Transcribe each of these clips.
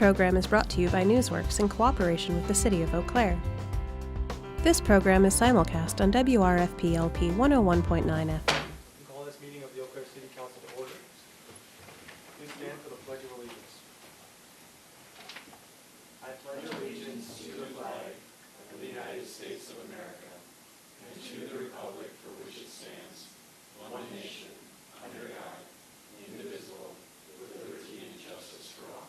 program is brought to you by Newsworks in cooperation with the City of Eau Claire. This program is simulcast on WRFP-LP 101.9 FM. Call this meeting of the Eau Claire City Council to order. Please stand for the Pledge of Allegiance. I pledge allegiance to the flag of the United States of America and to the republic for which it stands, one nation, under God, indivisible, with liberty and justice for all.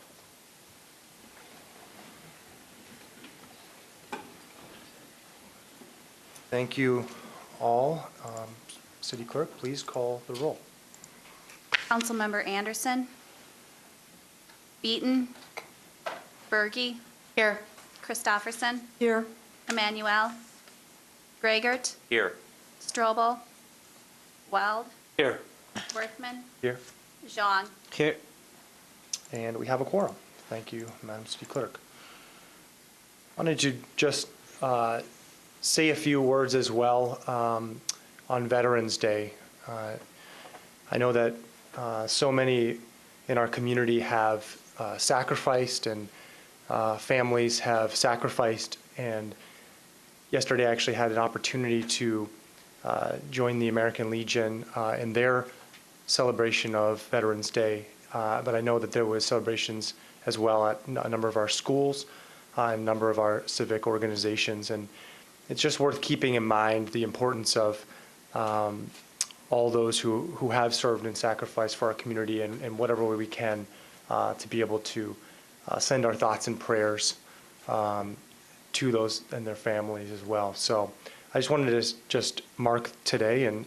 Thank you all. City Clerk, please call the roll. Councilmember Anderson. Beaton. Berge. Here. Christofferson. Here. Emmanuel. Gregert. Here. Strobel. Weld. Here. Worthman. Here. Jean. Here. And we have a quorum. Thank you, Madam City Clerk. I wanted to just say a few words as well on Veterans Day. I know that so many in our community have sacrificed, and families have sacrificed, and yesterday I actually had an opportunity to join the American Legion in their celebration of Veterans Day, but I know that there was celebrations as well at a number of our schools and a number of our civic organizations, and it's just worth keeping in mind the importance of all those who have served and sacrificed for our community in whatever way we can to be able to send our thoughts and prayers to those and their families as well. So I just wanted to just mark today, and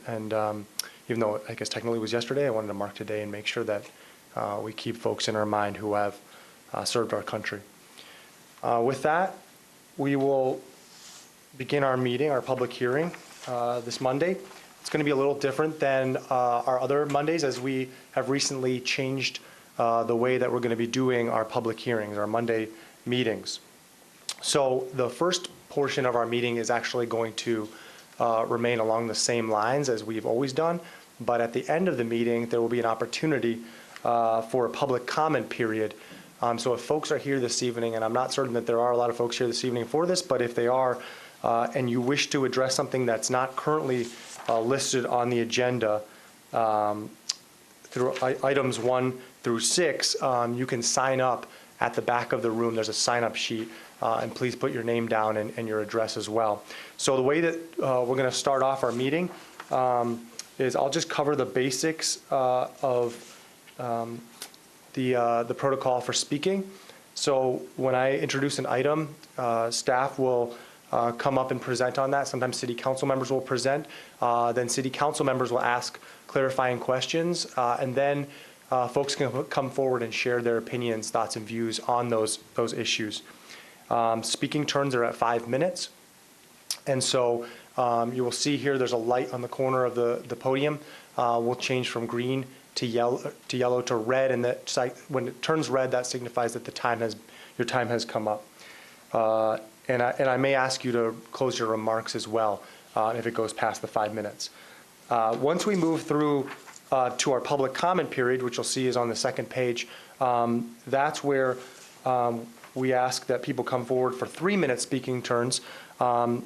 even though I guess technically it was yesterday, I wanted to mark today and make sure that we keep folks in our mind who have served our country. With that, we will begin our meeting, our public hearing this Monday. It's going to be a little different than our other Mondays, as we have recently changed the way that we're going to be doing our public hearings, our Monday meetings. So the first portion of our meeting is actually going to remain along the same lines as we've always done, but at the end of the meeting, there will be an opportunity for a public comment period. So if folks are here this evening, and I'm not certain that there are a lot of folks here this evening for this, but if they are, and you wish to address something that's not currently listed on the agenda through items 1 through 6, you can sign up at the back of the room. There's a sign-up sheet, and please put your name down and your address as well. So the way that we're going to start off our meeting is I'll just cover the basics of the protocol for speaking. So when I introduce an item, staff will come up and present on that. Sometimes city council members will present. Then city council members will ask clarifying questions, and then folks can come forward and share their opinions, thoughts, and views on those issues. Speaking turns are at 5 minutes, and so you will see here there's a light on the corner of the podium. Will change from green to yellow to red, and that when it turns red, that signifies that your time has come up. And I may ask you to close your remarks as well if it goes past the 5 minutes. Once we move through to our public comment period, which you'll see is on the second page, that's where we ask that people come forward for 3-minute speaking turns. And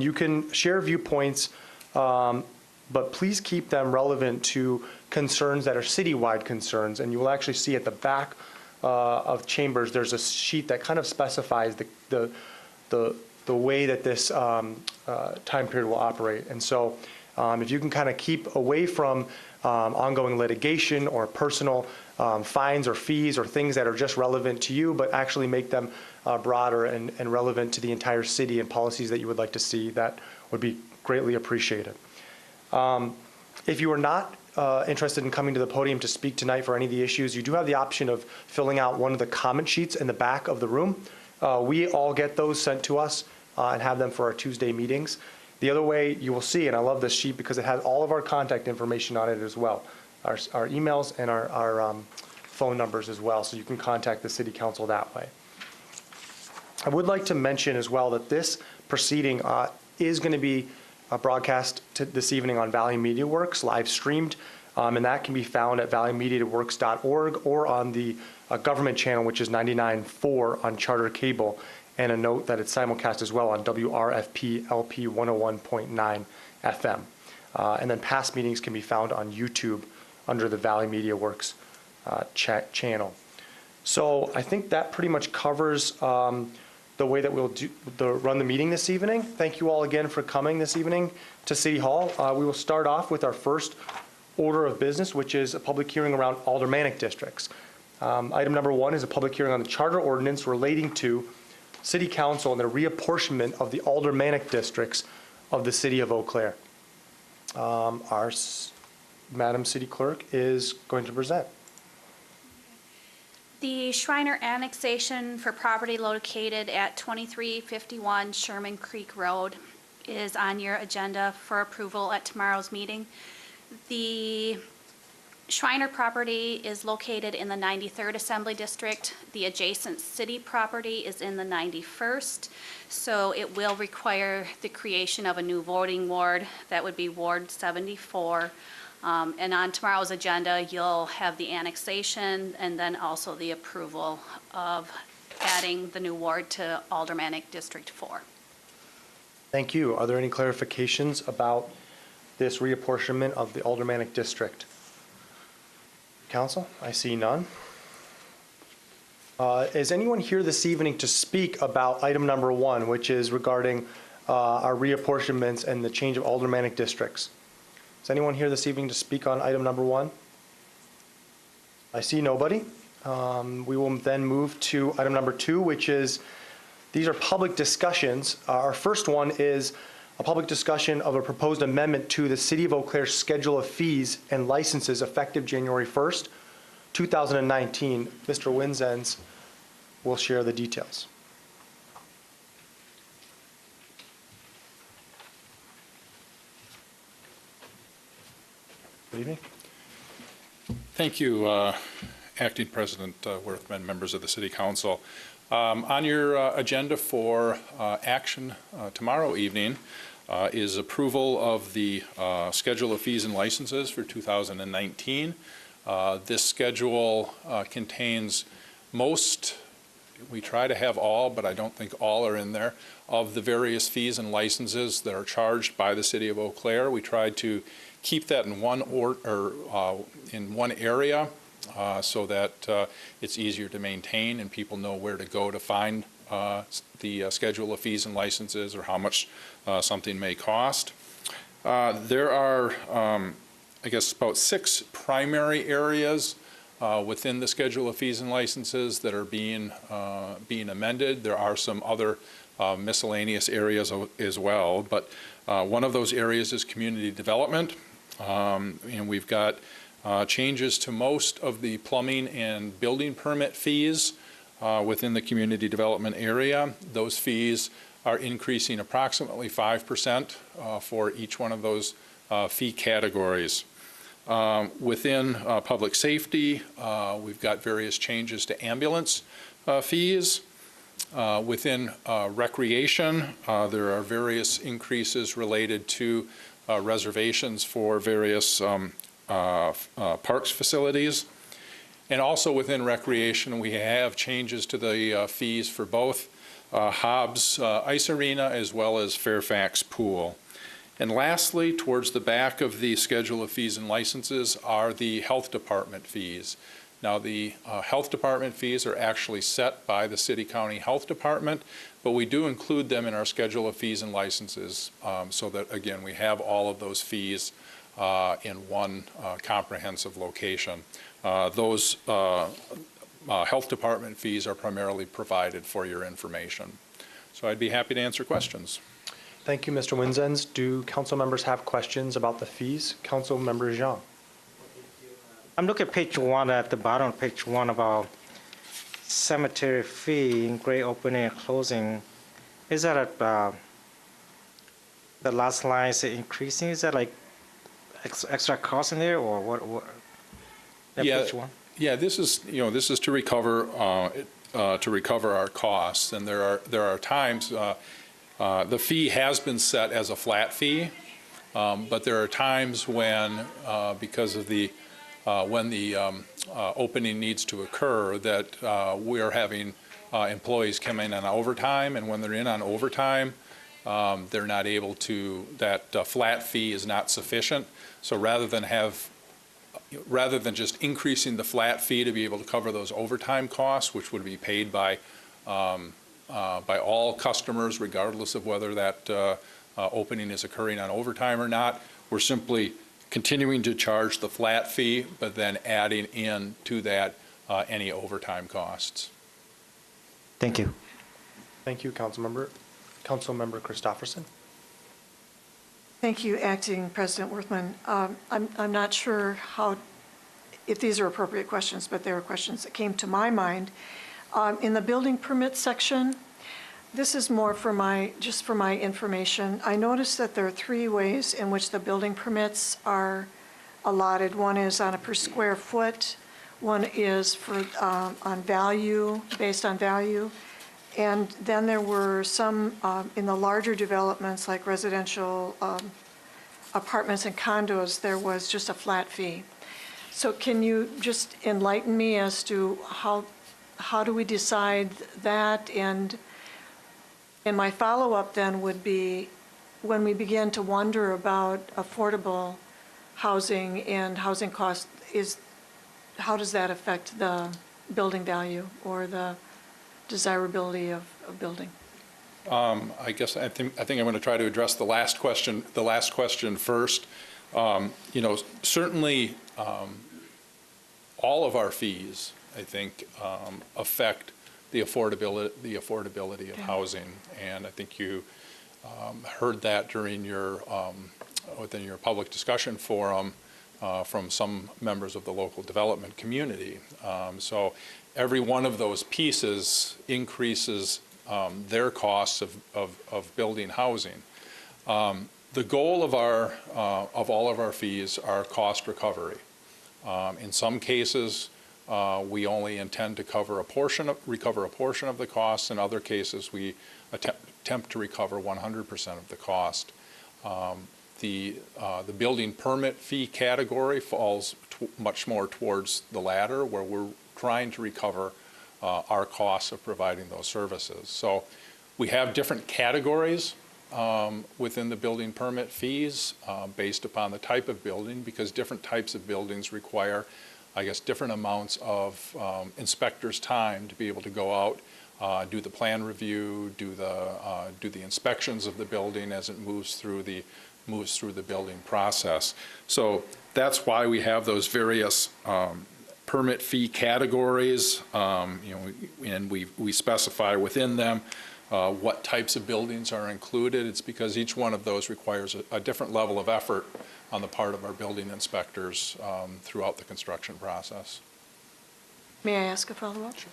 you can share viewpoints, but please keep them relevant to concerns that are citywide concerns. And you will actually see at the back of chambers, there's a sheet that kind of specifies the way that this time period will operate. And so if you can kind of keep away from ongoing litigation or personal fines or fees or things that are just relevant to you, but actually make them broader and relevant to the entire city and policies that you would like to see, that would be greatly appreciated. If you are not interested in coming to the podium to speak tonight for any of the issues, you do have the option of filling out one of the comment sheets in the back of the room. We all get those sent to us and have them for our Tuesday meetings. The other way you will see, and I love this sheet because it has all of our contact information on it as well, our emails and our phone numbers as well, so you can contact the City Council that way. I would like to mention as well that this proceeding is going to be broadcast this evening on Valley Media Works, live streamed and that can be found at valleymediaworks.org or on the government channel, which is 99.4 on Charter Cable, and a note that it's simulcast as well on WRFP LP 101.9 FM. And then past meetings can be found on YouTube under the Valley Media Works channel. So I think that pretty much covers the way that we'll run the meeting this evening. Thank you all again for coming this evening to City Hall. We will start off with our first order of business, which is a public hearing around aldermanic districts. Item number 1 is a public hearing on the charter ordinance relating to City Council and the reapportionment of the aldermanic districts of the City of Eau Claire. Our Madam City Clerk is going to present. The Shriner annexation for property located at 2351 Sherman Creek Road is on your agenda for approval at tomorrow's meeting. The Shriner property is located in the 93rd Assembly District. The adjacent city property is in the 91st, so it will require the creation of a new voting ward. That would be Ward 74. And on tomorrow's agenda, you'll have the annexation and then also the approval of adding the new ward to Aldermanic District 4. Thank you. Are there any clarifications about this reapportionment of the aldermanic district? Council, I see none. Is anyone here this evening to speak about item number 1, which is regarding our reapportionments and the change of aldermanic districts? Is anyone here this evening to speak on item number 1? I see nobody. We will then move to item number 2, which is, these are public discussions. Our first one is a public discussion of a proposed amendment to the City of Eau Claire Schedule of Fees and Licenses effective January 1st, 2019. Mr. Winzens will share the details. Good evening. Thank you, Acting President Worthman, members of the City Council. On your agenda for action tomorrow evening is approval of the Schedule of Fees and Licenses for 2019. This schedule contains most, we try to have all, but I don't think all are in there, of the various fees and licenses that are charged by the City of Eau Claire. We tried to keep that in one in one area so that it's easier to maintain and people know where to go to find the schedule of fees and licenses or how much something may cost. There are, I guess, about 6 primary areas within the schedule of fees and licenses that are being amended. There are some other miscellaneous areas as well, but one of those areas is community development, and we've got changes to most of the plumbing and building permit fees within the community development area. Those fees are increasing approximately 5% for each one of those fee categories. Within public safety, we've got various changes to ambulance fees. Within recreation, there are various increases related to reservations for various parks facilities. And also within recreation, we have changes to the fees for both Hobbs Ice Arena as well as Fairfax Pool. And lastly, towards the back of the schedule of fees and licenses are the health department fees. Now, the health department fees are actually set by the City County Health Department, but we do include them in our schedule of fees and licenses so that, again, we have all of those fees in one comprehensive location. Those health department fees are primarily provided for your information. So I'd be happy to answer questions. Thank you, Mr. Winzens. Do council members have questions about the fees? Council Member Jean. I'm looking at page 1, at the bottom of page 1 about cemetery fee, grade opening and closing. Is that at the last line is increasing? Is that like extra cost in there, or what? Yeah, page 1? yeah. This is this is to recover our costs, and there are times the fee has been set as a flat fee. But there are times when, because of when the opening needs to occur, that we are having employees come in on overtime, and when they're in on overtime, they're not able to, that flat fee is not sufficient. So rather than just increasing the flat fee to be able to cover those overtime costs, which would be paid by all customers, regardless of whether that opening is occurring on overtime or not, we're simply continuing to charge the flat fee, but then adding in to that any overtime costs. Thank you. Thank you, Councilmember Christopherson. Thank you, Acting President Worthman. I'm not sure if these are appropriate questions, but they were questions that came to my mind. In the building permit section, this is more just for my information. I noticed that there are 3 ways in which the building permits are allotted. One is on a per square foot, one is for on value, based on value, and then there were some in the larger developments like residential apartments and condos, there was just a flat fee. So can you just enlighten me as to how do we decide that? And my follow-up then would be, when we begin to wonder about affordable housing and housing costs, how does that affect the building value or the desirability of building? I guess I think I'm going to try to address the last question first. Certainly all of our fees, I think, affect the affordability of housing, and I think you heard that during within your public discussion forum from some members of the local development community. So every one of those pieces increases their costs of building housing. The goal of all of our fees are cost recovery. In some cases, we only intend to recover a portion of the cost. In other cases, we attempt to recover 100% of the cost. The building permit fee category falls much more towards the latter, where we're trying to recover our costs of providing those services. So we have different categories within the building permit fees based upon the type of building, because different types of buildings require, I guess, different amounts of inspectors' time to be able to go out, do the plan review, do the inspections of the building as it moves through the building process. So that's why we have those various permit fee categories, and we specify within them what types of buildings are included. It's because each one of those requires a different level of effort on the part of our building inspectors throughout the construction process. May I ask a follow-up? Sure.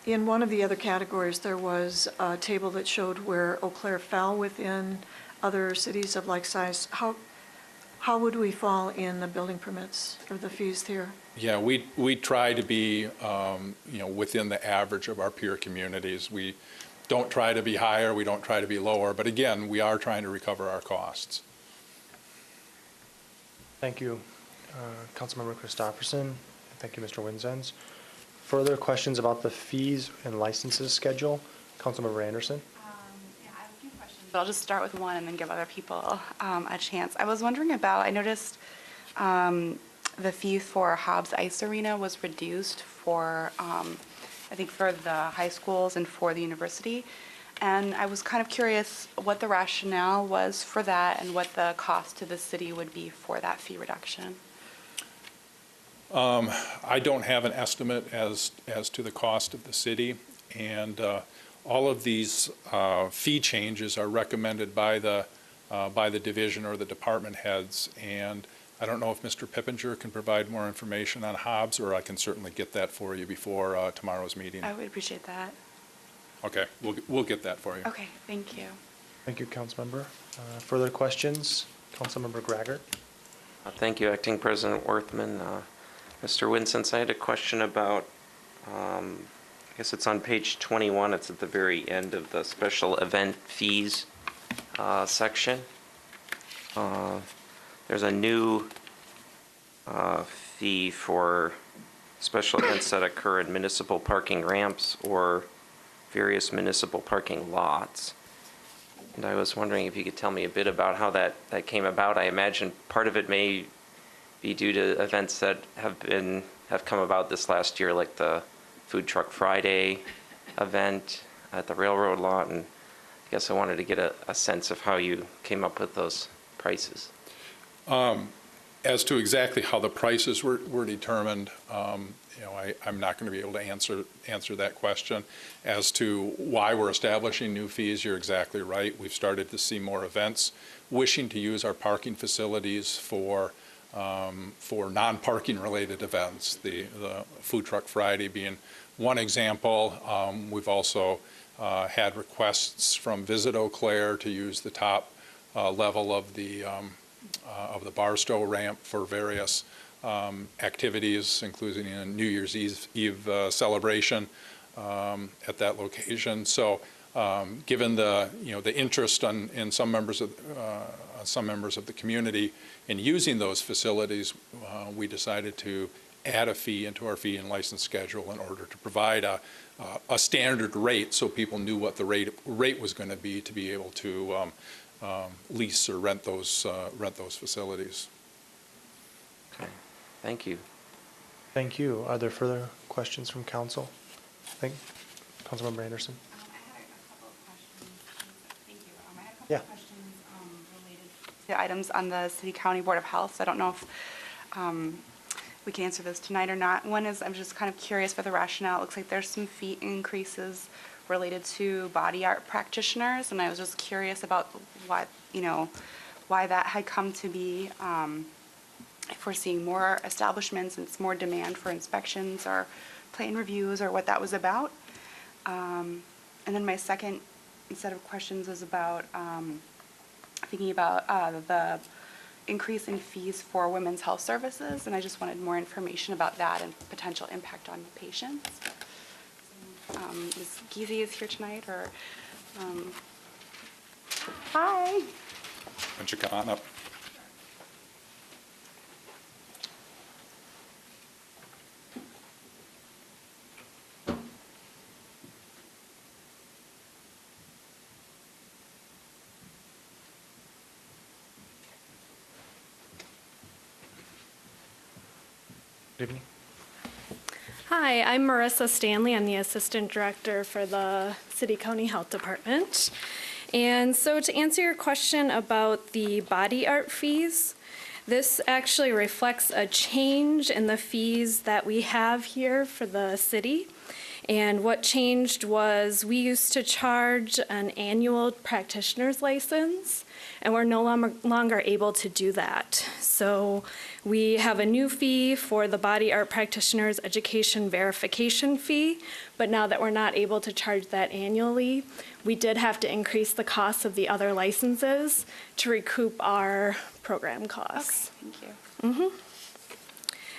In one of the other categories, there was a table that showed where Eau Claire fell within other cities of like size. How would we fall in the building permits or the fees here? Yeah, we try to be within the average of our peer communities. We don't try to be higher, we don't try to be lower, but again, we are trying to recover our costs. Thank you, Councilmember Christopherson. Thank you, Mr. Winzens. Further questions about the fees and licenses schedule? Councilmember Anderson. Yeah, I have a few questions, but I'll just start with one and then give other people a chance. I was wondering I noticed the fee for Hobbs Ice Arena was reduced for, I think, for the high schools and for the university. And I was kind of curious what the rationale was for that and what the cost to the city would be for that fee reduction. I don't have an estimate as to the cost of the city, and all of these fee changes are recommended by the division or the department heads, and I don't know if Mr. Pippinger can provide more information on Hobbs, or I can certainly get that for you before tomorrow's meeting. I would appreciate that. Okay, we'll get that for you. Okay, thank you. Thank you, Councilmember. Further questions? Councilmember Graggart. Thank you, Acting President Worthman. Mr. Winzens, I had a question about, I guess it's on page 21, it's at the very end of the special event fees. section. There's a new fee for special events that occur at municipal parking ramps or various municipal parking lots. And I was wondering if you could tell me a bit about how that came about. I imagine part of it may be due to events that have come about this last year, like the Food Truck Friday event at the railroad lot, and I guess I wanted to get a sense of how you came up with those prices. As to exactly how the prices were determined, I'm not going to be able to answer that question. As to why we're establishing new fees, you're exactly right. We've started to see more events wishing to use our parking facilities for non-parking related events. The Food Truck Friday being one example. We've also had requests from Visit Eau Claire to use the top level of the Barstow ramp for various activities, including a New Year's Eve celebration at that location. So, given the interest in some members of the community in using those facilities, we decided to add a fee into our fee and license schedule in order to provide a standard rate, so people knew what the rate was going to be able to lease or rent those facilities. Okay, thank you. Thank you. Are there further questions from council? Councilmember Anderson. I had a couple of questions. Thank you. I had a couple Yeah. of questions related to items on the City County Board of Health. So I don't know if we can answer this tonight or not. One is, I'm just kind of curious for the rationale. It looks like there's some fee increases related to body art practitioners, and I was just curious about why that had come to be. If we're seeing more establishments and it's more demand for inspections or plan reviews, or what that was about. And then my second set of questions is about thinking about the increase in fees for women's health services, and I just wanted more information about that and potential impact on patients. Ms. Giese is here tonight, or hi. Why don't you come on up? Good evening. Hi, I'm Marissa Stanley. I'm the Assistant Director for the City County Health Department. And so to answer your question about the body art fees, this actually reflects a change in the fees that we have here for the city. And what changed was we used to charge an annual practitioner's license, and we're no longer able to do that. So we have a new fee for the body art practitioner's education verification fee, but now that we're not able to charge that annually, we did have to increase the cost of the other licenses to recoup our program costs. Okay, thank you.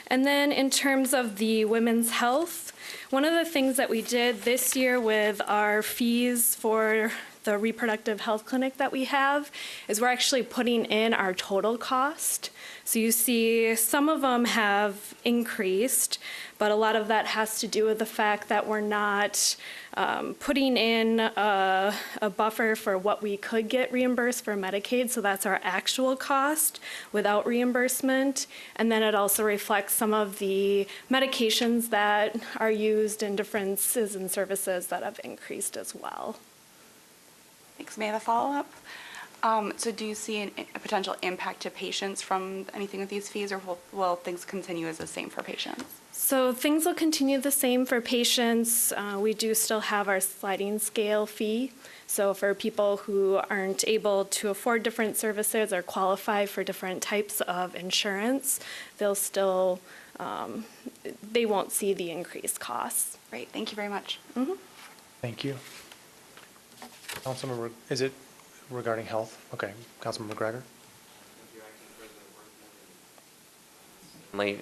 And then in terms of the women's health, one of the things that we did this year with our fees for the reproductive health clinic that we have is we're actually putting in our total cost. So you see some of them have increased, but a lot of that has to do with the fact that we're not putting in a buffer for what we could get reimbursed for Medicaid, so that's our actual cost without reimbursement. And then it also reflects some of the medications that are used in differences in services that have increased as well. Thanks. May I have a follow-up? So do you see a potential impact to patients from anything with these fees, or will things continue as the same for patients? So things will continue the same for patients. We do still have our sliding scale fee. So for people who aren't able to afford different services or qualify for different types of insurance, they'll still, they won't see the increased costs. Great. Thank you very much. Thank you. Councilmember, is it regarding health? Okay, Councilmember McGregor. I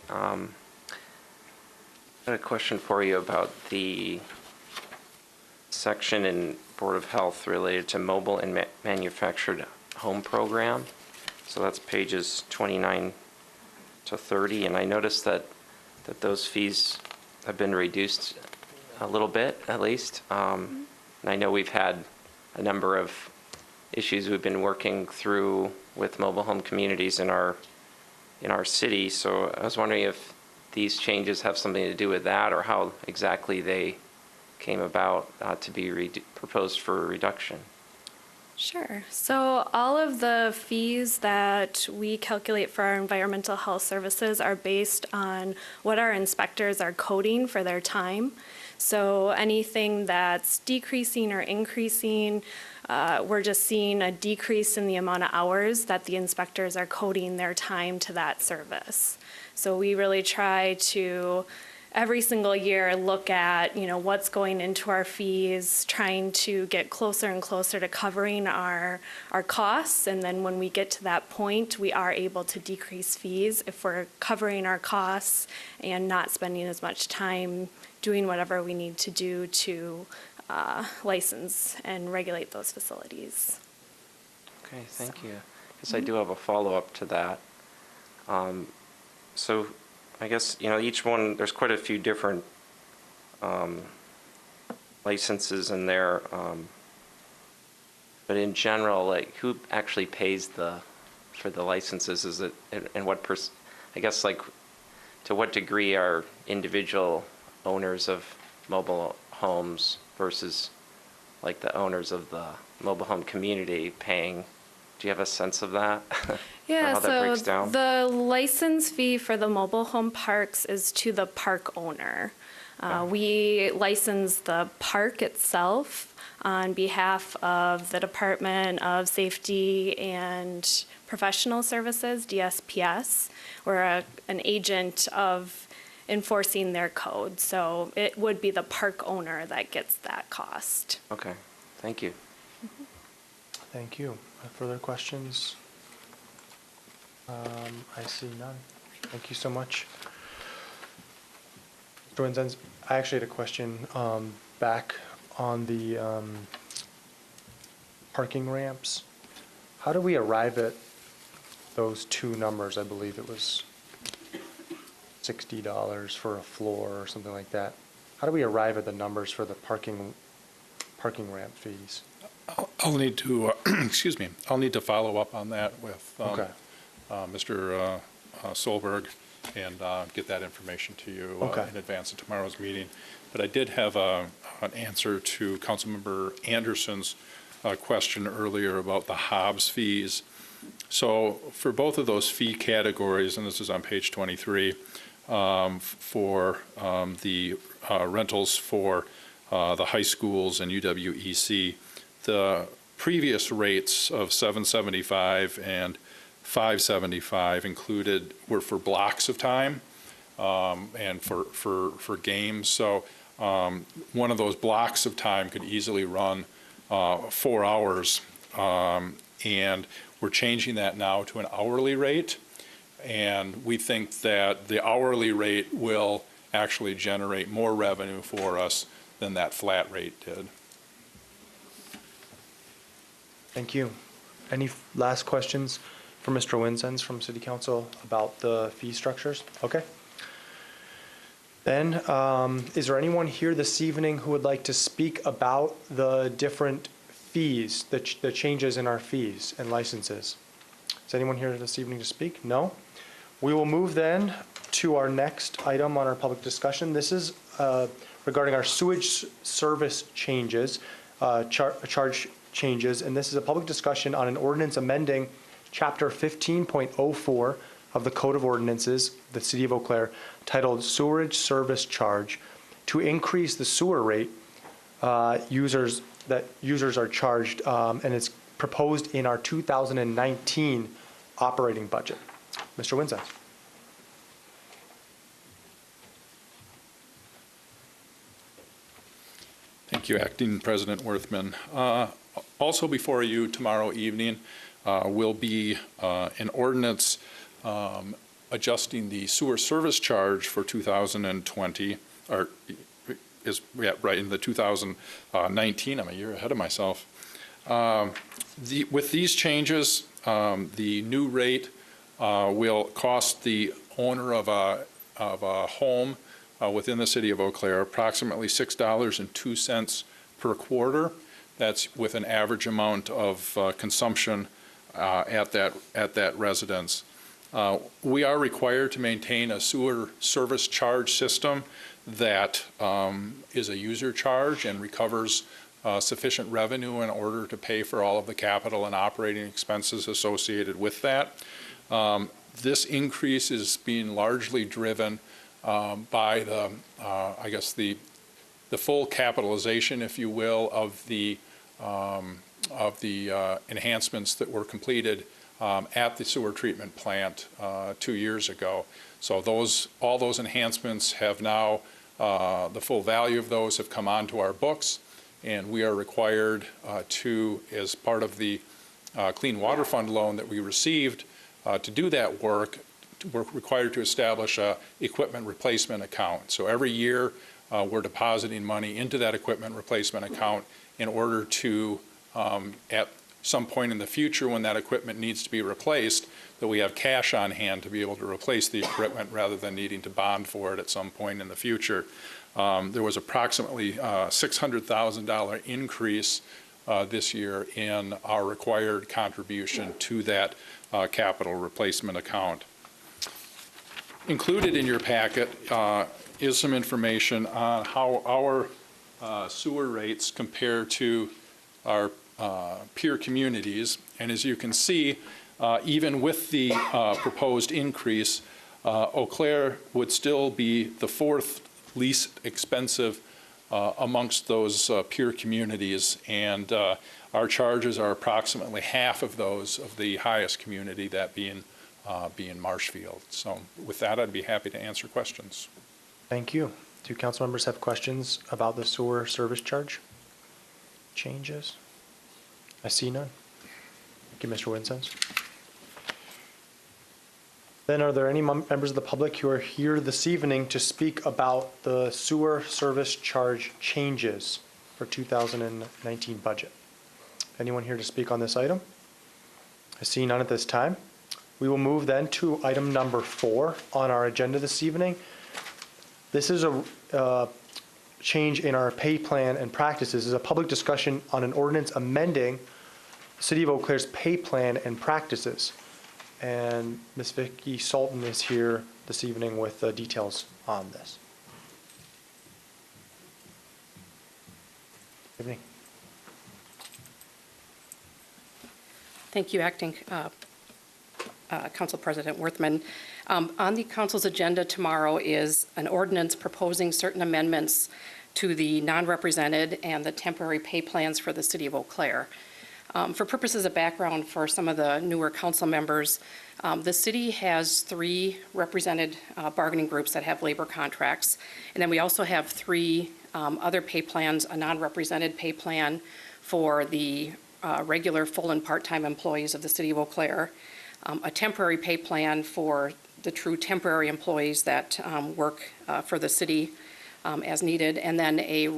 had a question for you about the section in Board of Health related to mobile and manufactured home program. So that's pages 29 to 30, and I noticed that those fees have been reduced a little bit, at least. And I know we've had a number of issues we've been working through with mobile home communities in our city. So I was wondering if these changes have something to do with that, or how exactly they came about to be proposed for a reduction. Sure. So all of the fees that we calculate for our environmental health services are based on what our inspectors are coding for their time. So anything that's decreasing or increasing, we're just seeing a decrease in the amount of hours that the inspectors are coding their time to that service. So we really try to every single year look at, what's going into our fees, trying to get closer and closer to covering our costs. And then when we get to that point, we are able to decrease fees if we're covering our costs and not spending as much time doing whatever we need to do to license and regulate those facilities. Okay, thank you. I guess I do have a follow-up to that. So I guess, each one, there's quite a few different licenses in there. But in general, like, who actually pays for the licenses? Is it, and what I guess, like, to what degree are individual owners of mobile homes versus, like, the owners of the mobile home community paying? Do you have a sense of that? Yeah, how that breaks down? The license fee for the mobile home parks is to the park owner. We license the park itself on behalf of the Department of Safety and Professional Services, DSPS. We're an agent of enforcing their code, so it would be the park owner that gets that cost. Okay, thank you. Thank you. Further questions? I see none. Thank you so much. Mr. Winzenz, I actually had a question back on the parking ramps. How do we arrive at those two numbers? I believe it was $60 for a floor or something like that. How do we arrive at the numbers for the parking ramp fees? I'll need to, excuse me, I'll need to follow up on that with Okay. Mr. Solberg and get that information to you Okay. in advance of tomorrow's meeting. But I did have an answer to Councilmember Anderson's question earlier about the Hobbs fees. So for both of those fee categories, and this is on page 23, for the rentals for the high schools and UWEC, the previous rates of $775 and $575 were for blocks of time and for games. So one of those blocks of time could easily run 4 hours, and we're changing that now to an hourly rate. And we think that the hourly rate will actually generate more revenue for us than that flat rate did. Thank you. Any last questions for Mr. Winzenz from City Council about the fee structures? Okay. Then, is there anyone here this evening who would like to speak about the different fees, the changes in our fees and licenses? Is anyone here this evening to speak? No? We will move then to our next item on our public discussion. This is regarding our sewage service changes, charge changes, and this is a public discussion on an ordinance amending Chapter 15.04 of the Code of Ordinances, the City of Eau Claire, titled Sewerage Service Charge, to increase the sewer rate users are charged, and it's proposed in our 2019 operating budget. Mr. Winzenz. Thank you, Acting President Worthman. Also before you tomorrow evening will be an ordinance adjusting the sewer service charge for 2020, or right in the 2019. I'm a year ahead of myself. With these changes, the new rate will cost the owner of a home within the city of Eau Claire approximately $6.02 per quarter. That's with an average amount of consumption at that residence. We are required to maintain a sewer service charge system that is a user charge and recovers sufficient revenue in order to pay for all of the capital and operating expenses associated with that. This increase is being largely driven by the full capitalization, if you will, of the enhancements that were completed at the sewer treatment plant 2 years ago. So all those enhancements have now, the full value of those have come onto our books, and we are required to, as part of the Clean Water Fund loan that we received, to do that work, we're required to establish a equipment replacement account. So every year, we're depositing money into that equipment replacement account in order to, at some point in the future when that equipment needs to be replaced, that we have cash on hand to be able to replace the equipment rather than needing to bond for it at some point in the future. There was approximately $600,000 increase this year in our required contribution to that capital replacement account. Included in your packet is some information on how our sewer rates compare to our peer communities. And as you can see, even with the proposed increase, Eau Claire would still be the fourth least expensive amongst those peer communities, and our charges are approximately half of those of the highest community, that being Marshfield. So with that, I'd be happy to answer questions. Thank you. Do council members have questions about the sewer service charge changes? I see none. Thank you, Mr. Winsons. Then are there any members of the public who are here this evening to speak about the sewer service charge changes for 2019 budget? Anyone here to speak on this item? I see none at this time. We will move then to item number 4 on our agenda this evening. This is a change in our pay plan and practices. This is a public discussion on an ordinance amending the City of Eau Claire's pay plan and practices. And Ms. Vicki Sultan is here this evening with details on this. Good evening. Thank you, Acting Council President Worthman. On the council's agenda tomorrow is an ordinance proposing certain amendments to the non-represented and the temporary pay plans for the City of Eau Claire. For purposes of background for some of the newer council members, the city has 3 represented bargaining groups that have labor contracts. And then we also have 3 other pay plans, a non-represented pay plan for the regular full and part-time employees of the City of Eau Claire, a temporary pay plan for the true temporary employees that work for the city as needed, and then a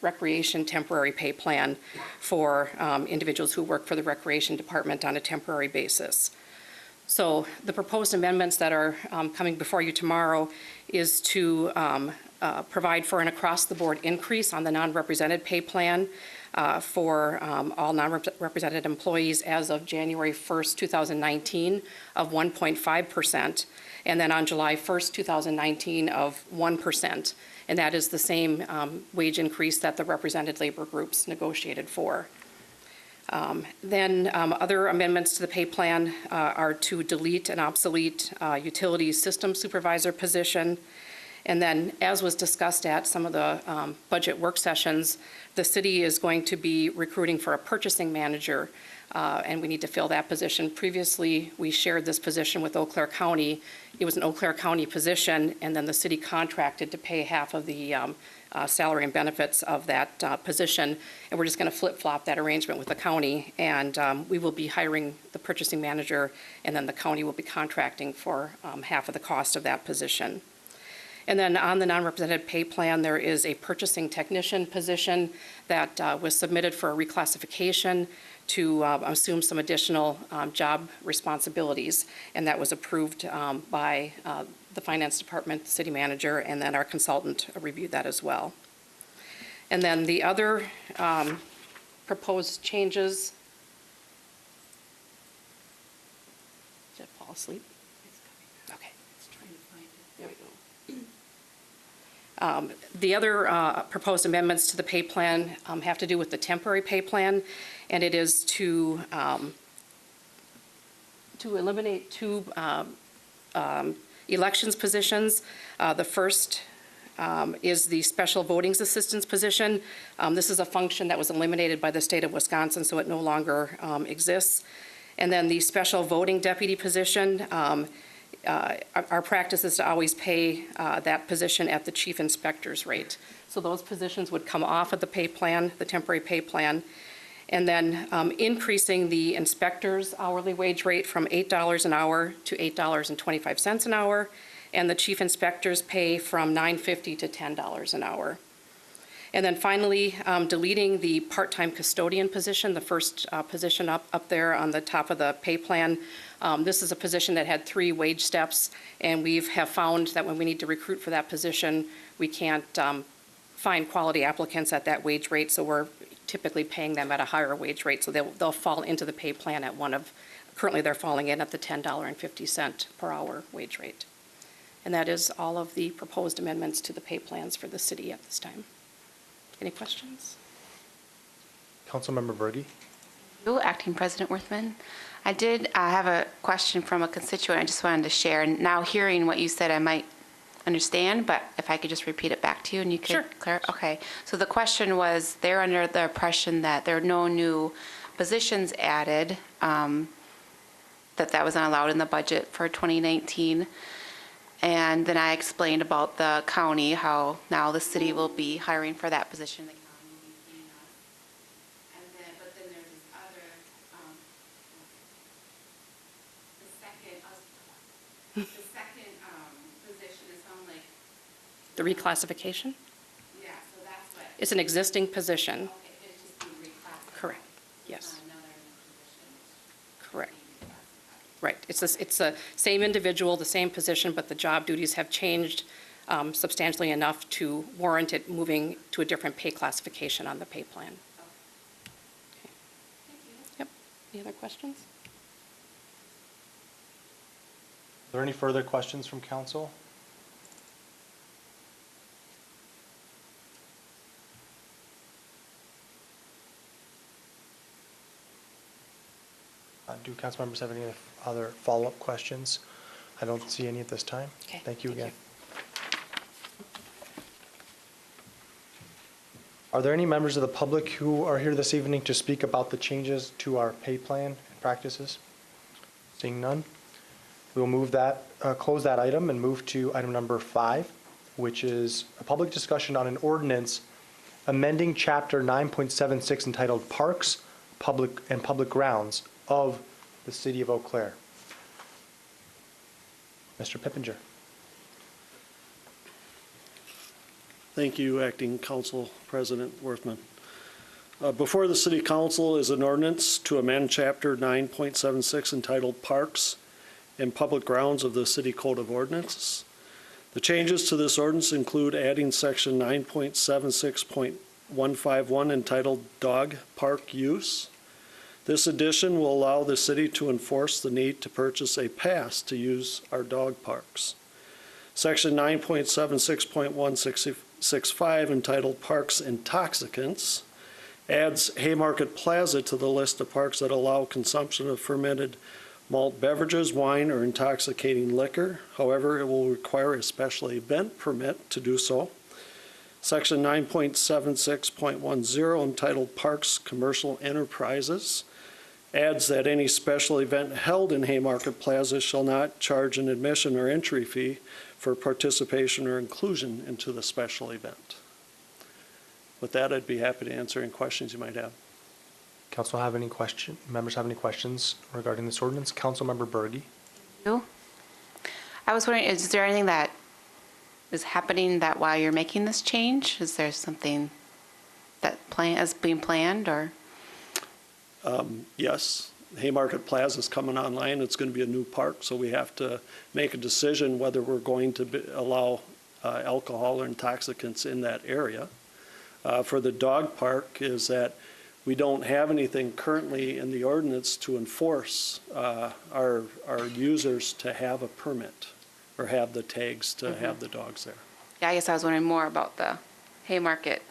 recreation temporary pay plan for individuals who work for the recreation department on a temporary basis. So the proposed amendments that are coming before you tomorrow is to provide for an across-the-board increase on the non-represented pay plan for all non-represented employees as of January 1st, 2019 of 1.5%, and then on July 1st, 2019 of 1%. And that is the same wage increase that the represented labor groups negotiated for. Then other amendments to the pay plan are to delete an obsolete utilities system supervisor position. And then, as was discussed at some of the budget work sessions, the city is going to be recruiting for a purchasing manager, and we need to fill that position. Previously, we shared this position with Eau Claire County. It was an Eau Claire County position, and then the city contracted to pay half of the salary and benefits of that position, and we're just going to flip-flop that arrangement with the county, and we will be hiring the purchasing manager, and then the county will be contracting for half of the cost of that position. And then on the non-represented pay plan, there is a purchasing technician position that was submitted for a reclassification to assume some additional job responsibilities, and that was approved by the finance department, the city manager, and then our consultant reviewed that as well. And then the other proposed changes. Did I fall asleep? Okay. There we go. The other proposed amendments to the pay plan have to do with the temporary pay plan, and it is to eliminate two elections positions. The first is the special voting assistance position. This is a function that was eliminated by the state of Wisconsin, so it no longer exists. And then the special voting deputy position, our practice is to always pay that position at the chief inspector's rate. So those positions would come off of the pay plan, the temporary pay plan. And then increasing the inspector's hourly wage rate from $8 an hour to $8.25 an hour, and the chief inspector's pay from $9.50 to $10 an hour. And then finally, deleting the part-time custodian position, the first position up there on the top of the pay plan. This is a position that had 3 wage steps, and we have found that when we need to recruit for that position, we can't find quality applicants at that wage rate, so we're typically paying them at a higher wage rate, so they'll fall into the pay plan at currently they're falling in at the $10.50 per hour wage rate. And that is all of the proposed amendments to the pay plans for the city at this time. Any questions? Councilmember Berge. Acting President Worthman. I did have a question from a constituent I just wanted to share. Now hearing what you said, I might understand, but if I could just repeat it back to you and you could Sure. clarify. Okay. So the question was, they're under the impression that there are no new positions added, that was not allowed in the budget for 2019. And then I explained about the county, how now the city will be hiring for that position. The county will be paying us. But then there's this other, the second position is on like. The reclassification? Yeah, so that's what. It's an existing position. Okay, it's just being reclassified. Correct. Yes. Another position. Correct. Right. It's the same individual, the same position, but the job duties have changed substantially enough to warrant it moving to a different pay classification on the pay plan. Okay. Yep. Any other questions? Are there any further questions from council? Do council members have any other follow-up questions? I don't see any at this time. Okay, Thank you thank again. Are there any members of the public who are here this evening to speak about the changes to our pay plan and practices? Seeing none, we'll close that item and move to item number 5, which is a public discussion on an ordinance amending Chapter 9.76 entitled Parks, Public Grounds of the City of Eau Claire. Mr. Pippinger. Thank you, Acting Council President Worthman. Before the City Council is an ordinance to amend Chapter 9.76 entitled Parks and Public Grounds of the City Code of Ordinances. The changes to this ordinance include adding Section 9.76.151 entitled Dog Park Use. This addition will allow the city to enforce the need to purchase a pass to use our dog parks. Section 9.76.165 entitled Parks Intoxicants adds Haymarket Plaza to the list of parks that allow consumption of fermented malt beverages, wine, or intoxicating liquor. However, it will require a special event permit to do so. Section 9.76.10 entitled Parks Commercial Enterprises adds that any special event held in Haymarket Plaza shall not charge an admission or entry fee for participation or inclusion into the special event. With that, I'd be happy to answer any questions you might have. Council have any question? Members have any questions regarding this ordinance? Councilmember Berge. I was wondering, is there anything that is happening that while you're making this change? Is there something that is being planned, or? Yes, Haymarket Plaza is coming online. It's going to be a new park, so we have to make a decision whether we're going to allow alcohol or intoxicants in that area. For the dog park is that we don't have anything currently in the ordinance to enforce our users to have a permit or have the tags to have the dogs there. Yeah, I guess I was wondering more about the Haymarket.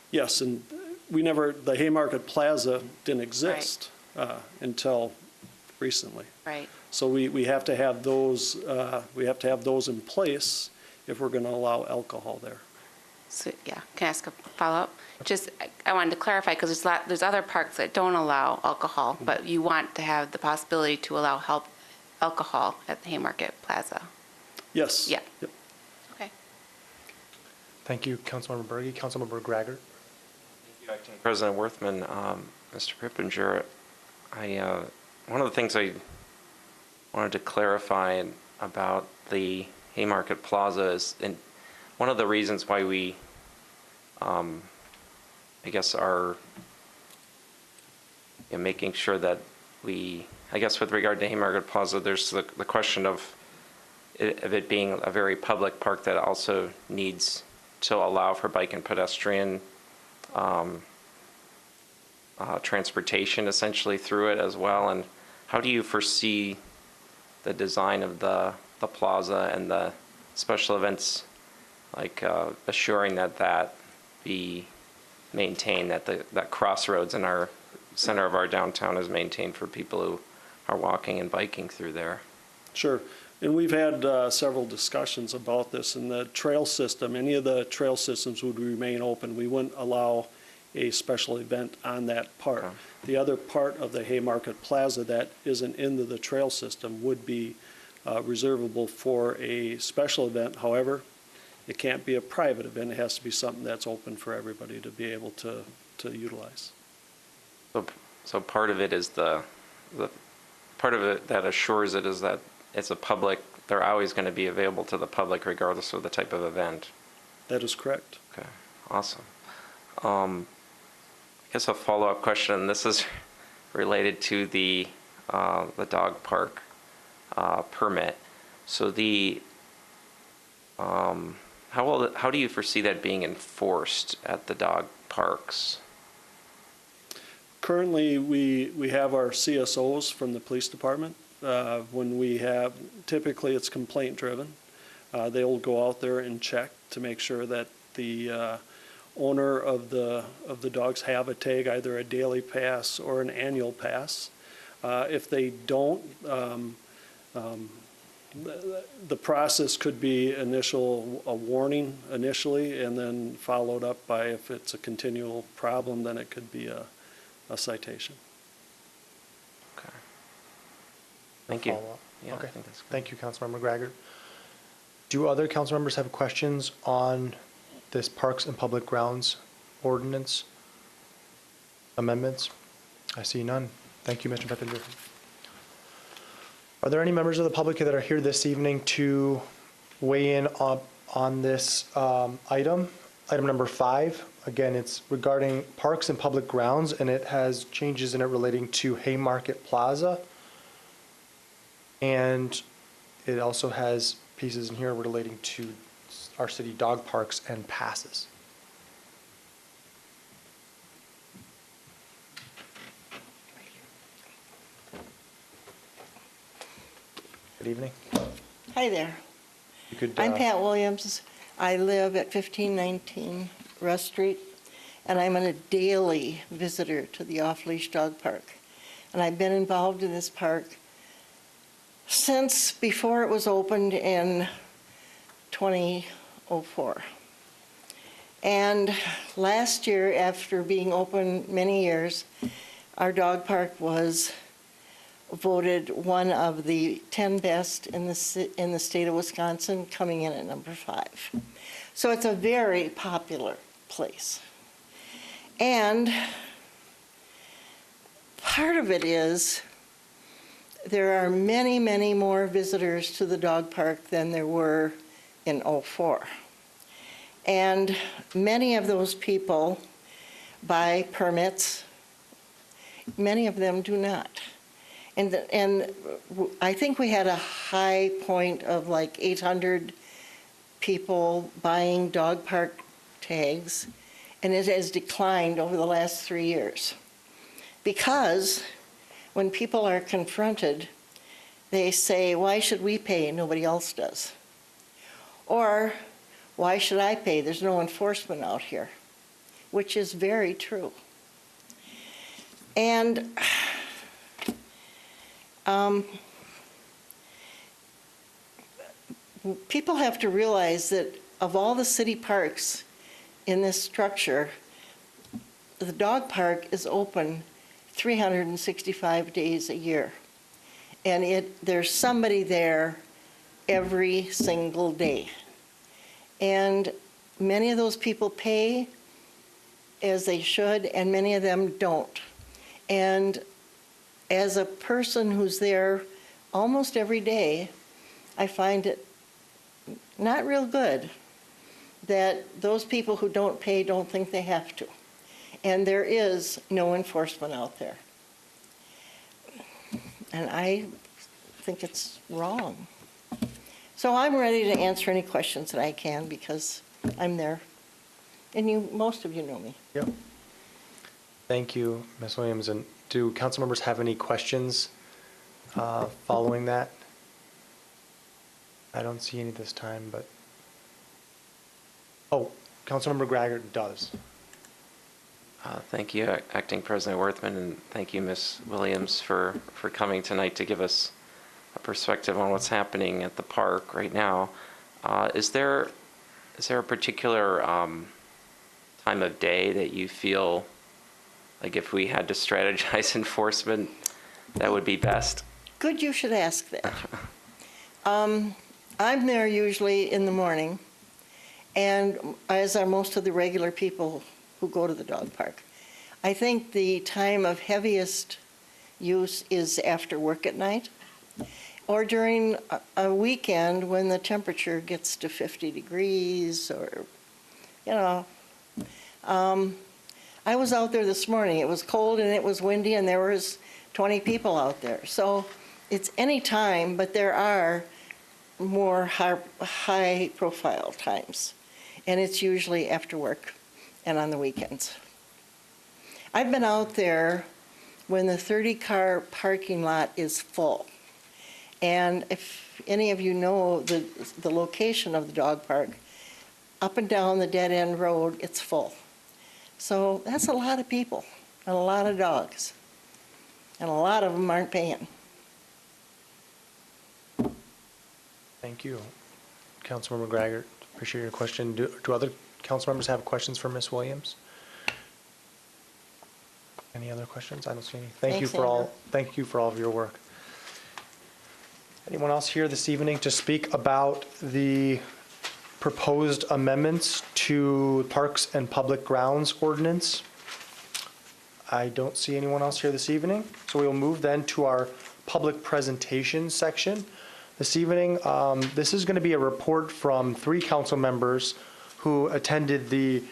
Yes, and the Haymarket Plaza didn't exist until recently. Right. So we have to have those, in place if we're going to allow alcohol there. So, yeah, can I ask a follow-up? Just, I wanted to clarify, because there's other parks that don't allow alcohol, but you want to have the possibility to allow alcohol at the Haymarket Plaza. Yes. Yeah. Yep. Okay. Thank you, Councilmember Berge. Councilmember Graggart. Acting President Worthman, Mr. Prippinger, one of the things I wanted to clarify about the Haymarket Plaza is, and one of the reasons why we, I guess, are making sure that I guess with regard to Haymarket Plaza, there's the question of it being a very public park that also needs to allow for bike and pedestrian transportation essentially through it as well. And how do you foresee the design of the plaza and the special events, like assuring that be maintained, that crossroads in our center of our downtown is maintained for people who are walking and biking through there? Sure. And we've had several discussions about this. In the trail system, any of the trail systems would remain open. We wouldn't allow a special event on that part. Okay. The other part of the Haymarket Plaza that isn't into the trail system would be reservable for a special event. However, it can't be a private event. It has to be something that's open for everybody to be able to utilize. So part of it is the part of it that assures it is that it's a public, they're always going to be available to the public regardless of the type of event. That is correct. Okay, awesome. I guess a follow-up question, and this is related to the dog park permit. So how do you foresee that being enforced at the dog parks? Currently, we have our CSOs from the police department. When we have, typically it's complaint driven. They'll go out there and check to make sure that the owner of the dogs have a tag, either a daily pass or an annual pass. If they don't, the process could be a warning initially, and then followed up by, if it's a continual problem, then it could be a citation. Okay. Thank you. Follow-up. Yeah, Okay. I think that's good. Thank you, Councilmember Graggart. Do other council members have questions on this Parks and Public Grounds ordinance amendments? I see none. Thank you, Mr. Peppinger. Are there any members of the public that are here this evening to weigh in on this item number 5? Again, it's regarding Parks and Public Grounds, and it has changes in it relating to Haymarket Plaza. And it also has pieces in here relating to our city dog parks and passes. Good evening. Hi there. You could, I'm Pat Williams. I live at 1519 Russ Street, and I'm a daily visitor to the off-leash dog park. And I've been involved in this park since before it was opened in 2004. And last year, after being open many years, our dog park was voted one of the 10 best in the state of Wisconsin, coming in at number 5. So it's a very popular place. And part of it is there are many, many more visitors to the dog park than there were in '04. And many of those people buy permits. Many of them do not. And I think we had a high point of like 800 people buying dog park tags, and it has declined over the last 3 years. Because when people are confronted, they say, why should we pay? Nobody else does. Or, why should I pay? There's no enforcement out here, which is very true. And people have to realize that of all the city parks in this structure, the dog park is open 365 days a year. And there's somebody there every single day. And many of those people pay as they should, and many of them don't. And as a person who's there almost every day, I find it not real good that those people who don't pay don't think they have to. And there is no enforcement out there. And I think it's wrong. So I'm ready to answer any questions that I can because I'm there. And most of you know me. Yep. Thank you, Ms. Williams. And do council members have any questions following that? I don't see any this time, but. Oh, Councilmember Graggart does. Thank you, Acting President Worthman, and thank you, Ms. Williams, for coming tonight to give us a perspective on what's happening at the park right now. Is there a particular time of day that you feel like if we had to strategize enforcement, that would be best? Good, you should ask that. I'm there usually in the morning, and as are most of the regular people who go to the dog park. I think the time of heaviest use is after work at night or during a weekend when the temperature gets to 50 degrees or, you know. I was out there this morning. It was cold and it was windy and there was 20 people out there. So it's any time, but there are more high-profile times. And it's usually after work and on the weekends. I've been out there when the 30-car parking lot is full. And if any of you know the location of the dog park, up and down the dead-end road, it's full. So that's a lot of people and a lot of dogs. And a lot of them aren't paying. Thank you, Councilmember Graggart. Appreciate your question. Do other council members have questions for Ms. Williams? Any other questions? I don't see any. Thank you for all of your work. Anyone else here this evening to speak about the proposed amendments to Parks and Public Grounds Ordinance? I don't see anyone else here this evening. So we will move then to our public presentation section. This evening, this is going to be a report from 3 council members who attended the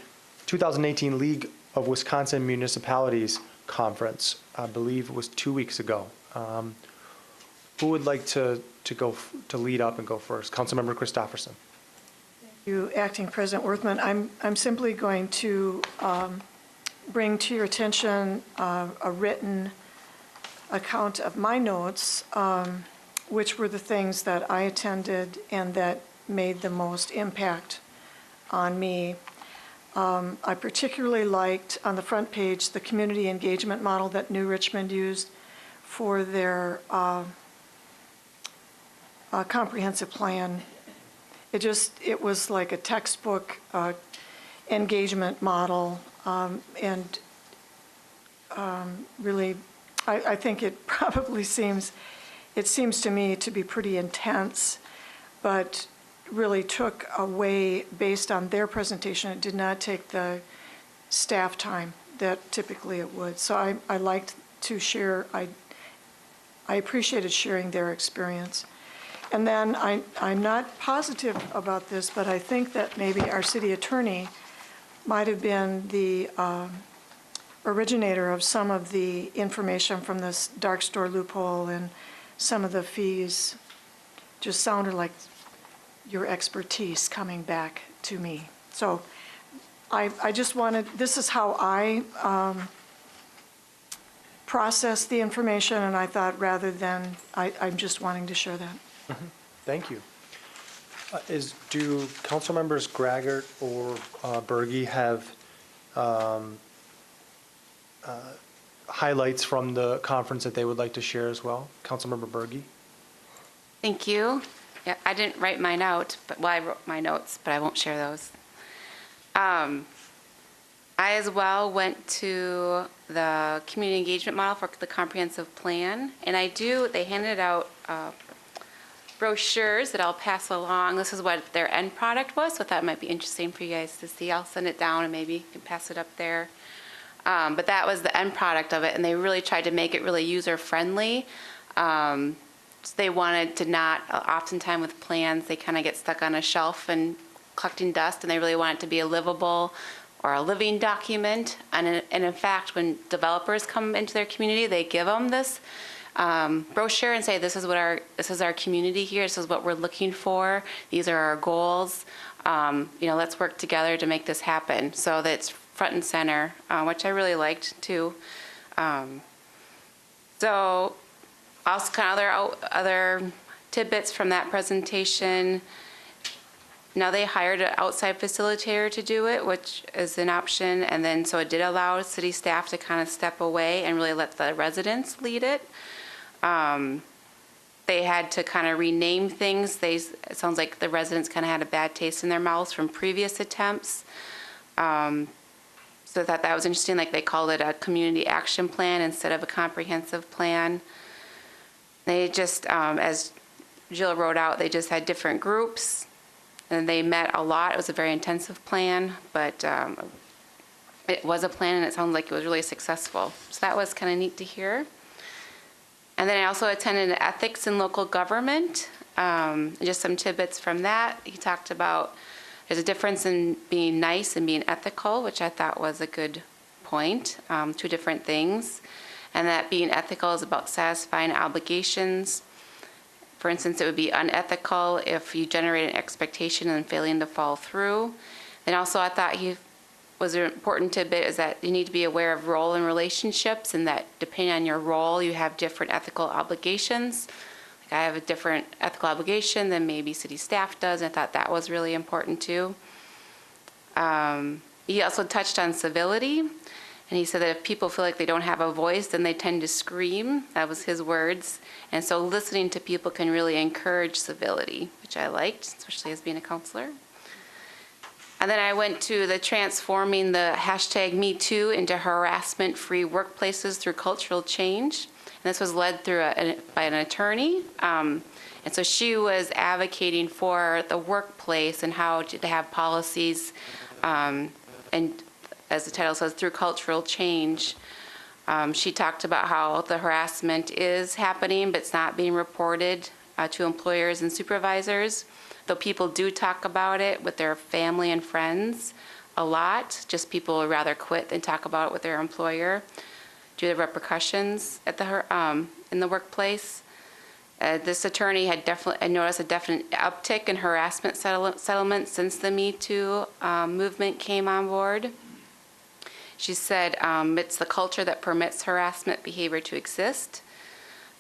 2018 League of Wisconsin Municipalities Conference. I believe it was 2 weeks ago. Who would like to lead up and go first? Councilmember Christopherson. Thank you, Acting President Worthman. I'm simply going to bring to your attention a written account of my notes, which were the things that I attended and that made the most impact on me. I particularly liked, on the front page, the community engagement model that New Richmond used for their comprehensive plan. It was like a textbook engagement model, and really, I think it probably seems to me to be pretty intense, but really took away, based on their presentation, it did not take the staff time that typically it would. So I liked to share, I appreciated sharing their experience. And then I'm not positive about this, but I think that maybe our city attorney might have been the originator of some of the information from this dark store loophole, and some of the fees just sounded like your expertise coming back to me. So I just wanted, this is how I process the information, and I thought rather than, I'm just wanting to share that. Thank you. Do council members Graggart or Berge have highlights from the conference that they would like to share as well? Councilmember Berge? Thank you. Yeah, I didn't write mine out, but well, I wrote my notes, but I won't share those. I as well went to the community engagement model for the comprehensive plan, and they handed out brochures that I'll pass along. This is what their end product was, so I thought it might be interesting for you guys to see. I'll send it down and maybe you can pass it up there. But that was the end product of it, and they really tried to make it really user-friendly. So they wanted to not, oftentimes with plans, they kind of get stuck on a shelf and collecting dust, and they really want it to be a livable or a living document. And in fact, when developers come into their community, they give them this brochure and say, this is our community here, this is what we're looking for, these are our goals, let's work together to make this happen. So that's front and center, which I really liked too. So also kind of other tidbits from that presentation. Now they hired an outside facilitator to do it, which is an option, and then so it did allow city staff to kind of step away and really let the residents lead it. They had to kind of rename things. It sounds like the residents kind of had a bad taste in their mouths from previous attempts. So I thought that was interesting, like they called it a community action plan instead of a comprehensive plan. They just, as Jill wrote out, they just had different groups, and they met a lot. It was a very intensive plan, but it was a plan, and it sounded like it was really successful. So that was kind of neat to hear. And then I also attended ethics in local government, just some tidbits from that. He talked about there's a difference in being nice and being ethical, which I thought was a good point, two different things. And that being ethical is about satisfying obligations. For instance, it would be unethical if you generate an expectation and failing to follow through. And also I thought he was an important tidbit is that you need to be aware of role and relationships, and that depending on your role, you have different ethical obligations. Like I have a different ethical obligation than maybe city staff does, and I thought that was really important too. He also touched on civility, and he said that if people feel like they don't have a voice, then they tend to scream. That was his words. And so listening to people can really encourage civility, which I liked, especially as being a counselor. And then I went to the transforming the hashtag #MeToo into harassment-free workplaces through cultural change. And this was led through by an attorney. And so she was advocating for the workplace and how to have policies, and as the title says, through cultural change. She talked about how the harassment is happening, but it's not being reported to employers and supervisors. Though people do talk about it with their family and friends a lot, just people would rather quit than talk about it with their employer due to the repercussions at in the workplace. This attorney had noticed a definite uptick in harassment settlements since the Me Too movement came on board. She said it's the culture that permits harassment behavior to exist.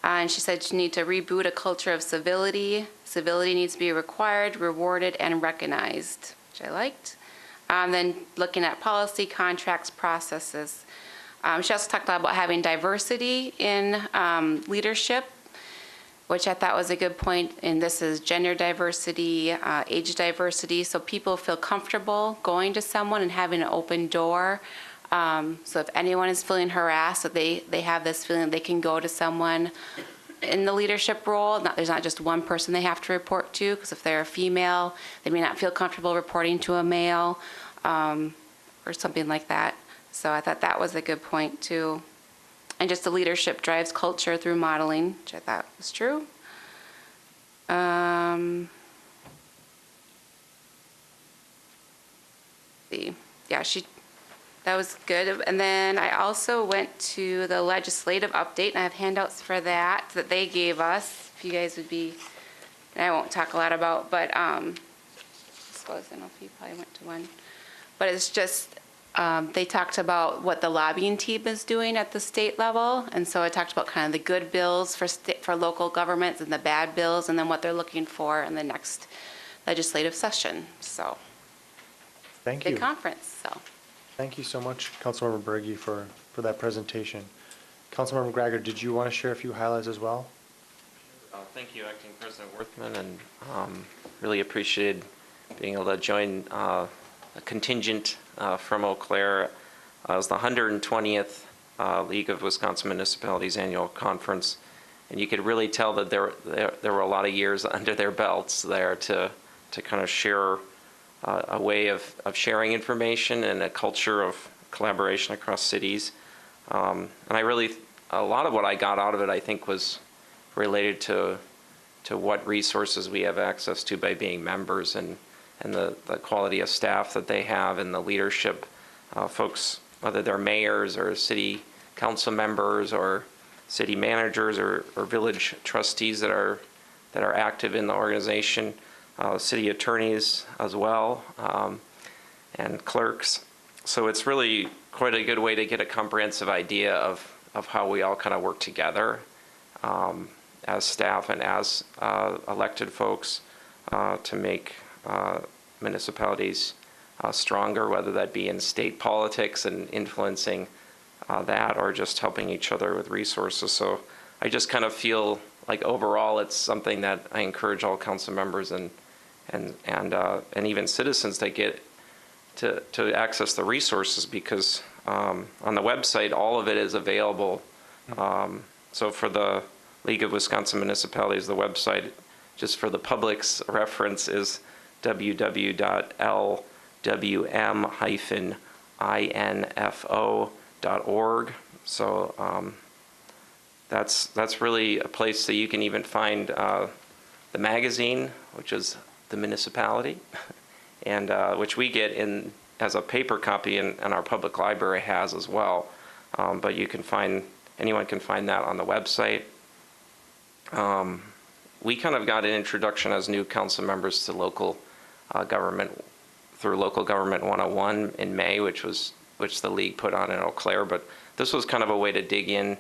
And she said you need to reboot a culture of civility. Civility needs to be required, rewarded, and recognized, which I liked. Then looking at policy, contracts, processes. She also talked about having diversity in leadership, which I thought was a good point. And this is gender diversity, age diversity, so people feel comfortable going to someone and having an open door. So if anyone is feeling harassed, so they have this feeling they can go to someone in the leadership role. There's not just one person they have to report to, because if they're a female, they may not feel comfortable reporting to a male, or something like that. So I thought that was a good point too. And just the leadership drives culture through modeling, which I thought was true. yeah, that was good. And then I also went to the legislative update, and I have handouts for that they gave us. If you guys would be, and I won't talk a lot about, but I suppose I don't know if you probably went to one. But it's just, they talked about what the lobbying team is doing at the state level. And so I talked about kind of the good bills for local governments and the bad bills, and then what they're looking for in the next legislative session. So, Thank you. big conference, so. Thank you so much, Councilmember Berge, for that presentation. Councilmember Greiger, did you want to share a few highlights as well? Thank you, Acting President Worthman, and really appreciated being able to join a contingent from Eau Claire. It was the 120th League of Wisconsin Municipalities Annual Conference, and you could really tell that there were a lot of years under their belts there to kind of share a way of sharing information and a culture of collaboration across cities. And a lot of what I got out of it, I think, was related to what resources we have access to by being members, and the quality of staff that they have, and the leadership folks, whether they're mayors or city council members or city managers or village trustees that are active in the organization. City attorneys as well, and clerks. So it's really quite a good way to get a comprehensive idea of how we all kind of work together as staff and as elected folks to make municipalities stronger, whether that be in state politics and influencing that, or just helping each other with resources. So I just kind of feel like overall it's something that I encourage all council members and even citizens to get to access the resources, because on the website all of it is available. So for the League of Wisconsin Municipalities, the website, just for the public's reference, is www.lwm-info.org. So that's really a place that you can even find the magazine, which is the municipality, and which we get in as a paper copy, and our public library has as well. But anyone can find that on the website. We kind of got an introduction as new council members to local government through Local Government 101 in May, which the league put on in Eau Claire. But this was kind of a way to dig in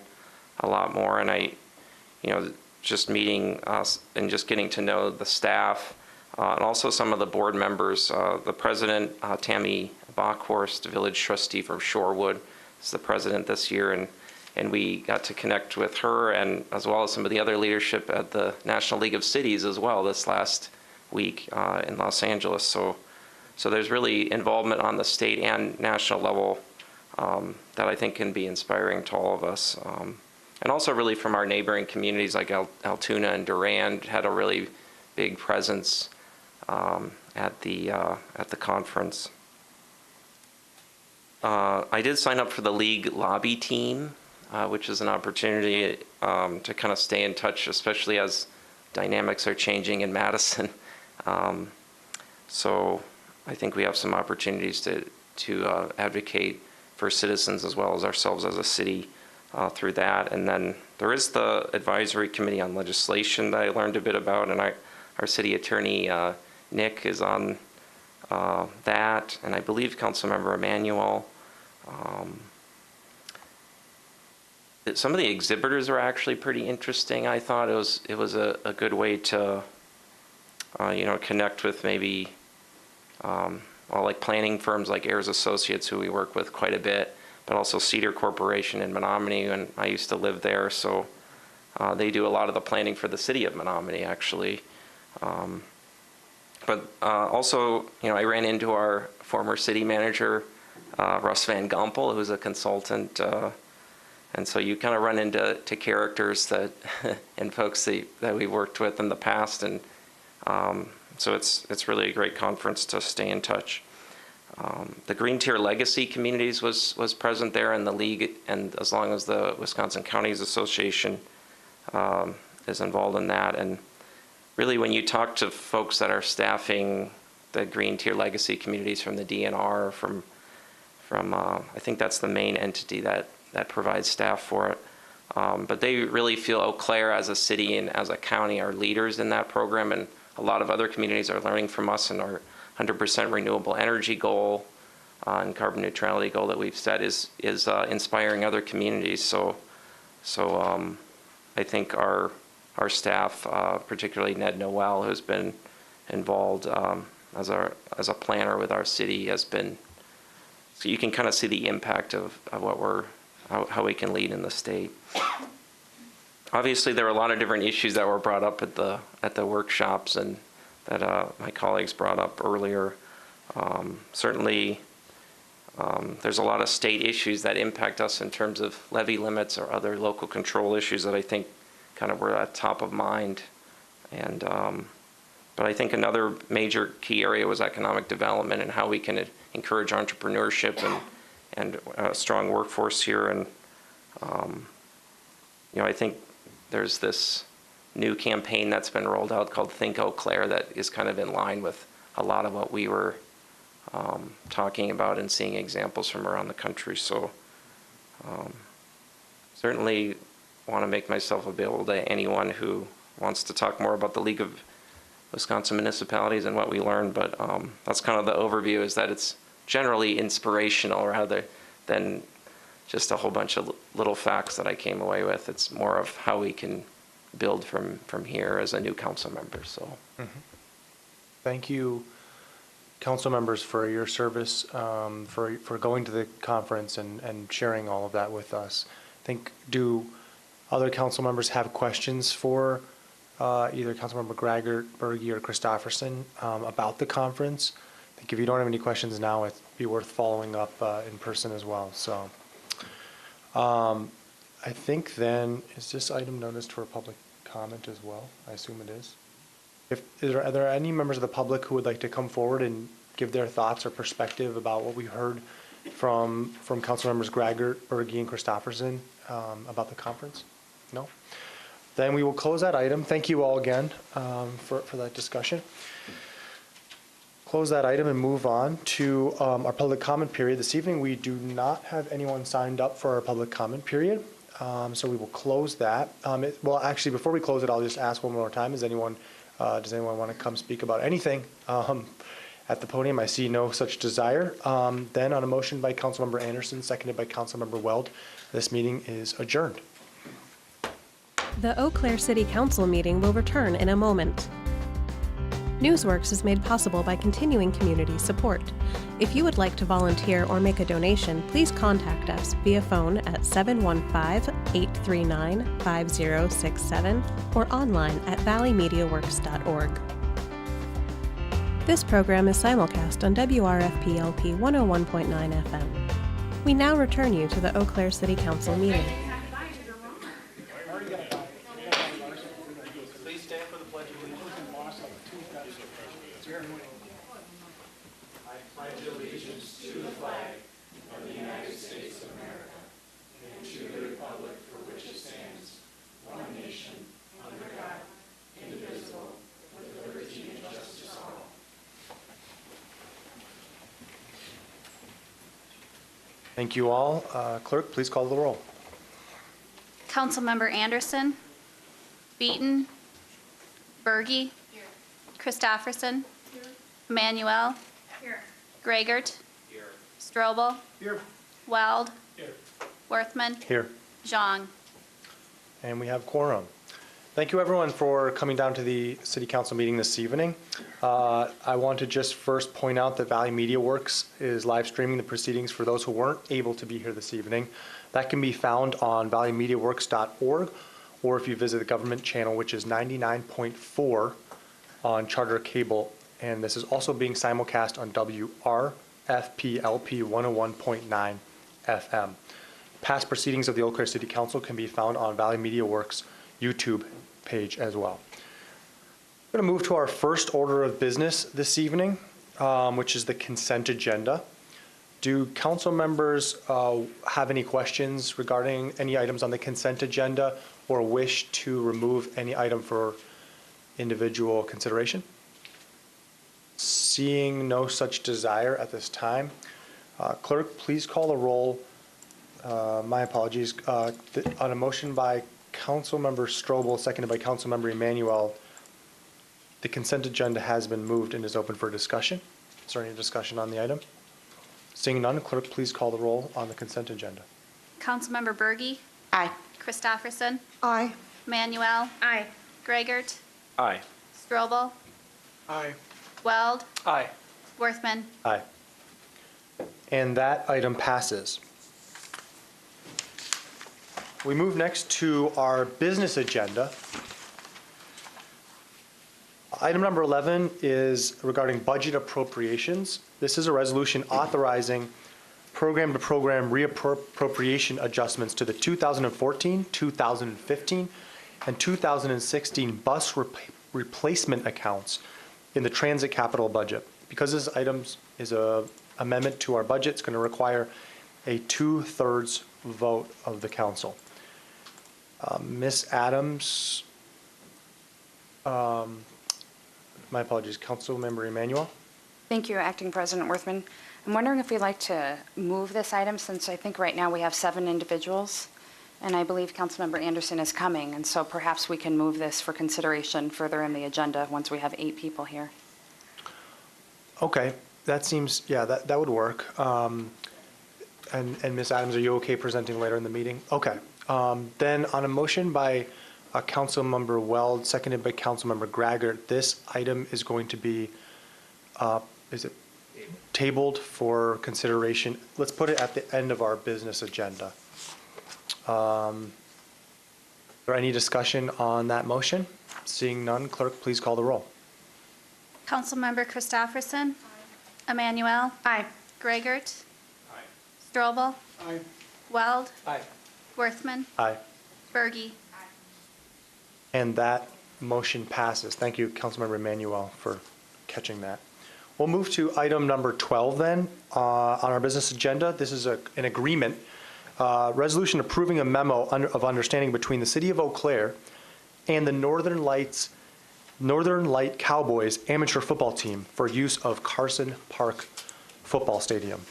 a lot more, and just meeting us and just getting to know the staff. And also some of the board members, the president, Tammy Bockhorst, village trustee from Shorewood, is the president this year, and we got to connect with her, and as well as some of the other leadership at the National League of Cities as well this last week in Los Angeles. So there's really involvement on the state and national level that I think can be inspiring to all of us. And also really from our neighboring communities like Altoona and Durand had a really big presence at the conference. I did sign up for the league lobby team, which is an opportunity to kind of stay in touch, especially as dynamics are changing in Madison. So I think we have some opportunities to advocate for citizens as well as ourselves as a city through that. And then there is the advisory committee on legislation that I learned a bit about, and our city attorney Nick is on that, and I believe Councilmember Emanuel. Some of the exhibitors are actually pretty interesting. I thought it was a good way to connect with maybe like planning firms like Ayers Associates, who we work with quite a bit, but also Cedar Corporation in Menominee, and I used to live there, so they do a lot of the planning for the city of Menominee actually. But also, I ran into our former city manager, Russ Van Gompel, who's a consultant, and so you kind of run into characters that and folks that we worked with in the past, and so it's really a great conference to stay in touch. The Green Tier Legacy Communities was present there in the league, and as long as the Wisconsin Counties Association is involved in that. And really, when you talk to folks that are staffing the Green Tier Legacy Communities from the DNR, from I think that's the main entity that provides staff for it. But they really feel Eau Claire as a city and as a county are leaders in that program, and a lot of other communities are learning from us, and our 100% renewable energy goal and carbon neutrality goal that we've set is inspiring other communities. So I think our staff, particularly Ned Noel, who's been involved as a planner with our city, has been. So you can kind of see the impact of how we can lead in the state. Obviously, there were a lot of different issues that were brought up at the workshops and that my colleagues brought up earlier. Certainly, there's a lot of state issues that impact us in terms of levy limits or other local control issues that I think kind of were at top of mind. And but I think another major key area was economic development and how we can encourage entrepreneurship and a strong workforce here. And I think there's this new campaign that's been rolled out called Think Eau Claire that is kind of in line with a lot of what we were talking about and seeing examples from around the country. So certainly want to make myself available to anyone who wants to talk more about the League of Wisconsin Municipalities and what we learned. But that's kind of the overview, is that it's generally inspirational rather than just a whole bunch of little facts that I came away with. It's more of how we can build from here as a new council member. So, Thank you, council members, for your service, for going to the conference and sharing all of that with us. I think, do other council members have questions for either Councilmember Graggart, Berge, or Christofferson about the conference? I think if you don't have any questions now, it'd be worth following up in person as well. So I think then, is this item noticed for public comment as well? I assume it is. Are there any members of the public who would like to come forward and give their thoughts or perspective about what we heard from council members Graggart, Berge, and Christofferson about the conference? No? Then we will close that item. Thank you all again for that discussion. Close that item and move on to our public comment period. This evening, we do not have anyone signed up for our public comment period, so we will close that. Well, actually, before we close it, I'll just ask one more time. Does anyone want to come speak about anything at the podium? I see no such desire. Then on a motion by Councilmember Anderson, seconded by Councilmember Weld, this meeting is adjourned. The Eau Claire City Council meeting will return in a moment. Newsworks is made possible by continuing community support. If you would like to volunteer or make a donation, please contact us via phone at 715-839-5067 or online at valleymediaworks.org. This program is simulcast on WRFP-LP 101.9 FM. We now return you to the Eau Claire City Council meeting. Please stand for the Pledge of Allegiance. I pledge allegiance to the flag of the United States of America and to the republic for which it stands, one nation, under God, indivisible, with liberty and justice for all. Thank you all. Clerk, please call the roll. Councilmember Anderson. Beaton. Berge. Christofferson. Emmanuel. Graggart. Strobel. Weld. Worthman. Here. Zhang. And we have quorum. Thank you, everyone, for coming down to the City Council meeting this evening. I want to just first point out that Valley Media Works is live streaming the proceedings for those who weren't able to be here this evening. That can be found on valleymediaworks.org, or if you visit the government channel, which is 99.4 on Charter Cable. And this is also being simulcast on WRFP-LP 101.9 FM. Past proceedings of the Eau Claire City Council can be found on Valley Media Works YouTube page as well. We're going to move to our first order of business this evening, which is the consent agenda. Do council members have any questions regarding any items on the consent agenda or wish to remove any item for individual consideration? Seeing no such desire at this time, Clerk, please call the roll. My apologies. On a motion by Councilmember Strobel, seconded by Councilmember Emanuel, the consent agenda has been moved and is open for discussion. Is there any discussion on the item? Seeing none, clerk, please call the roll on the consent agenda. Councilmember Berge. Aye. Christopherson. Aye. Manuel. Aye. Greigert. Aye. Strobel. Aye. Weld. Aye. Worthman. Aye. And that item passes. We move next to our business agenda. Item number 11 is regarding budget appropriations. This is a resolution authorizing program-to-program reappropriation adjustments to the 2014, 2015, and 2016 bus replacement accounts in the transit capital budget. Because this item is an amendment to our budget, it's going to require a 2/3 vote of the council. Ms. Adams, my apologies, Councilmember Emanuel? Thank you, Acting President Worthman. I'm wondering if we'd like to move this item, since I think right now we have 7 individuals, and I believe Councilmember Anderson is coming, and so perhaps we can move this for consideration further in the agenda once we have 8 people here. Okay, that seems, yeah, that would work. And Ms. Adams, are you okay presenting later in the meeting? Okay. Then on a motion by Councilmember Weld, seconded by Councilmember Greigert, this item is going to be, is it tabled for consideration? Let's put it at the end of our business agenda. Is there any discussion on that motion? Seeing none, clerk, please call the roll. Councilmember Christopherson. Emmanuel. Aye. Greigert. Strobel. Aye. Weld. Aye. Worthman. Aye. Berge. And that motion passes. Thank you, Councilmember Emanuel, for catching that. We'll move to item number 12 then on our business agenda. This is an agreement, resolution approving a memo of understanding between the City of Eau Claire and the Northern Light Cowboys amateur football team for use of Carson Park Football Stadium.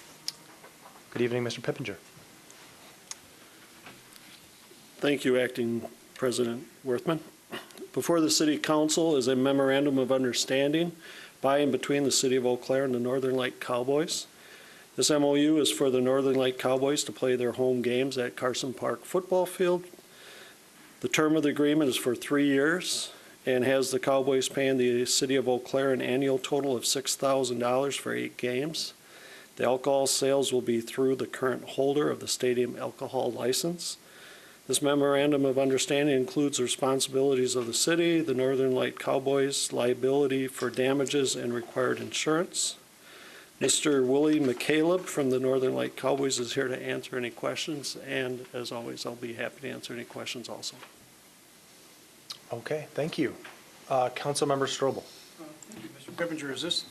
Good evening, Mr. Pippinger. Thank you, Acting President Worthman. Before the City Council is a memorandum of understanding by and between the City of Eau Claire and the Northern Light Cowboys. This MOU is for the Northern Light Cowboys to play their home games at Carson Park Football Field. The term of the agreement is for 3 years and has the Cowboys paying the City of Eau Claire an annual total of $6,000 for 8 games. The alcohol sales will be through the current holder of the stadium alcohol license. This memorandum of understanding includes the responsibilities of the city, the Northern Light Cowboys, liability for damages, and required insurance. Mr. Willie McCaleb from the Northern Light Cowboys is here to answer any questions, and as always, I'll be happy to answer any questions also. Okay, thank you. Councilmember Strobel. Thank you, Mr. Pippinger. Is this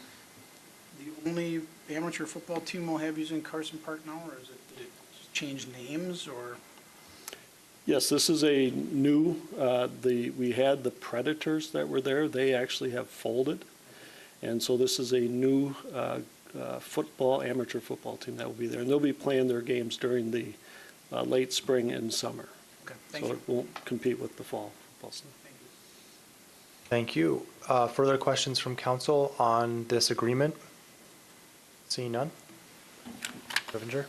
the only amateur football team we'll have using Carson Park now, or did it change names, or? Yes, this is a new, we had the Predators that were there. They actually have folded. And so this is a new amateur football team that will be there. And they'll be playing their games during the late spring and summer. Okay, thank you. So it won't compete with the fall football season. Thank you. Further questions from council on this agreement? Seeing none? Pippinger?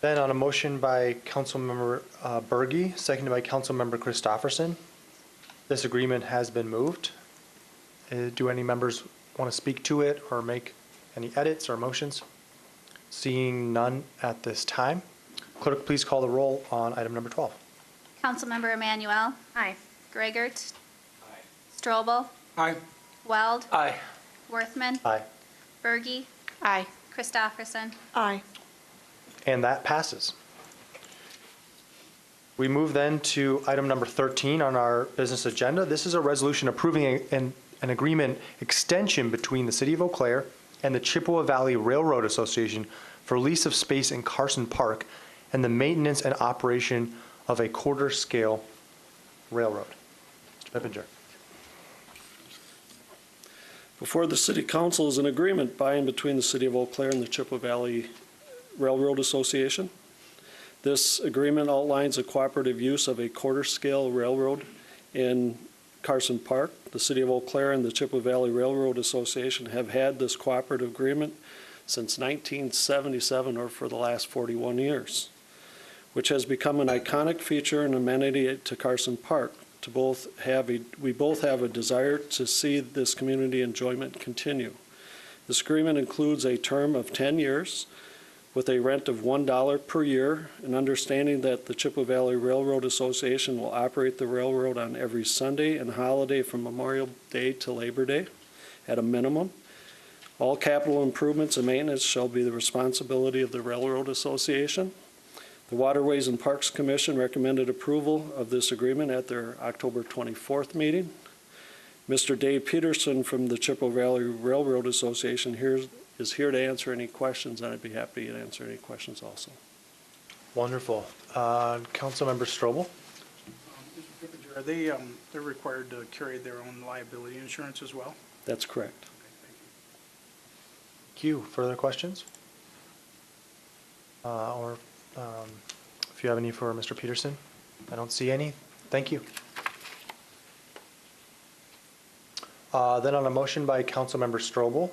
Then on a motion by Councilmember Berge, seconded by Councilmember Christopherson, this agreement has been moved. Do any members want to speak to it or make any edits or motions? Seeing none at this time, clerk, please call the roll on item number 12. Councilmember Emmanuel. Aye. Greigert. Aye. Strobel. Aye. Weld. Aye. Worthman. Aye. Berge. Aye. Christopherson. Aye. And that passes. We move then to item number 13 on our business agenda. This is a resolution approving an agreement extension between the City of Eau Claire and the Chippewa Valley Railroad Association for lease of space in Carson Park and the maintenance and operation of a quarter-scale railroad. Mr. Pippinger. Before the City Council is an agreement by and between the City of Eau Claire and the Chippewa Valley Railroad Association. This agreement outlines a cooperative use of a quarter-scale railroad in Carson Park. The City of Eau Claire and the Chippewa Valley Railroad Association have had this cooperative agreement since 1977, or for the last 41 years, which has become an iconic feature and amenity to Carson Park. We both have a desire to see this community enjoyment continue. This agreement includes a term of 10 years with a rent of $1 per year, and understanding that the Chippewa Valley Railroad Association will operate the railroad on every Sunday and holiday from Memorial Day to Labor Day at a minimum. All capital improvements and maintenance shall be the responsibility of the Railroad Association. The Waterways and Parks Commission recommended approval of this agreement at their October 24th meeting. Mr. Dave Peterson from the Chippewa Valley Railroad Association is here to answer any questions, and I'd be happy to answer any questions also. Wonderful. Councilmember Strobel? Mr. Pippinger, are they're required to carry their own liability insurance as well? That's correct. Thank you. Further questions? If you have any for Mr. Peterson? I don't see any. Thank you. Then on a motion by Councilmember Strobel,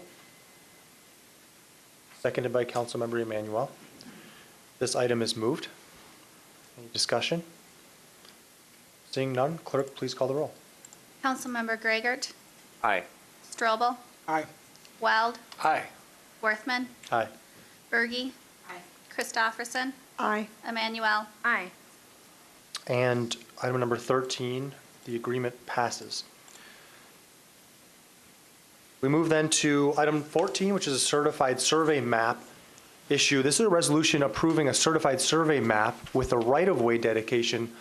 seconded by Councilmember Emanuel, this item is moved. Any discussion? Seeing none, clerk, please call the roll. Councilmember Gregert, Aye. Strobel, Aye. Weld, Aye. Worthman, Aye. Bergy, Christofferson, Aye. Emmanuel. Aye. And item number 13, the agreement passes. We move then to item 14, which is a certified survey map issue. This is a resolution approving a certified survey map with a right-of-way dedication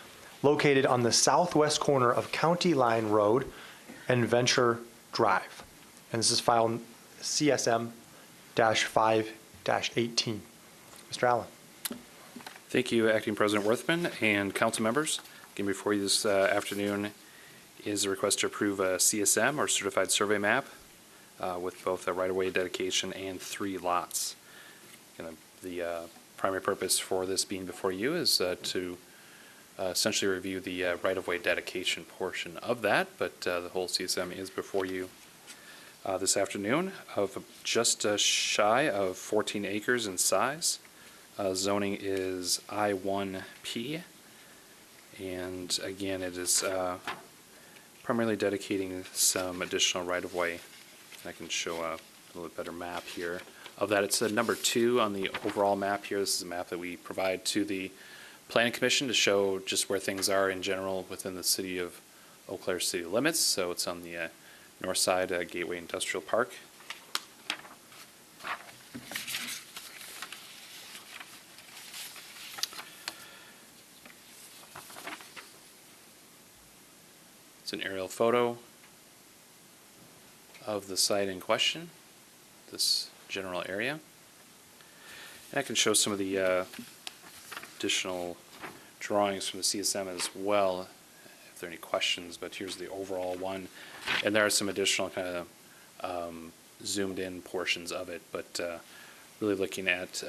located on the southwest corner of County Line Road and Venture Drive. And this is file CSM-5-18. Mr. Allen. Thank you, Acting President Worthman and council members. Again, before you this afternoon is a request to approve a CSM, or certified survey map, with both a right-of-way dedication and 3 lots. And the primary purpose for this being before you is to essentially review the right-of-way dedication portion of that, but the whole CSM is before you this afternoon, of just shy of 14 acres in size. Zoning is I-1P, and again, it is primarily dedicating some additional right-of-way. I can show a little bit better map here of that. It's number 2 on the overall map here. This is a map that we provide to the Planning Commission to show just where things are in general within the city of Eau Claire city limits. So it's on the north side, Gateway Industrial Park. It's an aerial photo of the site in question, this general area. And I can show some of the additional drawings from the CSM as well, if there are any questions, but here's the overall one. And there are some additional kind of zoomed in portions of it, but really looking at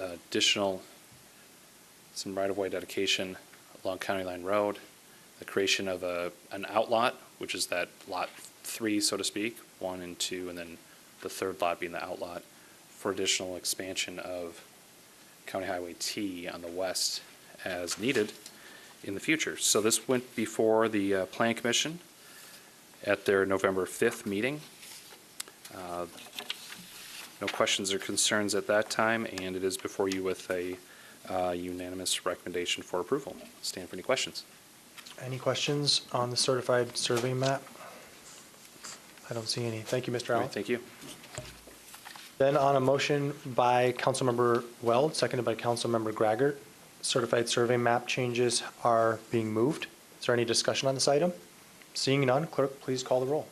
some right-of-way dedication along County Line Road, the creation of an outlot, which is that lot 3, so to speak, 1 and 2, and then the third lot being the outlot for additional expansion of County Highway T on the west as needed in the future. So this went before the Planning Commission at their November 5th meeting. No questions or concerns at that time, and it is before you with a unanimous recommendation for approval. Stand for any questions. Any questions on the certified survey map? I don't see any. Thank you, Mr. Allen. Great, thank you. Then on a motion by Councilmember Weld, seconded by Councilmember Gregert, certified survey map changes are being moved. Is there any discussion on this item? Seeing none, clerk, please call the roll.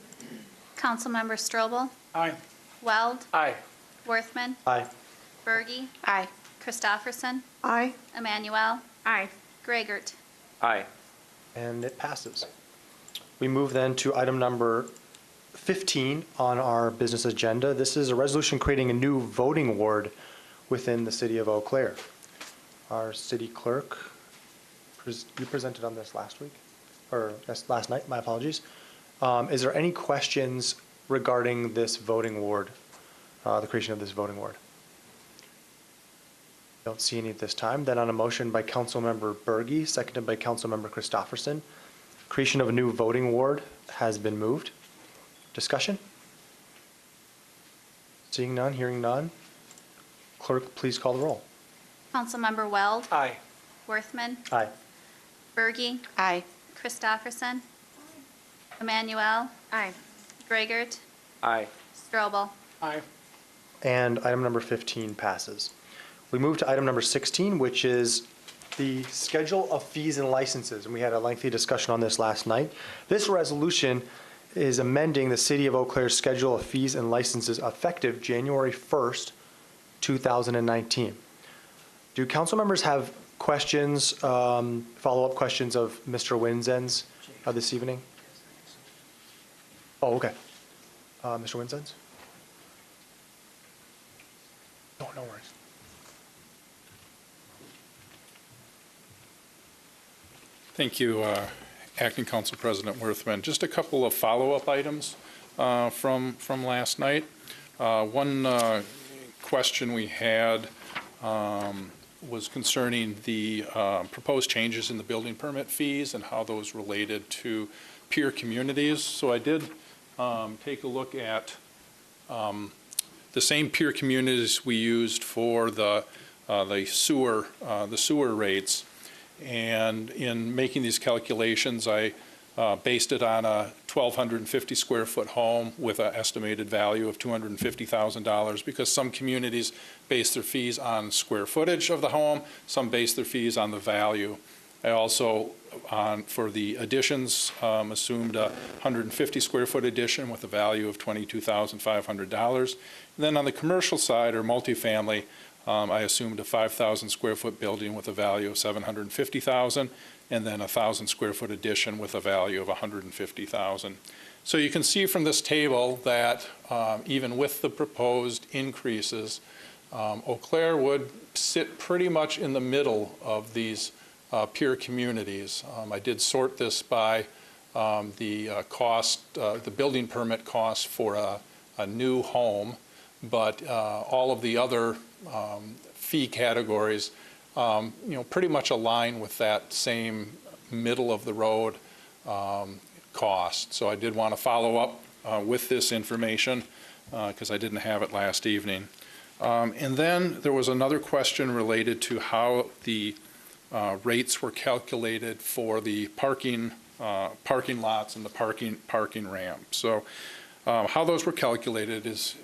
Councilmember Strobel, Aye. Weld, Aye. Worthman, Aye. Bergy, Aye. Christofferson, Aye. Emmanuel. Aye. Gregert. Aye. And it passes. We move then to item number 15 on our business agenda. This is a resolution creating a new voting ward within the city of Eau Claire. Our city clerk, you presented on this last week, or last night, my apologies. Is there any questions regarding this voting ward, the creation of this voting ward? Don't see any at this time. Then on a motion by Councilmember Berge, seconded by Councilmember Christopherson, creation of a new voting ward has been moved. Discussion? Seeing none, hearing none. Clerk, please call the roll. Councilmember Weld. Aye. Worthman. Aye. Berge. Aye. Christopherson. Emmanuel. Aye. Grigert. Aye. Strobel. Aye. And item number 15 passes. We move to item number 16, which is the schedule of fees and licenses. And we had a lengthy discussion on this last night. This resolution is amending the City of Eau Claire's schedule of fees and licenses effective January 1st, 2019. Do council members have questions, follow-up questions of Mr. Winzen's this evening? Oh, okay. Mr. Winzen's? No worries. Thank you, Acting Council President Worthman. Just a couple of follow-up items from last night. One question we had was concerning the proposed changes in the building permit fees and how those related to peer communities. So I did take a look at the same peer communities we used for the sewer rates. And in making these calculations, I based it on a 1,250 square foot home with an estimated value of $250,000 because some communities base their fees on square footage of the home, some base their fees on the value. I also, for the additions, assumed a 150 square foot addition with a value of $22,500. Then on the commercial side or multifamily, I assumed a 5,000 square foot building with a value of $750,000, and then a 1,000 square foot addition with a value of $150,000. So you can see from this table that even with the proposed increases, Eau Claire would sit pretty much in the middle of these peer communities. I did sort this by the cost, the building permit cost for a new home, but all of the other fee categories, pretty much align with that same middle of the road cost. So I did want to follow up with this information because I didn't have it last evening. And then there was another question related to how the rates were calculated for the parking lots and the parking ramp. So how those were calculated is,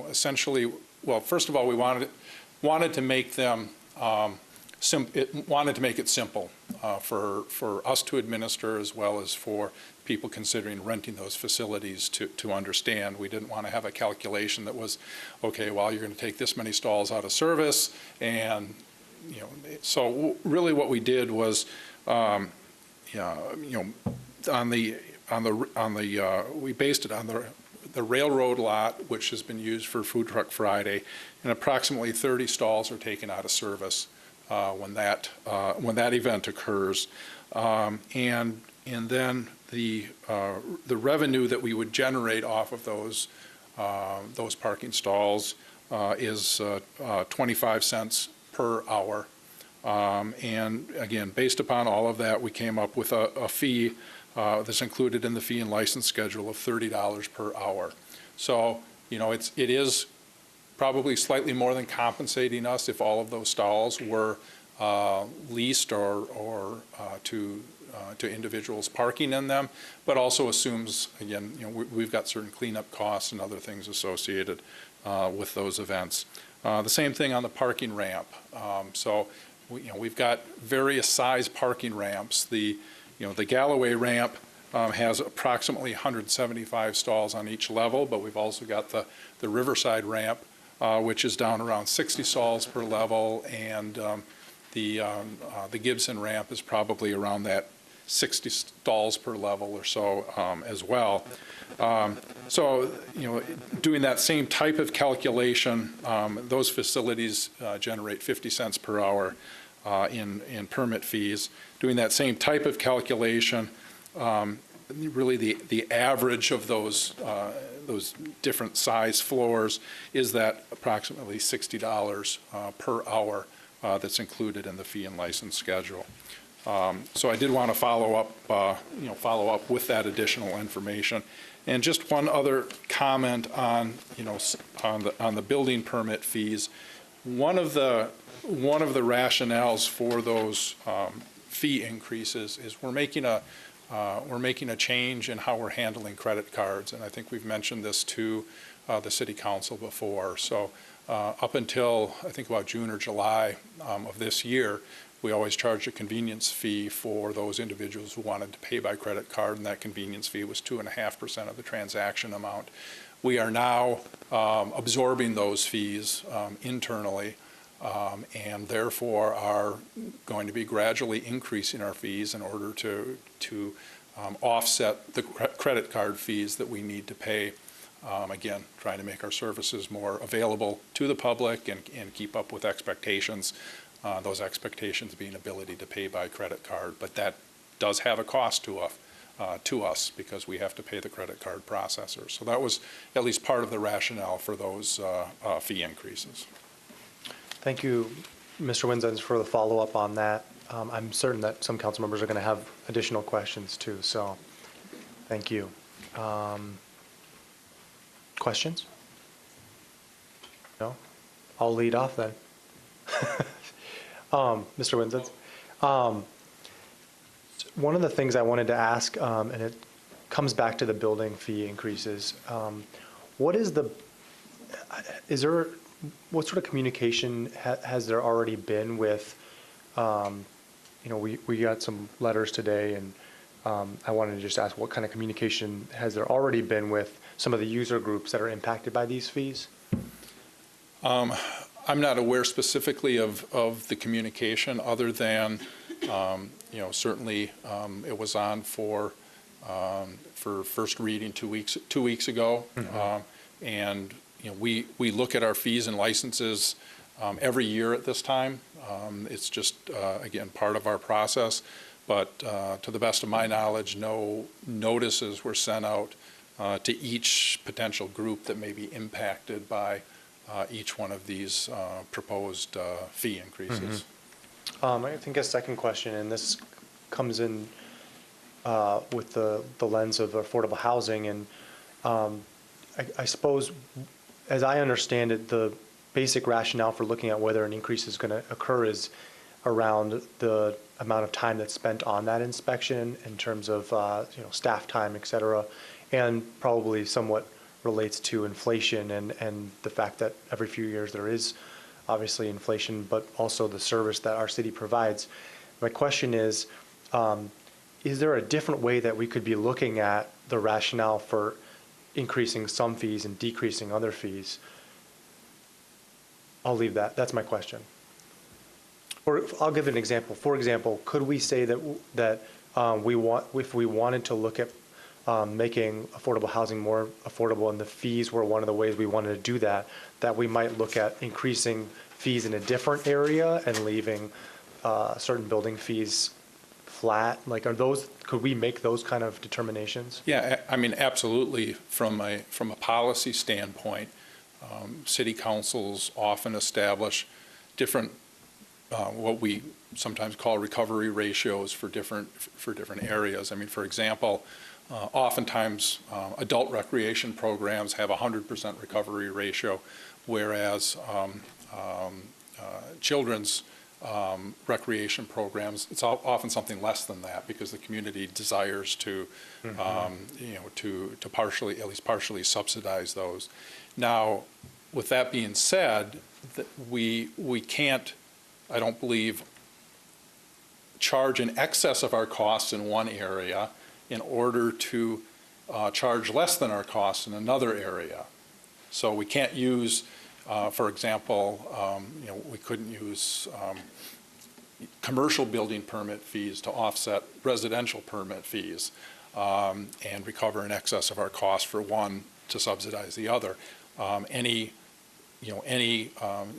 essentially, well, first of all, we wanted to make them wanted to make it simple for us to administer as well as for people considering renting those facilities to understand. We didn't want to have a calculation that was, okay, well, you're going to take this many stalls out of service, and so really what we did was, we based it on the railroad lot, which has been used for Food Truck Friday, and approximately 30 stalls are taken out of service when that event occurs, and then the revenue that we would generate off of those parking stalls is 25 cents per hour, and again, based upon all of that, we came up with a fee that's included in the fee and license schedule of $30 per hour. So, it is probably slightly more than compensating us if all of those stalls were leased or to individuals parking in them, but also assumes, again, we've got certain cleanup costs and other things associated with those events. The same thing on the parking ramp. So, we've got various size parking ramps. The Galloway ramp has approximately 175 stalls on each level, but we've also got the Riverside ramp, which is down around 60 stalls per level, and the Gibson ramp is probably around that 60 stalls per level or so as well. So, doing that same type of calculation, those facilities generate 50 cents per hour in permit fees. Doing that same type of calculation, really the average of those different size floors is that approximately $60 per hour that's included in the fee and license schedule. So I did want to follow up with that additional information. And just one other comment on, on the building permit fees. One of the rationales for those fee increases is we're making a change in how we're handling credit cards, and I think we've mentioned this to the City Council before. So up until I think about June or July of this year, we always charged a convenience fee for those individuals who wanted to pay by credit card, and that convenience fee was 2.5% of the transaction amount. We are now absorbing those fees internally, and therefore are going to be gradually increasing our fees in order to offset the credit card fees that we need to pay. Again, trying to make our services more available to the public and keep up with expectations. Those expectations being ability to pay by credit card, but that does have a cost to us because we have to pay the credit card processors. So that was at least part of the rationale for those fee increases. Thank you, Mr. Winzens, for the follow-up on that. I'm certain that some council members are going to have additional questions too, so thank you. Questions? No? I'll lead off then. Mr. Winzens, one of the things I wanted to ask, and it comes back to the building fee increases. What sort of communication has there already been with, we got some letters today, and I wanted to just ask what kind of communication has there already been with some of the user groups that are impacted by these fees? I'm not aware specifically of the communication other than, certainly it was on for first reading 2 weeks ago. Mm-hmm. And, we look at our fees and licenses every year at this time. It's just, again, part of our process. But to the best of my knowledge, no notices were sent out to each potential group that may be impacted by each one of these proposed fee increases. Mm-hmm. I think a second question, and this comes in with the lens of affordable housing, and I suppose, as I understand it, the basic rationale for looking at whether an increase is going to occur is around the amount of time that's spent on that inspection in terms of staff time, et cetera, and probably somewhat relates to inflation and the fact that every few years there is obviously inflation, but also the service that our city provides. My question is there a different way that we could be looking at the rationale for increasing some fees and decreasing other fees? I'll leave that. That's my question. Or I'll give an example. For example, could we say that if we wanted to look at making affordable housing more affordable, and the fees were one of the ways we wanted to do that, that we might look at increasing fees in a different area and leaving certain building fees flat? Like, could we make those kind of determinations? Yeah, I mean, absolutely. From a policy standpoint, city councils often establish different what we sometimes call recovery ratios for different areas. I mean, for example, oftentimes adult recreation programs have a 100% recovery ratio, whereas children's recreation programs, it's often something less than that because the community desires to, to partially, at least partially subsidize those. Now, with that being said, we can't, I don't believe, charge in excess of our costs in one area in order to charge less than our costs in another area. So we can't use, for example, we couldn't use commercial building permit fees to offset residential permit fees and recover in excess of our costs for one to subsidize the other.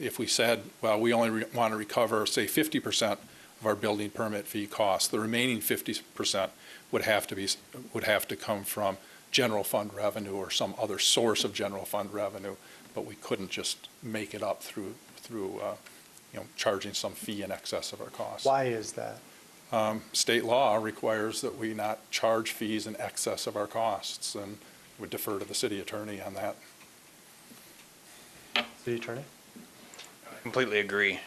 If we said, well, we only want to recover, say, 50% of our building permit fee costs, the remaining 50% would have to come from general fund revenue or some other source of general fund revenue, but we couldn't just make it up through charging some fee in excess of our costs. Why is that? State law requires that we not charge fees in excess of our costs, and would defer to the city attorney on that. City Attorney? Completely agree.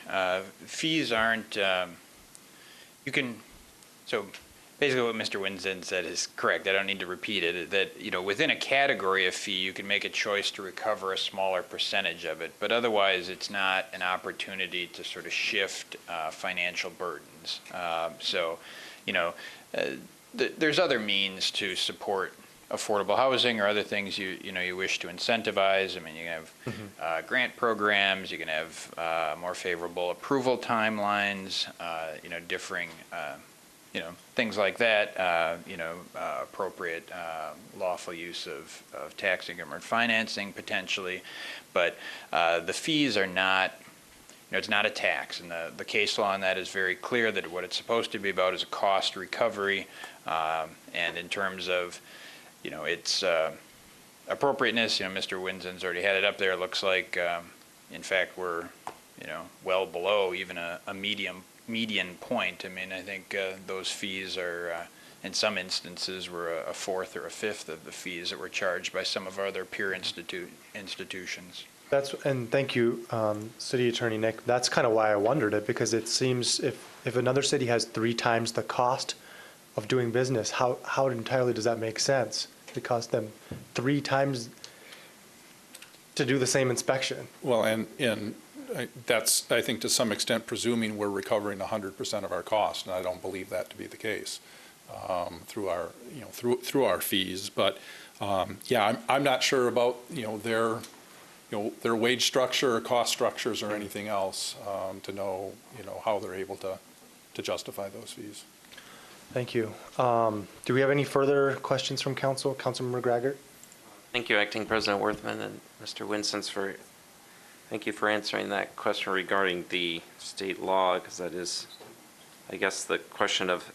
Fees aren't, so basically what Mr. Winston said is correct. I don't need to repeat it, that, within a category of fee, you can make a choice to recover a smaller percentage of it, but otherwise it's not an opportunity to sort of shift financial burdens. There's other means to support affordable housing or other things you wish to incentivize. I mean, you can have grant programs, you can have more favorable approval timelines, differing, things like that, appropriate lawful use of tax increment financing potentially. But the fees are not, it's not a tax, and the case law on that is very clear that what it's supposed to be about is a cost recovery, and in terms of its appropriateness, Mr. Winston's already had it up there. It looks like, in fact, we're, well below even a median point. I mean, I think those fees are, in some instances, were a fourth or a fifth of the fees that were charged by some of our other peer institutions. And thank you, City Attorney Nick. That's kind of why I wondered it, because it seems if another city has 3 times the cost of doing business, how entirely does that make sense? It costs them 3 times to do the same inspection. Well, and that's, I think, to some extent presuming we're recovering 100% of our costs, and I don't believe that to be the case through our, through our fees. But yeah, I'm not sure about their wage structure or cost structures or anything else to know how they're able to justify those fees. Thank you. Do we have any further questions from council? Councilmember Graggart? Thank you, Acting President Worthman and Mr. Winston, thank you for answering that question regarding the state law, because that is, I guess, the question of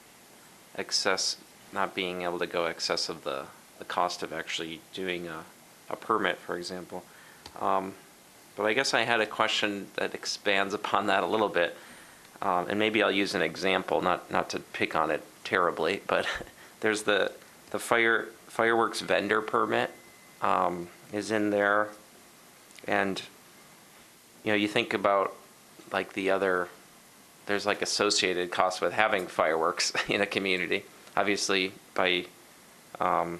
not being able to go excess of the cost of actually doing a permit, for example. But I guess I had a question that expands upon that a little bit, and maybe I'll use an example, not to pick on it terribly, but there's the fireworks vendor permit is in there, and you think about like there's like associated costs with having fireworks in a community, obviously by so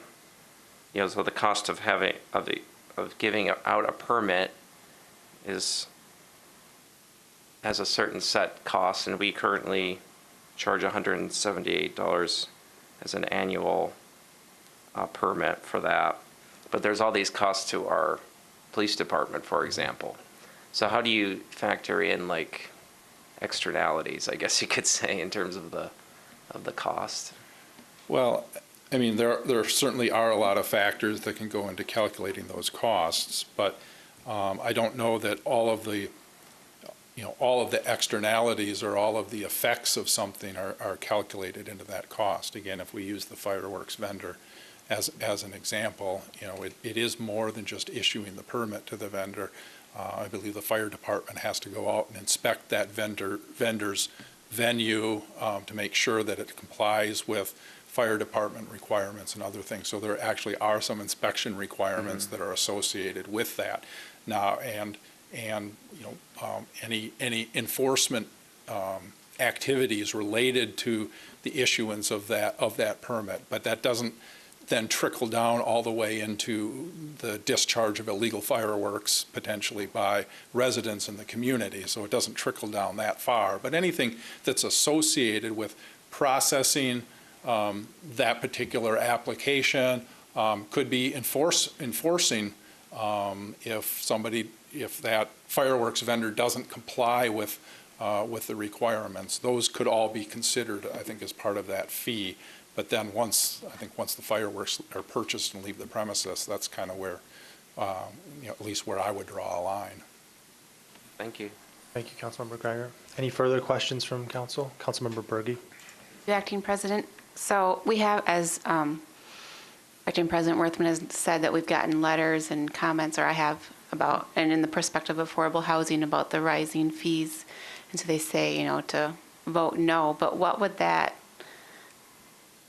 the cost of giving out a permit has a certain set cost, and we currently charge $178 as an annual permit for that. But there's all these costs to our police department, for example. So how do you factor in like externalities, I guess you could say, in terms of the cost? Well, I mean, there certainly are a lot of factors that can go into calculating those costs, but I don't know that all of the externalities or all of the effects of something are calculated into that cost. Again, if we use the fireworks vendor as an example, it is more than just issuing the permit to the vendor. I believe the fire department has to go out and inspect that vendor's venue to make sure that it complies with fire department requirements and other things. So there actually are some inspection requirements that are associated with that. Now, and any enforcement activities related to the issuance of that permit, but that doesn't then trickle down all the way into the discharge of illegal fireworks potentially by residents in the community. So it doesn't trickle down that far. But anything that's associated with processing that particular application could be enforcing if that fireworks vendor doesn't comply with the requirements. Those could all be considered, I think, as part of that fee. But then once the fireworks are purchased and leave the premises, that's kind of where at least where I would draw a line. Thank you. Thank you, Councilmember Geiger. Any further questions from council? Councilmember Berge? Acting President, so we have, as Acting President Worthman has said, that we've gotten letters and comments, or I have, about, and in the perspective of affordable housing, about the rising fees. And so they say, to vote no, but what would that,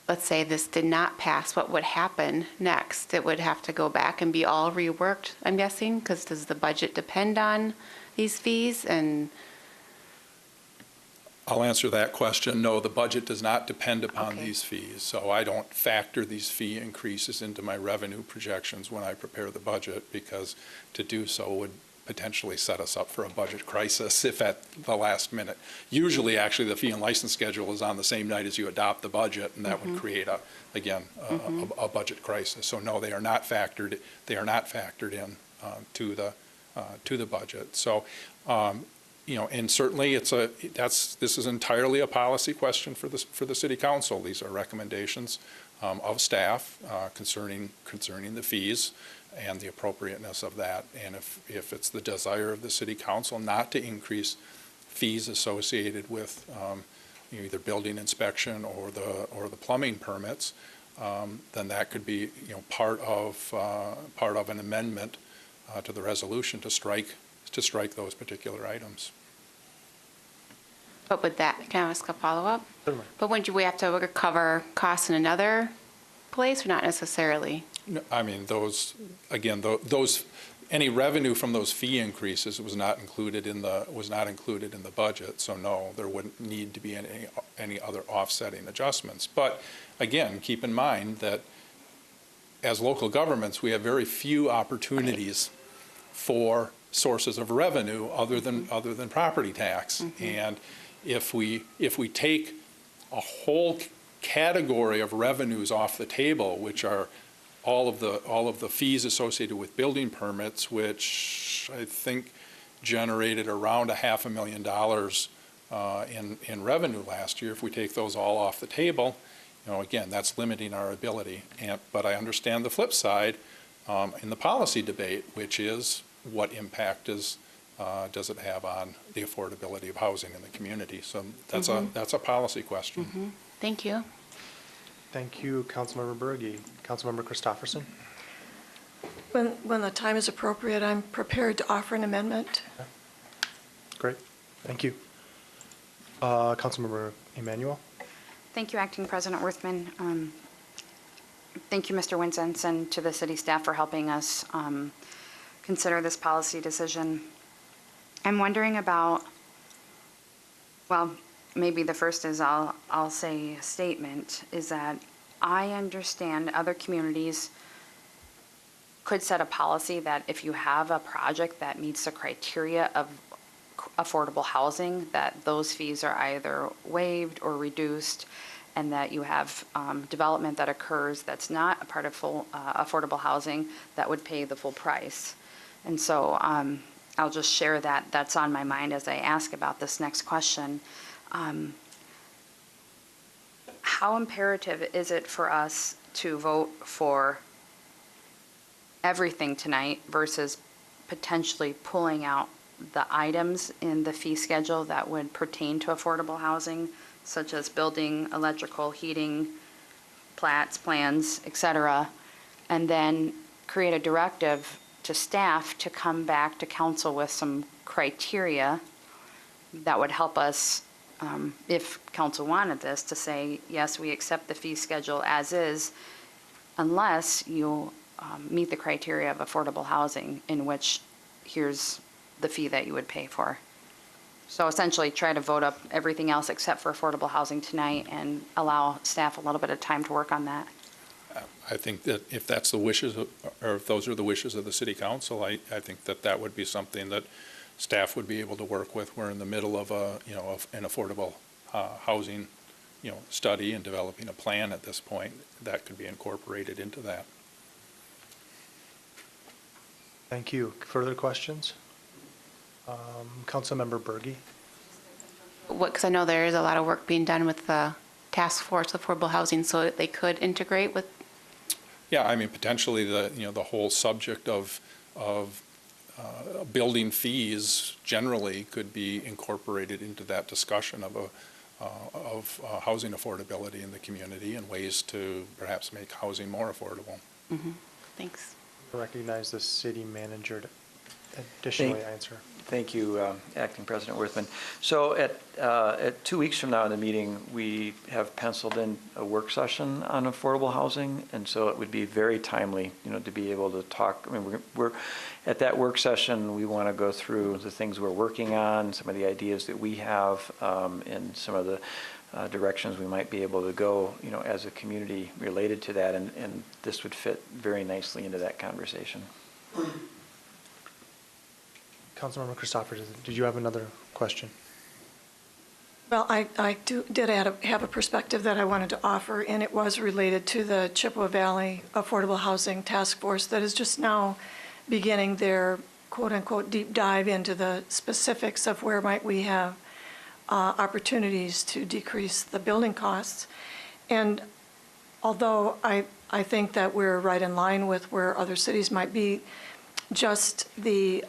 let's say this did not pass, what would happen next? It would have to go back and be all reworked, I'm guessing, because does the budget depend on these fees? And I'll answer that question. No, the budget does not depend upon these fees, so I don't factor these fee increases into my revenue projections when I prepare the budget, because to do so would potentially set us up for a budget crisis if at the last minute. Usually, actually, the fee and license schedule is on the same night as you adopt the budget, and that would create a budget crisis. So no, they are not factored. They are not factored in to the budget. So. And certainly this is entirely a policy question for the city council. These are recommendations of staff concerning the fees and the appropriateness of that. And if it's the desire of the city council not to increase fees associated with either building inspection or the plumbing permits, then that could be part of an amendment to the resolution to strike those particular items. But with that, can I ask a follow-up? Certainly. But wouldn't we have to recover costs in another place, or not necessarily? No, I mean, those any revenue from those fee increases was not included in the budget. So no, there wouldn't need to be any other offsetting adjustments. But again, keep in mind that as local governments, we have very few opportunities for sources of revenue other than property tax. And if we take a whole category of revenues off the table, which are all of the fees associated with building permits, which I think generated around $500,000 in revenue last year, if we take those all off the table, again, that's limiting our ability. But I understand the flip side in the policy debate, which is what impact does it have on the affordability of housing in the community? So that's a policy question. Thank you. Thank you, Councilmember Berge. Councilmember Christopherson? When the time is appropriate, I'm prepared to offer an amendment. Okay. Great. Thank you. Councilmember Emanuel? Thank you, Acting President Worthman. Thank you, Mr. Winsens, and to the city staff for helping us consider this policy decision. I'm wondering about, well, maybe the first is I'll say a statement, is that I understand other communities could set a policy that if you have a project that meets the criteria of affordable housing, that those fees are either waived or reduced, and that you have development that occurs that's not a part of full affordable housing that would pay the full price. And so I'll just share that. That's on my mind as I ask about this next question. How imperative is it for us to vote for everything tonight versus potentially pulling out the items in the fee schedule that would pertain to affordable housing, such as building, electrical, heating, plats, plans, et cetera, and then create a directive to staff to come back to council with some criteria that would help us, if council wanted this, to say, yes, we accept the fee schedule as is, unless you meet the criteria of affordable housing, in which here's the fee that you would pay for. So essentially try to vote up everything else except for affordable housing tonight and allow staff a little bit of time to work on that. I think that if that's the wishes, or if those are the wishes of the city council, I think that would be something that staff would be able to work with. We're in the middle of of an affordable housing, study and developing a plan at this point that could be incorporated into that. Thank you. Further questions? Councilmember Berge? Because I know there is a lot of work being done with the task force affordable housing, so that they could integrate with Yeah, I mean, potentially the whole subject of building fees generally could be incorporated into that discussion of housing affordability in the community and ways to perhaps make housing more affordable. Thanks. Recognize the city manager to additionally answer. Thank you, Acting President Worthman. So at 2 weeks from now in the meeting, we have penciled in a work session on affordable housing, and so it would be very timely, to be able to talk. I mean, we're at that work session, we want to go through the things we're working on, some of the ideas that we have, and some of the directions we might be able to go, as a community related to that, and this would fit very nicely into that conversation. Councilmember Christopherson, did you have another question? Well, I did have a perspective that I wanted to offer, and it was related to the Chippewa Valley Affordable Housing Task Force that is just now beginning their quote-unquote deep dive into the specifics of where might we have opportunities to decrease the building costs. And although I think that we're right in line with where other cities might be, just the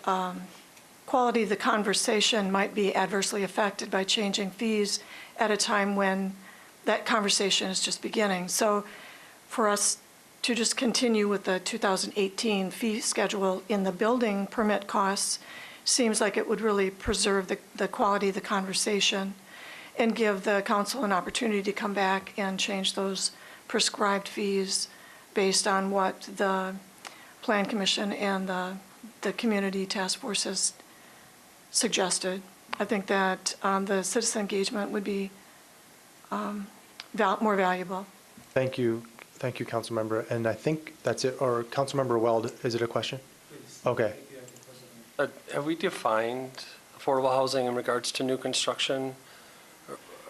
quality of the conversation might be adversely affected by changing fees at a time when that conversation is just beginning. So for us to just continue with the 2018 fee schedule in the building permit costs seems like it would really preserve the quality of the conversation and give the council an opportunity to come back and change those prescribed fees based on what the Plan Commission and the Community Task Force has suggested. I think that the citizen engagement would be more valuable. Thank you, Councilmember. And I think that's it. Or Councilmember Weld, is it a question? Please. Okay. Have we defined affordable housing in regards to new construction?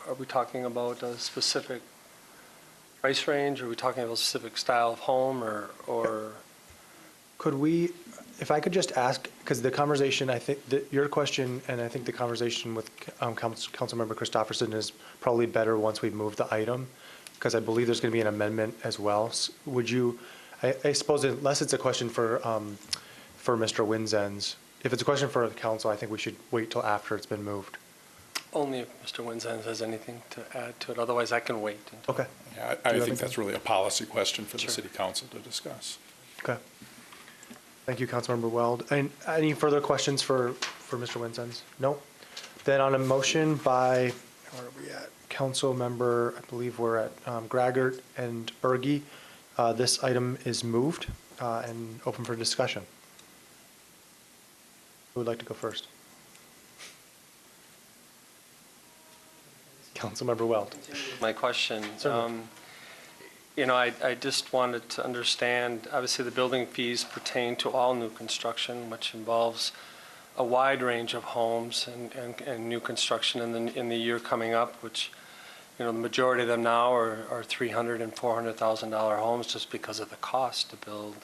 Are we talking about a specific price range? Are we talking about a specific style of home or? Could we, if I could just ask, because the conversation, I think that your question and I think the conversation with Councilmember Christopherson is probably better once we move the item, because I believe there's going to be an amendment as well. Would you, I suppose unless it's a question for Mr. Winzens, if it's a question for the council, I think we should wait till after it's been moved. Only if Mr. Winzens has anything to add to it. Otherwise, I can wait. Okay. Yeah, I think that's really a policy question for the city council to discuss. Okay. Thank you, Councilmember Weld. And any further questions for Mr. Winzens? No? Then on a motion by, where are we at? Council member, I believe we're at Graggart and Berge. This item is moved and open for discussion. Who would like to go first? Councilmember Weld. My question. I just wanted to understand, obviously the building fees pertain to all new construction, which involves a wide range of homes and new construction in the year coming up, which, the majority of them now are $300,000 and $400,000 homes just because of the cost to build.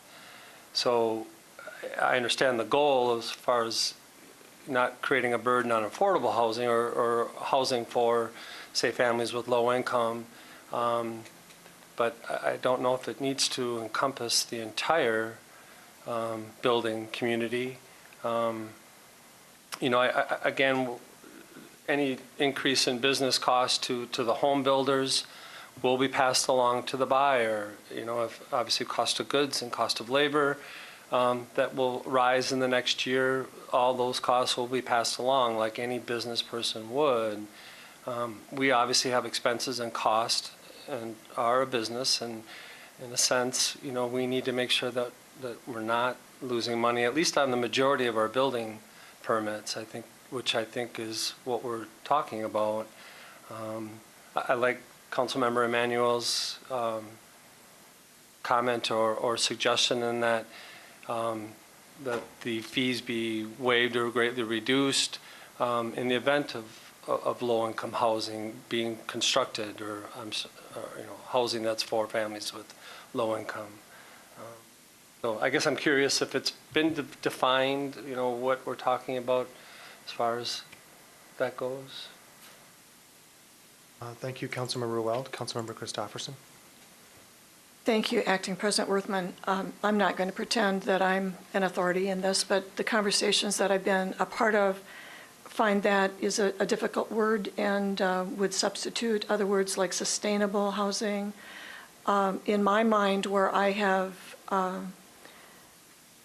So I understand the goal as far as not creating a burden on affordable housing or housing for, say, families with low income. But I don't know if it needs to encompass the entire building community. Again, any increase in business costs to the home builders will be passed along to the buyer. If obviously cost of goods and cost of labor that will rise in the next year, all those costs will be passed along like any business person would. We obviously have expenses and cost and are a business, and in a sense, we need to make sure that we're not losing money, at least on the majority of our building permits, which I think is what we're talking about. I like Councilmember Emanuel's comment or suggestion in that the fees be waived or greatly reduced in the event of low-income housing being constructed, or housing that's for families with low income. So I guess I'm curious if it's been defined, what we're talking about as far as that goes. Thank you, Councilmember Weld. Councilmember Christopherson. Thank you, Acting President Worthman. I'm not going to pretend that I'm an authority in this, but the conversations that I've been a part of find that is a difficult word and would substitute other words like sustainable housing. In my mind, where I have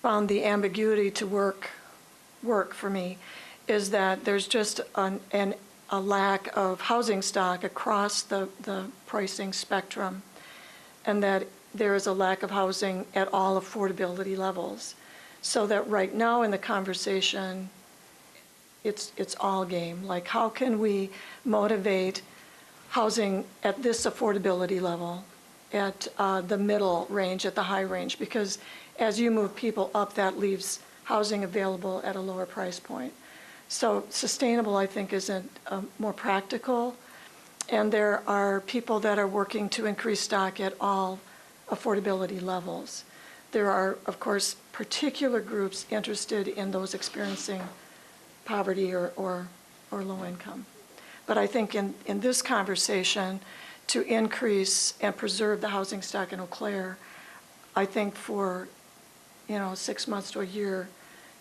found the ambiguity to work for me is that there's just a lack of housing stock across the pricing spectrum, and that there is a lack of housing at all affordability levels. So that right now in the conversation, it's all game. Like, how can we motivate housing at this affordability level, at the middle range, at the high range? Because as you move people up, that leaves housing available at a lower price point. So sustainable, I think, is more practical. And there are people that are working to increase stock at all affordability levels. There are, of course, particular groups interested in those experiencing poverty or low income. But I think in this conversation, to increase and preserve the housing stock in Eau Claire, I think for 6 months to a year,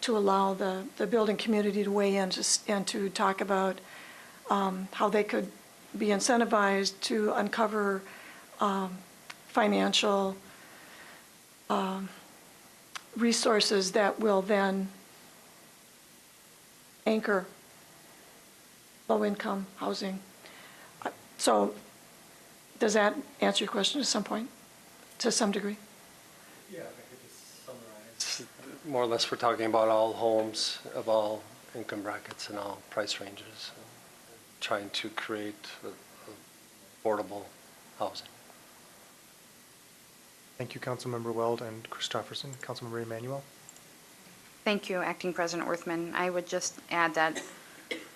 to allow the building community to weigh in and to talk about how they could be incentivized to uncover financial resources that will then anchor low-income housing. So does that answer your question to some point, to some degree? Yeah, if I could just summarize. More or less, we're talking about all homes of all income brackets and all price ranges, trying to create affordable housing. Thank you, Councilmember Weld and Christopherson. Councilmember Emanuel. Thank you, Acting President Worthman. I would just add that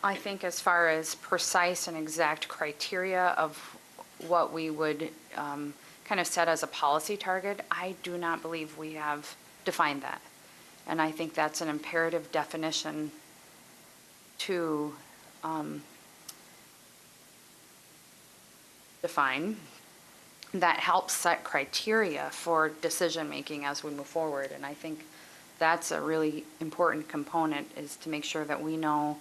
I think as far as precise and exact criteria of what we would kind of set as a policy target, I do not believe we have defined that. And I think that's an imperative definition to define that helps set criteria for decision-making as we move forward. And I think that's a really important component, is to make sure that we know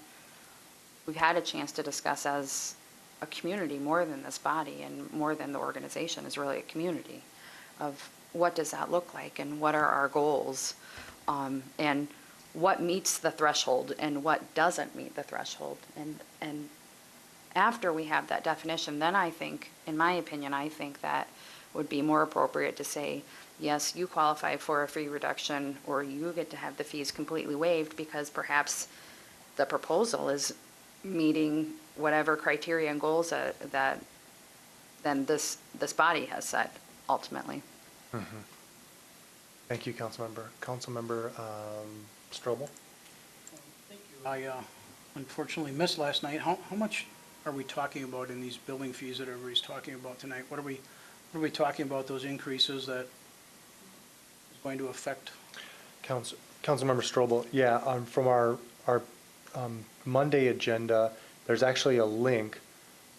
we've had a chance to discuss as a community, more than this body and more than the organization, is really a community of what does that look like and what are our goals, and what meets the threshold and what doesn't meet the threshold. And after we have that definition, then I think, in my opinion, I think that would be more appropriate to say, yes, you qualify for a fee reduction, or you get to have the fees completely waived because perhaps the proposal is meeting whatever criteria and goals that then this body has set ultimately. Mm-hmm. Thank you, Councilmember. Councilmember Strobel. Thank you. I unfortunately missed last night. How much are we talking about in these building fees that everybody's talking about tonight? What are we talking about, those increases that is going to affect? Councilmember Strobel, yeah, from our Monday agenda, there's actually a link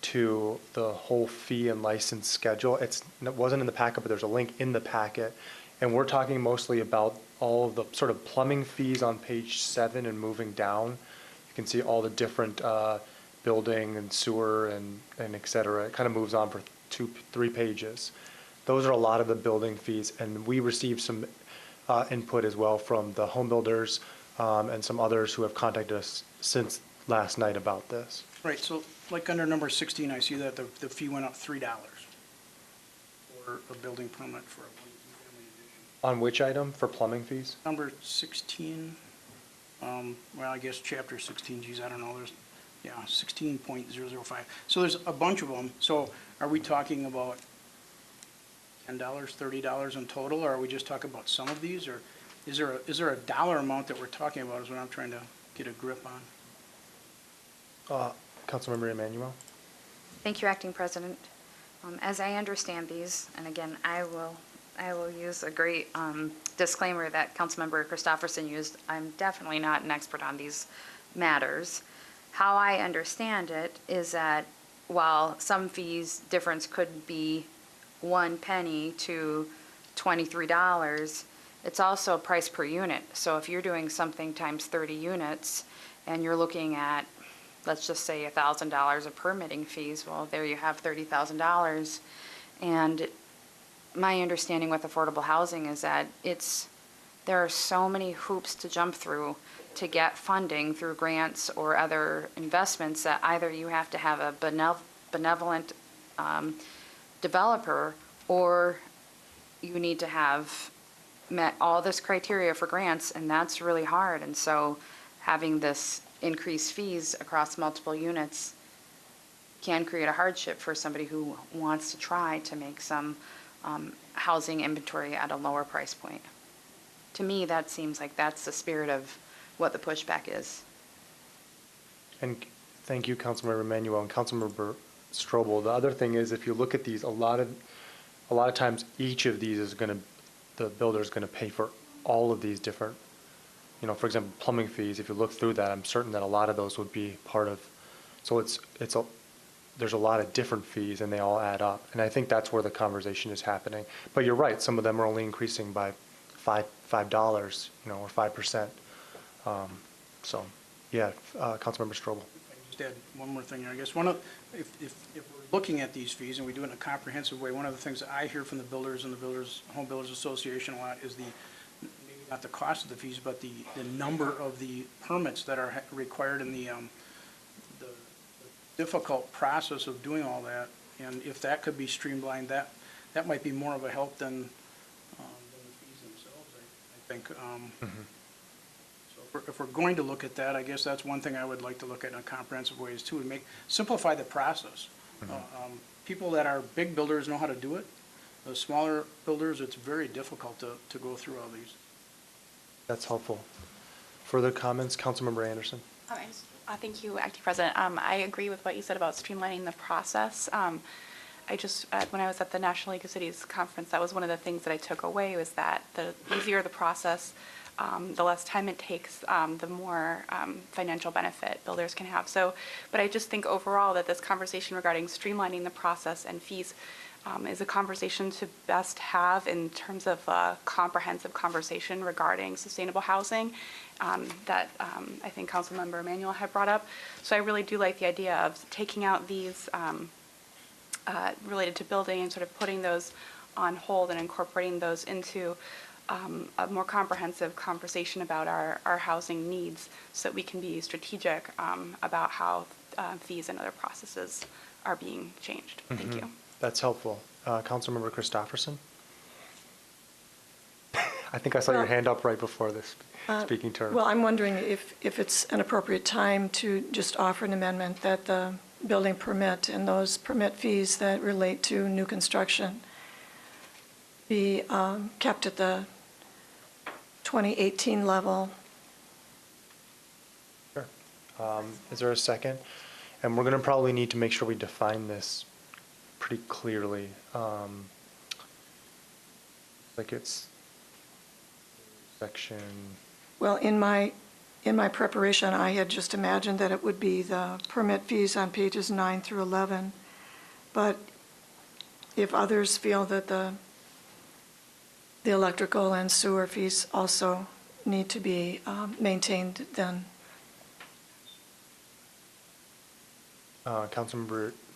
to the whole fee and license schedule. It wasn't in the packet, but there's a link in the packet. And we're talking mostly about all of the sort of plumbing fees on page 7 and moving down. You can see all the different building and sewer and et cetera. It kind of moves on for 2-3 pages. Those are a lot of the building fees, and we received some input as well from the home builders and some others who have contacted us since last night about this. Right, so like under number 16, I see that the fee went up $3 for a building permit for a one-family addition. On which item for plumbing fees? Number 16, well, I guess chapter 16, geez, I don't know, there's, 16.005. So there's a bunch of them. So are we talking about $10, $30 in total, or are we just talking about some of these? Or is there a dollar amount that we're talking about is what I'm trying to get a grip on? Councilmember Emanuel. Thank you, Acting President. As I understand these, and again, I will use a great disclaimer that Councilmember Christopherson used. I'm definitely not an expert on these matters. How I understand it is that while some fees difference could be 1 penny to $23, it's also price per unit. So if you're doing something times 30 units and you're looking at, let's just say $1,000 of permitting fees, well, there you have $30,000. And my understanding with affordable housing is that there are so many hoops to jump through to get funding through grants or other investments that either you have to have a benevolent developer, or you need to have met all this criteria for grants, and that's really hard. And so having this increased fees across multiple units can create a hardship for somebody who wants to try to make some housing inventory at a lower price point. To me, that seems like that's the spirit of what the pushback is. And thank you, Councilmember Emanuel and Councilmember Strobel. The other thing is, if you look at these, a lot of times each of these is the builder is gonna pay for all of these different, for example, plumbing fees. If you look through that, I'm certain that a lot of those would be part of. So there's a lot of different fees, and they all add up. And I think that's where the conversation is happening. But you're right, some of them are only increasing by $5, or 5%. So, yeah, Councilmember Strobel. Just add one more thing here. I guess if we're looking at these fees and we do it in a comprehensive way, one of the things that I hear from the builders and the Home Builders Association a lot is maybe not the cost of the fees, but the number of the permits that are required in the difficult process of doing all that. And if that could be streamlined, that might be more of a help than the fees themselves, I think. So if we're going to look at that, I guess that's one thing I would like to look at in a comprehensive way, is to simplify the process. People that are big builders know how to do it. The smaller builders, it's very difficult to go through all these. That's helpful. Further comments, Councilmember Anderson? Thank you, Acting President. I agree with what you said about streamlining the process. When I was at the National League of Cities conference, that was one of the things that I took away, was that the easier the process, the less time it takes, the more financial benefit builders can have. But I just think overall that this conversation regarding streamlining the process and fees is a conversation to best have in terms of a comprehensive conversation regarding sustainable housing that I think Councilmember Emanuel had brought up. So I really do like the idea of taking out these related to building and sort of putting those on hold and incorporating those into a more comprehensive conversation about our housing needs, so that we can be strategic about how fees and other processes are being changed. Thank you. That's helpful. Councilmember Christopherson? I think I saw your hand up right before this speaking turn. Well, I'm wondering if it's an appropriate time to just offer an amendment that the building permit and those permit fees that relate to new construction be kept at the 2018 level. Sure. Is there a second? And we're going to probably need to make sure we define this pretty clearly. Like it's section. Well, in my preparation, I had just imagined that it would be the permit fees on pages 9 through 11. But if others feel that the electrical and sewer fees also need to be maintained, then.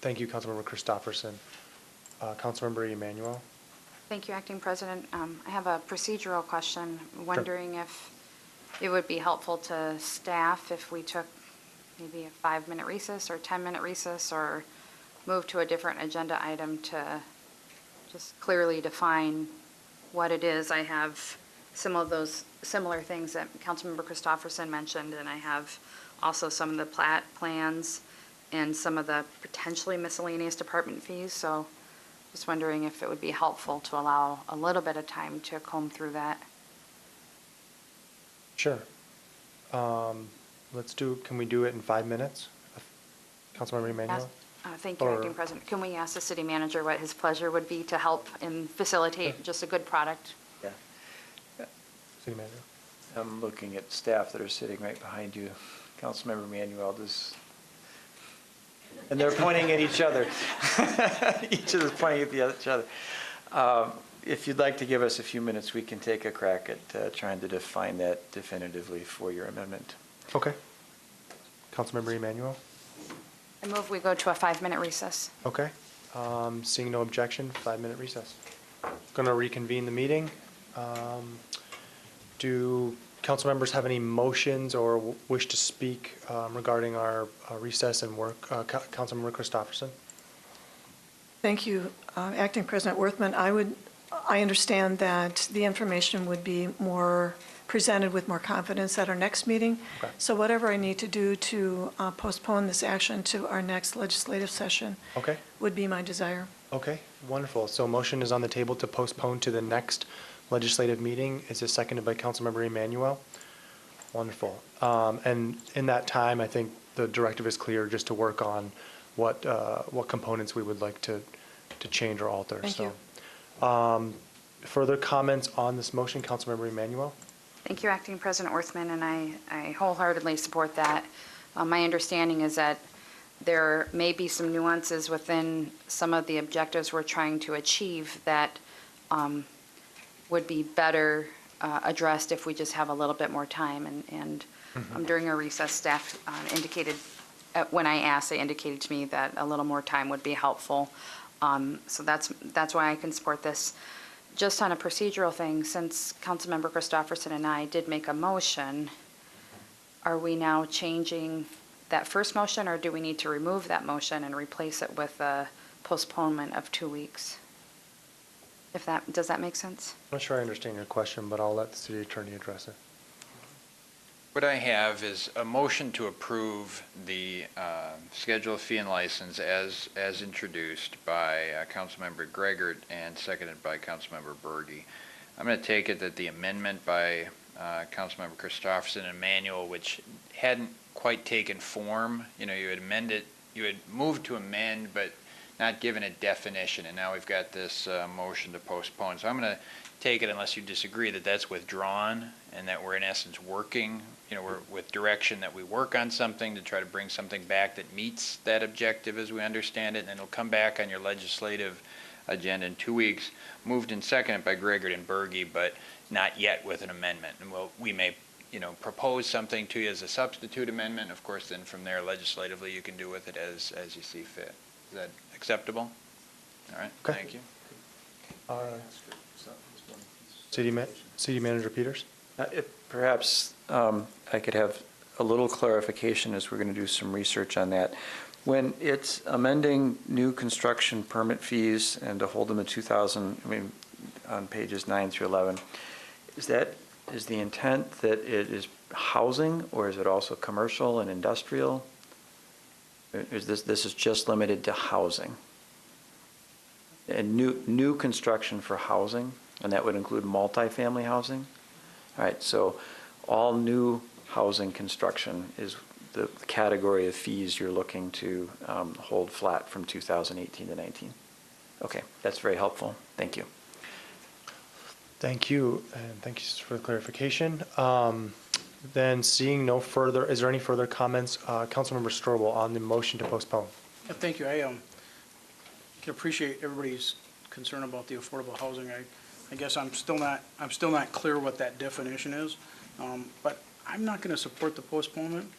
Thank you, Councilmember Christopherson. Councilmember Emanuel. Thank you, Acting President. I have a procedural question, wondering if it would be helpful to staff if we took maybe a 5-minute recess or 10-minute recess, or move to a different agenda item to just clearly define what it is. I have some of those similar things that Councilmember Christopherson mentioned, and I have also some of the plat plans and some of the potentially miscellaneous department fees. So just wondering if it would be helpful to allow a little bit of time to comb through that. Sure. Can we do it in 5 minutes? Councilmember Emanuel? Thank you, Acting President. Can we ask the city manager what his pleasure would be to help and facilitate just a good product? Yeah. City manager. I'm looking at staff that are sitting right behind you. Councilmember Emanuel, And they're pointing at each other. Each of us pointing at each other. If you'd like to give us a few minutes, we can take a crack at trying to define that definitively for your amendment. Okay. Councilmember Emanuel? I move we go to a 5-minute recess. Okay. Seeing no objection, 5-minute recess. Going to reconvene the meeting. Do council members have any motions or wish to speak regarding our recess and work? Councilmember Christopherson? Thank you, Acting President Worthman. I understand that the information would be more presented with more confidence at our next meeting. Okay. So whatever I need to do to postpone this action to our next legislative session Okay. would be my desire. Okay, wonderful. So motion is on the table to postpone to the next legislative meeting. Is this seconded by Councilmember Emanuel? Wonderful. And in that time, I think the directive is clear, just to work on what components we would like to change or alter. Thank you. Further comments on this motion, Councilmember Emanuel? Thank you, Acting President Worthman, and I wholeheartedly support that. My understanding is that there may be some nuances within some of the objectives we're trying to achieve that would be better addressed if we just have a little bit more time. And during our recess, staff indicated, when I asked, they indicated to me that a little more time would be helpful. So that's why I can support this. Just on a procedural thing, since Councilmember Christopherson and I did make a motion, are we now changing that first motion, or do we need to remove that motion and replace it with a postponement of 2 weeks? Does that make sense? I'm not sure I understand your question, but I'll let the city attorney address it. What I have is a motion to approve the schedule of fee and license as introduced by Councilmember Gregert and seconded by Councilmember Berge. I'm going to take it that the amendment by Councilmember Christopherson and Emanuel, which hadn't quite taken form, you had amended, you had moved to amend, but not given a definition, and now we've got this motion to postpone. So I'm going to take it, unless you disagree, that that's withdrawn and that we're in essence working, we're with direction that we work on something to try to bring something back that meets that objective as we understand it, and then it'll come back on your legislative agenda in 2 weeks, moved and seconded by Gregert and Berge, but not yet with an amendment. And we may propose something to you as a substitute amendment. Of course, then from there legislatively you can do with it as you see fit. Is that acceptable? All right, Okay. Thank you. City Manager Peters? Perhaps I could have a little clarification as we're going to do some research on that. When it's amending new construction permit fees and to hold them at 2,000, on pages 9 through 11, is the intent that it is housing, or is it also commercial and industrial? Is this is just limited to housing? And new construction for housing, and that would include multifamily housing? All right, so all new housing construction is the category of fees you're looking to hold flat from 2018 to 19. Okay, that's very helpful. Thank you. Thank you, and thank you for the clarification. Then seeing no further, is there any further comments? Councilmember Strobel on the motion to postpone. Yeah, thank you. I can appreciate everybody's concern about the affordable housing. I guess I'm still not clear what that definition is, but I'm not going to support the postponement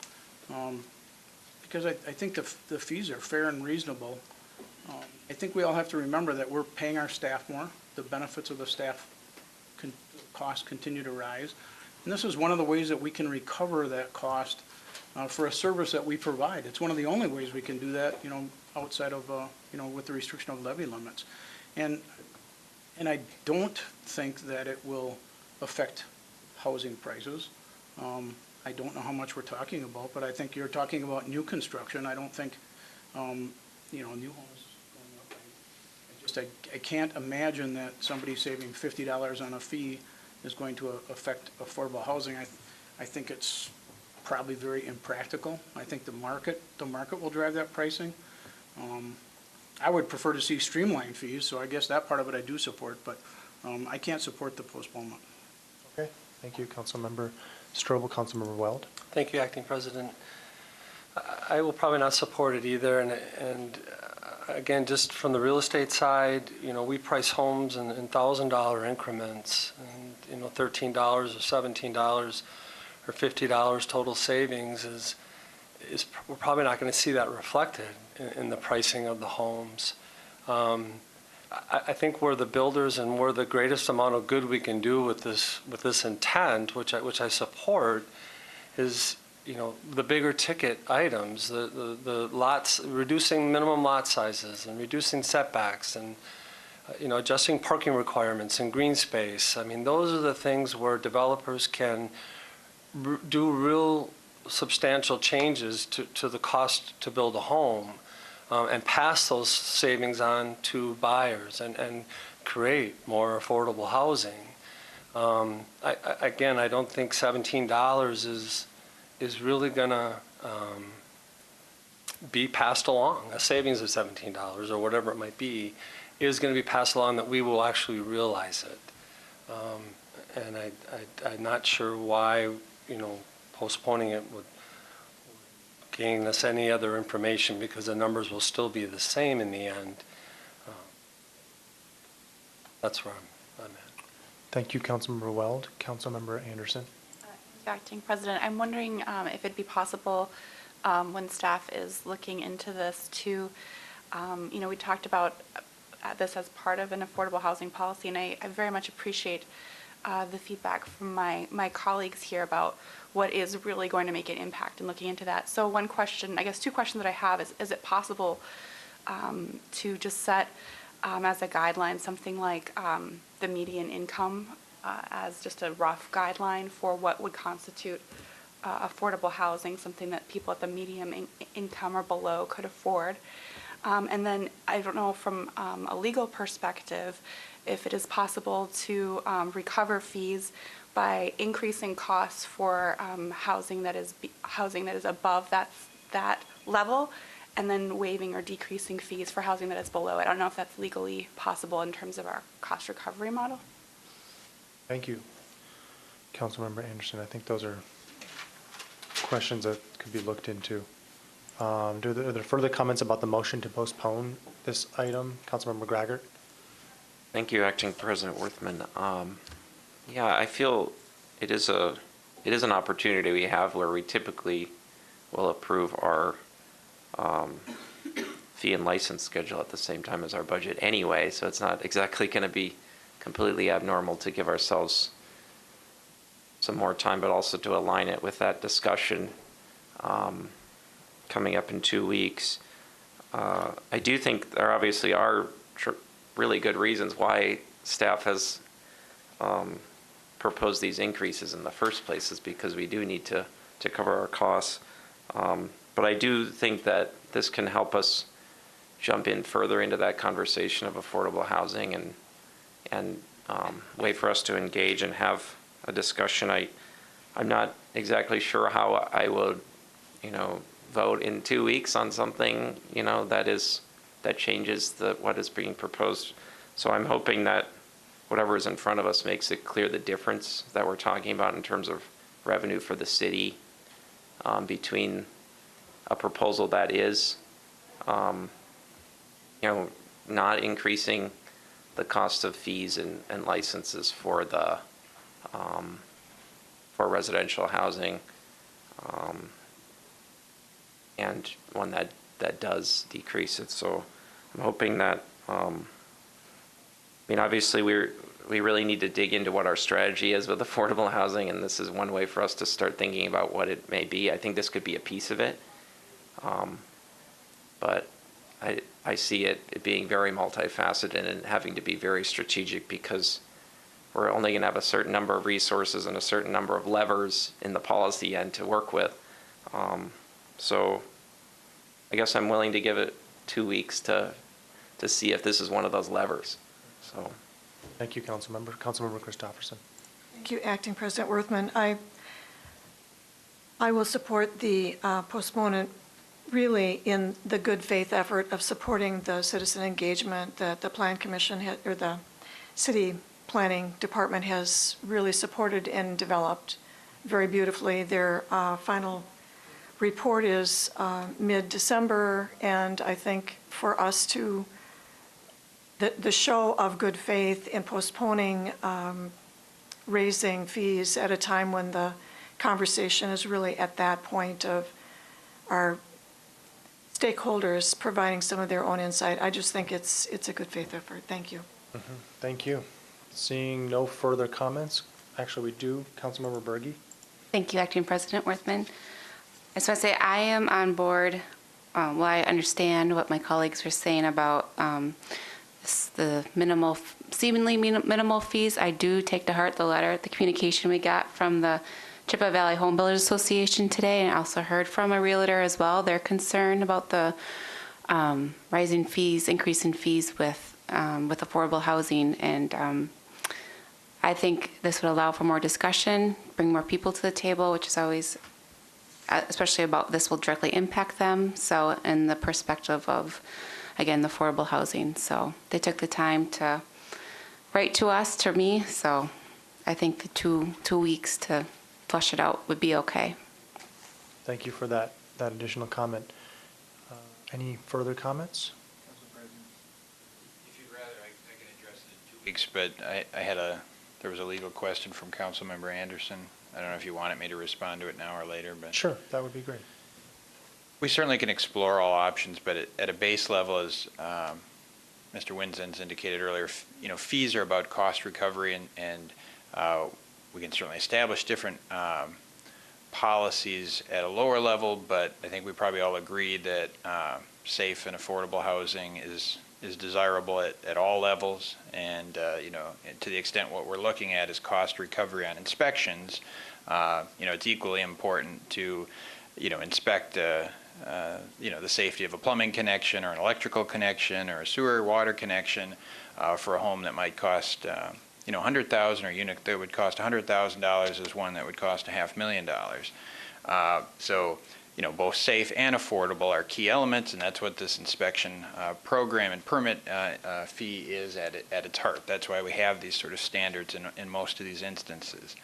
because I think the fees are fair and reasonable. I think we all have to remember that we're paying our staff more. The benefits of the staff costs continue to rise, and this is one of the ways that we can recover that cost for a service that we provide. It's one of the only ways we can do that, outside of, with the restriction of levy limits. And I don't think that it will affect housing prices. I don't know how much we're talking about, but I think you're talking about new construction. I don't think, new homes going up. I can't imagine that somebody saving $50 on a fee is going to affect affordable housing. I think it's probably very impractical. I think the market will drive that pricing. I would prefer to see streamlined fees, so I guess that part of it I do support, but I can't support the postponement. Okay, thank you, Councilmember Strobel. Councilmember Weld. Thank you, Acting President. I will probably not support it either, and again, just from the real estate side, we price homes in $1,000 increments, and, $13 or $17 or $50 total savings is we're probably not going to see that reflected in the pricing of the homes. I think where the builders and where the greatest amount of good we can do with this intent, which I support, is the bigger ticket items, the lots, reducing minimum lot sizes and reducing setbacks and adjusting parking requirements and green space. I mean, those are the things where developers can do real substantial changes to the cost to build a home. And pass those savings on to buyers and create more affordable housing. Again, I don't think $17 is really going to be passed along. A savings of $17 or whatever it might be is going to be passed along that we will actually realize it. And I'm not sure why, postponing it would gain us any other information, because the numbers will still be the same in the end. That's where I'm at. Thank you, Councilmember Weld. Councilmember Anderson. Acting President, I'm wondering if it'd be possible when staff is looking into this to, we talked about this as part of an affordable housing policy, and I very much appreciate the feedback from my colleagues here about what is really going to make an impact and looking into that. So one question, I guess two questions that I have is it possible to just set as a guideline something like the median income as just a rough guideline for what would constitute affordable housing, something that people at the medium income or below could afford? And then I don't know from a legal perspective if it is possible to recover fees by increasing costs for housing that is above that level, and then waiving or decreasing fees for housing that is below. I don't know if that's legally possible in terms of our cost recovery model. Thank you, Councilmember Anderson. I think those are questions that could be looked into. Are there further comments about the motion to postpone this item? Councilmember Graggart. Thank you, Acting President Worthman. Yeah, I feel it is an opportunity we have where we typically will approve our fee and license schedule at the same time as our budget anyway, so it's not exactly going to be completely abnormal to give ourselves some more time, but also to align it with that discussion coming up in 2 weeks. I do think there obviously are really good reasons why staff has proposed these increases in the first place, is because we do need to cover our costs. But I do think that this can help us jump in further into that conversation of affordable housing and way for us to engage and have a discussion. I'm not exactly sure how I would, vote in 2 weeks on something, that changes what is being proposed. So I'm hoping that whatever is in front of us makes it clear the difference that we're talking about in terms of revenue for the city between a proposal that is, not increasing the cost of fees and licenses for for residential housing, and one that does decrease it. So I'm hoping that, obviously we really need to dig into what our strategy is with affordable housing, and this is one way for us to start thinking about what it may be. I think this could be a piece of it, but I see it being very multifaceted and having to be very strategic, because we're only going to have a certain number of resources and a certain number of levers in the policy end to work with. So I guess I'm willing to give it 2 weeks to see if this is one of those levers. So, thank you, Councilmember. Councilmember Christopherson. Thank you, Acting President Worthman. I will support the postponement really in the good faith effort of supporting the citizen engagement that the Plan Commission or the City Planning Department has really supported and developed very beautifully. Their final report is mid-December, and I think for us to, the show of good faith in postponing raising fees at a time when the conversation is really at that point of our stakeholders providing some of their own insight. I just think it's a good faith effort. Thank you. Thank you. Seeing no further comments, actually we do. Councilmember Berge. Thank you, Acting President Worthman. I just want to say I am on board. Well, I understand what my colleagues were saying about the seemingly minimal fees. I do take to heart the communication we got from the Chippewa Valley Home Builders Association today, and I also heard from a realtor as well. They're concerned about the rising fees, increase in fees with affordable housing, and I think this would allow for more discussion, bring more people to the table, which is always, especially about this will directly impact them. So, in the perspective of, again, the affordable housing. So they took the time to write to us, to me. So I think the two weeks to flush it out would be okay. Thank you for that additional comment. Any further comments? If you'd rather, I can address it in 2 weeks, but there was a legal question from Councilmember Anderson. I don't know if you wanted me to respond to it now or later, but. Sure, that would be great. We certainly can explore all options, but at a base level, as Mr. Winsens indicated earlier, fees are about cost recovery, and we can certainly establish different policies at a lower level, but I think we probably all agree that safe and affordable housing is desirable at all levels, and to the extent what we're looking at is cost recovery on inspections, it's equally important to inspect the safety of a plumbing connection or an electrical connection or a sewer water connection for a home that might cost $100,000, or a unit that would cost $100,000 is one that would cost $500,000. So both safe and affordable are key elements, and that's what this inspection program and permit fee is at its heart. That's why we have these sort of standards in most of these instances.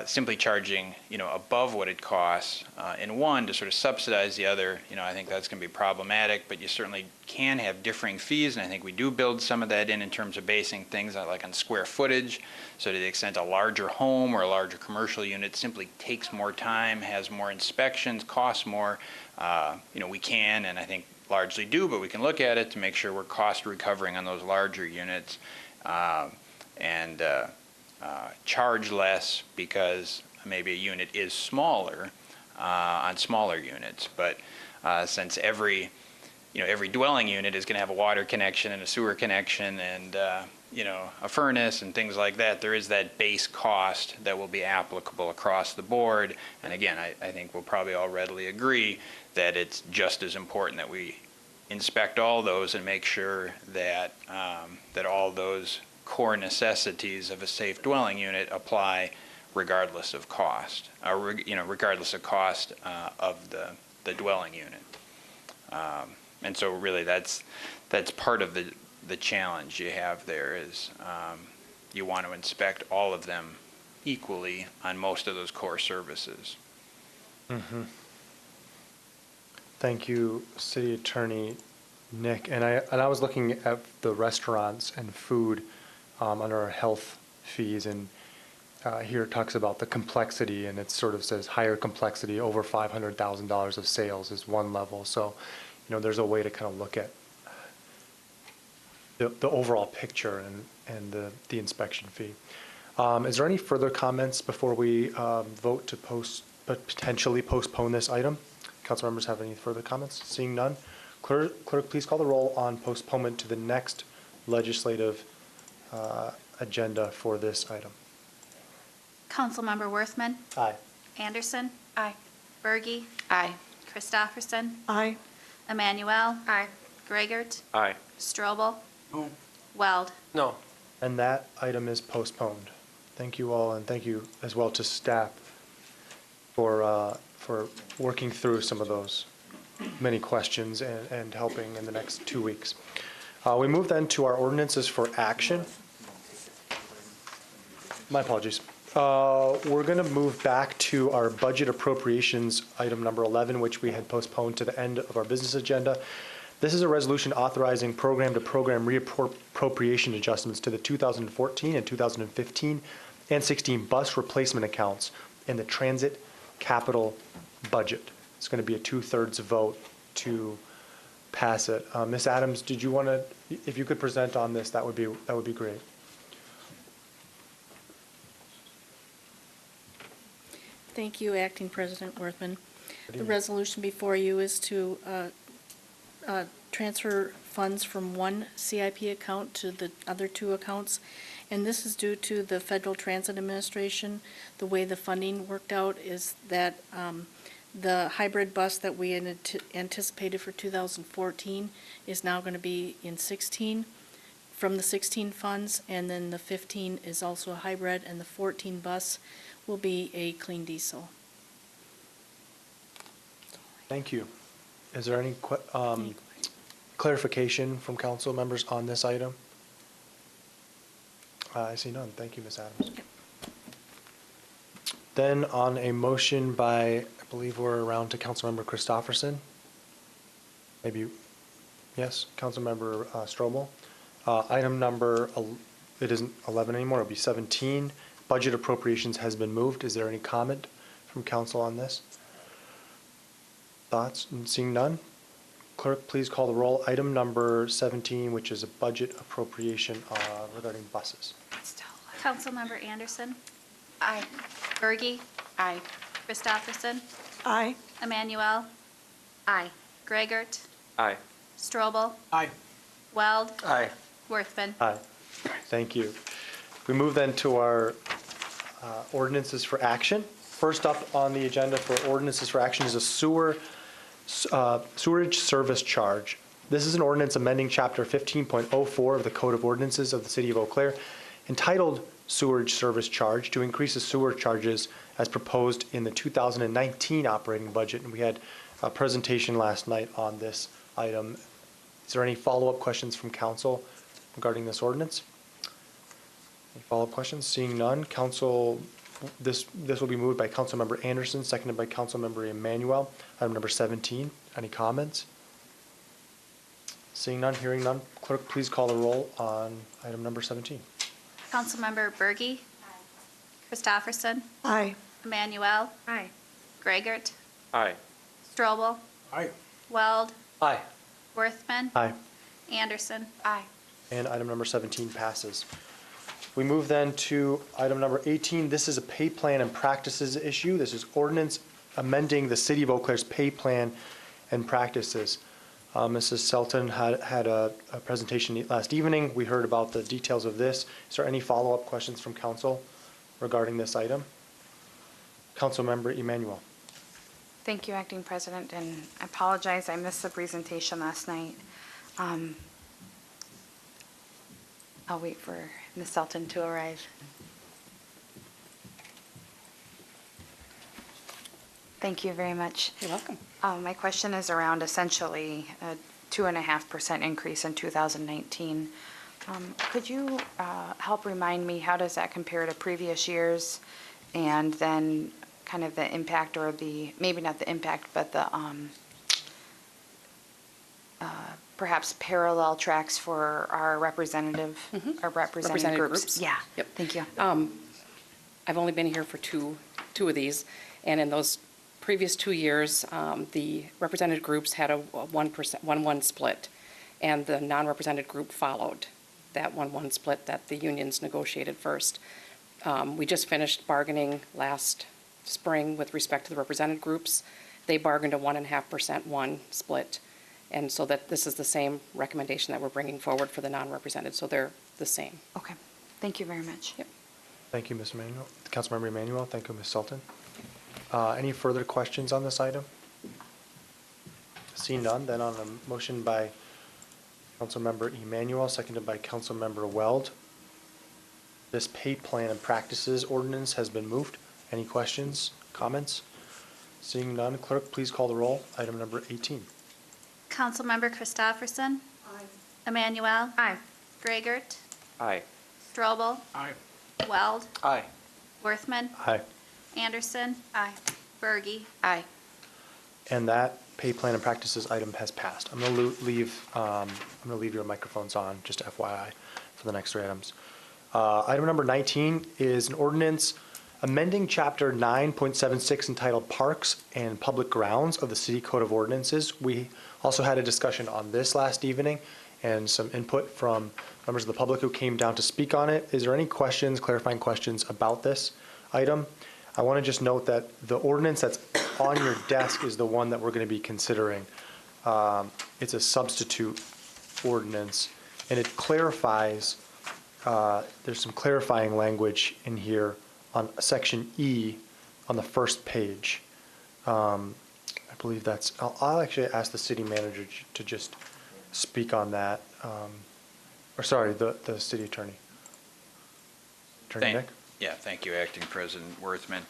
Simply charging, above what it costs in one to sort of subsidize the other, I think that's going to be problematic, but you certainly can have differing fees, and I think we do build some of that in terms of basing things like on square footage. So to the extent a larger home or a larger commercial unit simply takes more time, has more inspections, costs more, we can, and I think largely do, but we can look at it to make sure we're cost recovering on those larger units, and charge less because maybe a unit is smaller on smaller units. But since every dwelling unit is going to have a water connection and a sewer connection and a furnace and things like that, there is that base cost that will be applicable across the board. And again, I think we'll probably all readily agree that it's just as important that we inspect all those and make sure that that all those core necessities of a safe dwelling unit apply regardless of cost, regardless of cost of the dwelling unit. And so really that's part of the challenge you have there is you want to inspect all of them equally on most of those core services. Mm-hmm. Thank you, City Attorney Nick. And I was looking at the restaurants and food under our health fees, and here it talks about the complexity, and it sort of says higher complexity over $500,000 of sales is one level. So, there's a way to kind of look at the overall picture and the inspection fee. Is there any further comments before we vote to potentially postpone this item? Council members have any further comments? Seeing none, clerk, please call the roll on postponement to the next legislative agenda for this item. Councilmember Worthman. Aye. Anderson. Aye. Berge. Aye. Christofferson. Aye. Emmanuel. Aye. Gregert. Aye. Strobel. No. Weld. No. And that item is postponed. Thank you all, and thank you as well to staff for working through some of those many questions and helping in the next 2 weeks. We move then to our ordinances for action. My apologies. We're going to move back to our budget appropriations, item number 11, which we had postponed to the end of our business agenda. This is a resolution authorizing program-to-program reappropriation adjustments to the 2014 and 2015 and 16 bus replacement accounts in the transit capital budget. It's going to be a 2/3 vote to pass it. Ms. Adams, did you want to, if you could present on this, that would be great. Thank you, Acting President Worthman. The resolution before you is to transfer funds from one CIP account to the other two accounts, and this is due to the Federal Transit Administration. The way the funding worked out is that the hybrid bus that we had anticipated for 2014 is now going to be in 16 from the 16 funds, and then the 15 is also a hybrid, and the 14 bus will be a clean diesel. Thank you. Is there any clarification from council members on this item? I see none. Thank you, Ms. Adams. Then on a motion by, I believe we're around to Councilmember Christopherson. Maybe, yes, Councilmember Strobel. Item number, it isn't 11 anymore, it'll be 17. Budget appropriations has been moved. Is there any comment from council on this? Thoughts? Seeing none? Clerk, please call the roll. Item number 17, which is a budget appropriation regarding buses. Councilmember Anderson. Aye. Berge. Aye. Christopherson. Aye. Emmanuel. Aye. Gregert. Aye. Strobel. Aye. Weld. Aye. Worthman. Aye. Thank you. We move then to our ordinances for action. First up on the agenda for ordinances for action is a sewerage service charge. This is an ordinance amending Chapter 15.04 of the Code of Ordinances of the City of Eau Claire, entitled Sewerage Service Charge, to increase the sewer charges as proposed in the 2019 operating budget. And we had a presentation last night on this item. Is there any follow-up questions from council regarding this ordinance? Any follow-up questions? Seeing none, council, this will be moved by Councilmember Anderson, seconded by Councilmember Emmanuel. Item number 17. Any comments? Seeing none, hearing none, clerk, please call the roll on item number 17. Councilmember Berge. Aye. Christopherson. Aye. Emmanuel. Aye. Gregert. Aye. Strobel. Aye. Weld. Aye. Worthman. Aye. Anderson. Aye. And item number 17 passes. We move then to item number 18. This is a pay plan and practices issue. This is ordinance amending the City of Eau Claire's pay plan and practices. Mrs. Selton had a presentation last evening. We heard about the details of this. Is there any follow-up questions from council regarding this item? Councilmember Emmanuel. Thank you, Acting President, and I apologize, I missed the presentation last night. I'll wait for Ms. Selton to arrive. Thank you very much. You're welcome. My question is around essentially a 2.5% increase in 2019. Could you help remind me, how does that compare to previous years? And then kind of the impact, or the, maybe not the impact, but the perhaps parallel tracks for our representative, our representative groups? Yeah. Yep. Thank you. I've only been here for two of these, and in those previous 2 years, the represented groups had a 1-1 split, and the non-represented group followed that 1-1 split that the unions negotiated first. We just finished bargaining last spring with respect to the represented groups. They bargained a 1.5% 1 split, and so that this is the same recommendation that we're bringing forward for the non-represented, so they're the same. Okay. Thank you very much. Yep. Thank you, Ms. Emmanuel. Councilmember Emmanuel. Thank you, Ms. Sultan. Any further questions on this item? Seeing none, then on a motion by Councilmember Emmanuel, seconded by Councilmember Weld, this pay plan and practices ordinance has been moved. Any questions, comments? Seeing none, clerk, please call the roll. Item number 18. Councilmember Christopherson. Aye. Emmanuel. Aye. Gregert. Aye. Strobel. Aye. Weld. Aye. Worthman. Aye. Anderson. Aye. Bergy. Aye. And that pay plan and practices item has passed. I'm going to leave your microphones on, just FYI, for the next three items. Item number 19 is an ordinance amending Chapter 9.76 entitled Parks and Public Grounds of the City Code of Ordinances. We also had a discussion on this last evening and some input from members of the public who came down to speak on it. Is there any questions, clarifying questions about this item? I want to just note that the ordinance that's on your desk is the one that we're going to be considering. It's a substitute ordinance, and it clarifies, there's some clarifying language in here on section E on the first page. I believe that's, I'll actually ask the city manager to just speak on that. Or sorry, the city attorney. Attorney Nick? Yeah, thank you, Acting President Worthman.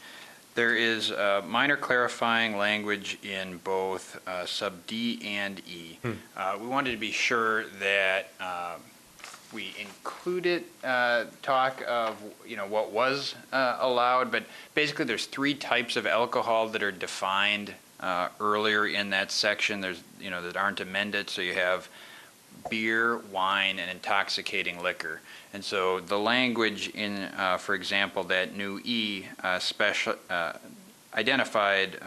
There is minor clarifying language in both sub D and E. We wanted to be sure that we included talk of what was allowed, but basically there's three types of alcohol that are defined earlier in that section. There's that aren't amended. So you have beer, wine, and intoxicating liquor. And so the language in, for example, that new E identified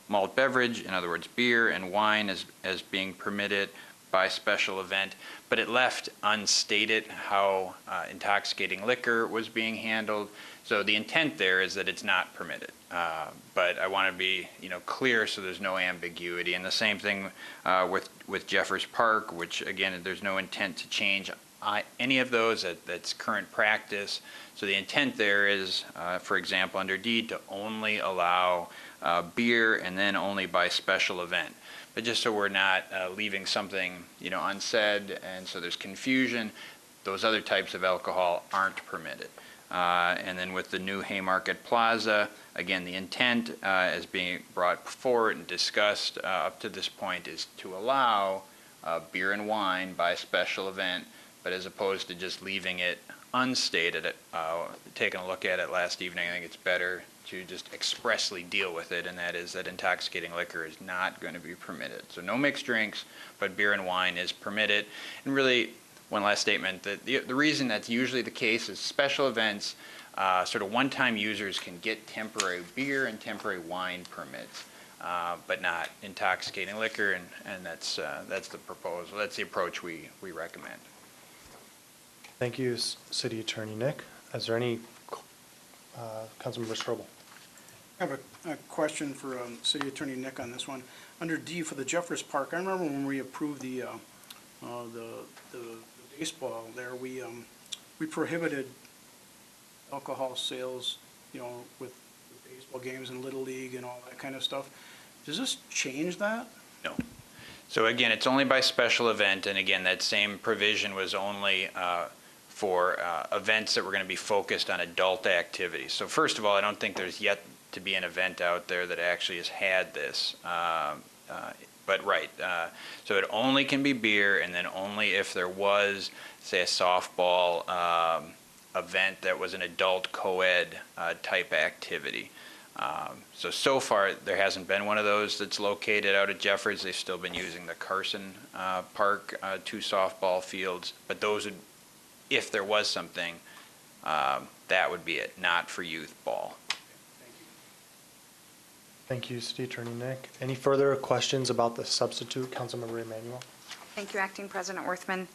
malt beverage, in other words, beer and wine as being permitted by special event, but it left unstated how intoxicating liquor was being handled. So the intent there is that it's not permitted. But I want to be clear so there's no ambiguity. And the same thing with Jeffers Park, which again, there's no intent to change any of those. That's current practice. So the intent there is, for example, under D, to only allow beer and then only by special event. But just so we're not leaving something unsaid and so there's confusion, those other types of alcohol aren't permitted. And then with the new Haymarket Plaza, again, the intent as being brought forward and discussed up to this point is to allow beer and wine by special event, but as opposed to just leaving it unstated, taking a look at it last evening, I think it's better to just expressly deal with it, and that is that intoxicating liquor is not going to be permitted. So no mixed drinks, but beer and wine is permitted. And really, one last statement, that the reason that's usually the case is special events, sort of one-time users can get temporary beer and temporary wine permits, but not intoxicating liquor, and that's the proposal. That's the approach we recommend. Thank you, City Attorney Nick. Is there any, Councilmember Strobel? I have a question for City Attorney Nick on this one. Under D for the Jeffers Park, I remember when we approved the baseball there, we prohibited alcohol sales, with baseball games and Little League and all that kind of stuff. Does this change that? No. So again, it's only by special event, and again, that same provision was only for events that were going to be focused on adult activities. So first of all, I don't think there's yet to be an event out there that actually has had this. But right, so it only can be beer, and then only if there was, say, a softball event that was an adult co-ed type activity. So far, there hasn't been one of those that's located out at Jeffers. They've still been using the Carson Park 2 softball fields, but those would, if there was something, that would be it, not for youth ball. Thank you, City Attorney Nick. Any further questions about the substitute, Councilmember Emanuel? Thank you, Acting President Worthman.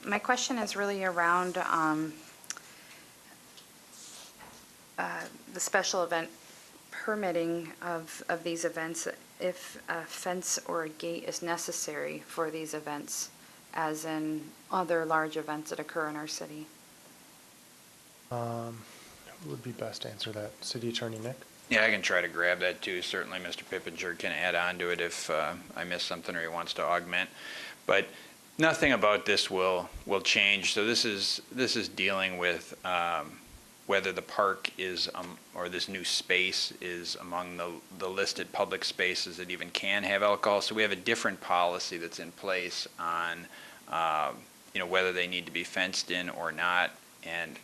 My question is really around the special event permitting of these events, if a fence or a gate is necessary for these events, as in other large events that occur in our city. Who would be best to answer that? City Attorney Nick? Yeah, I can try to grab that too. Certainly Mr. Pippinger can add on to it if I miss something or he wants to augment. But nothing about this will change. So this is dealing with whether the park is or this new space is among the listed public spaces that even can have alcohol. So we have a different policy that's in place on whether they need to be fenced in or not. And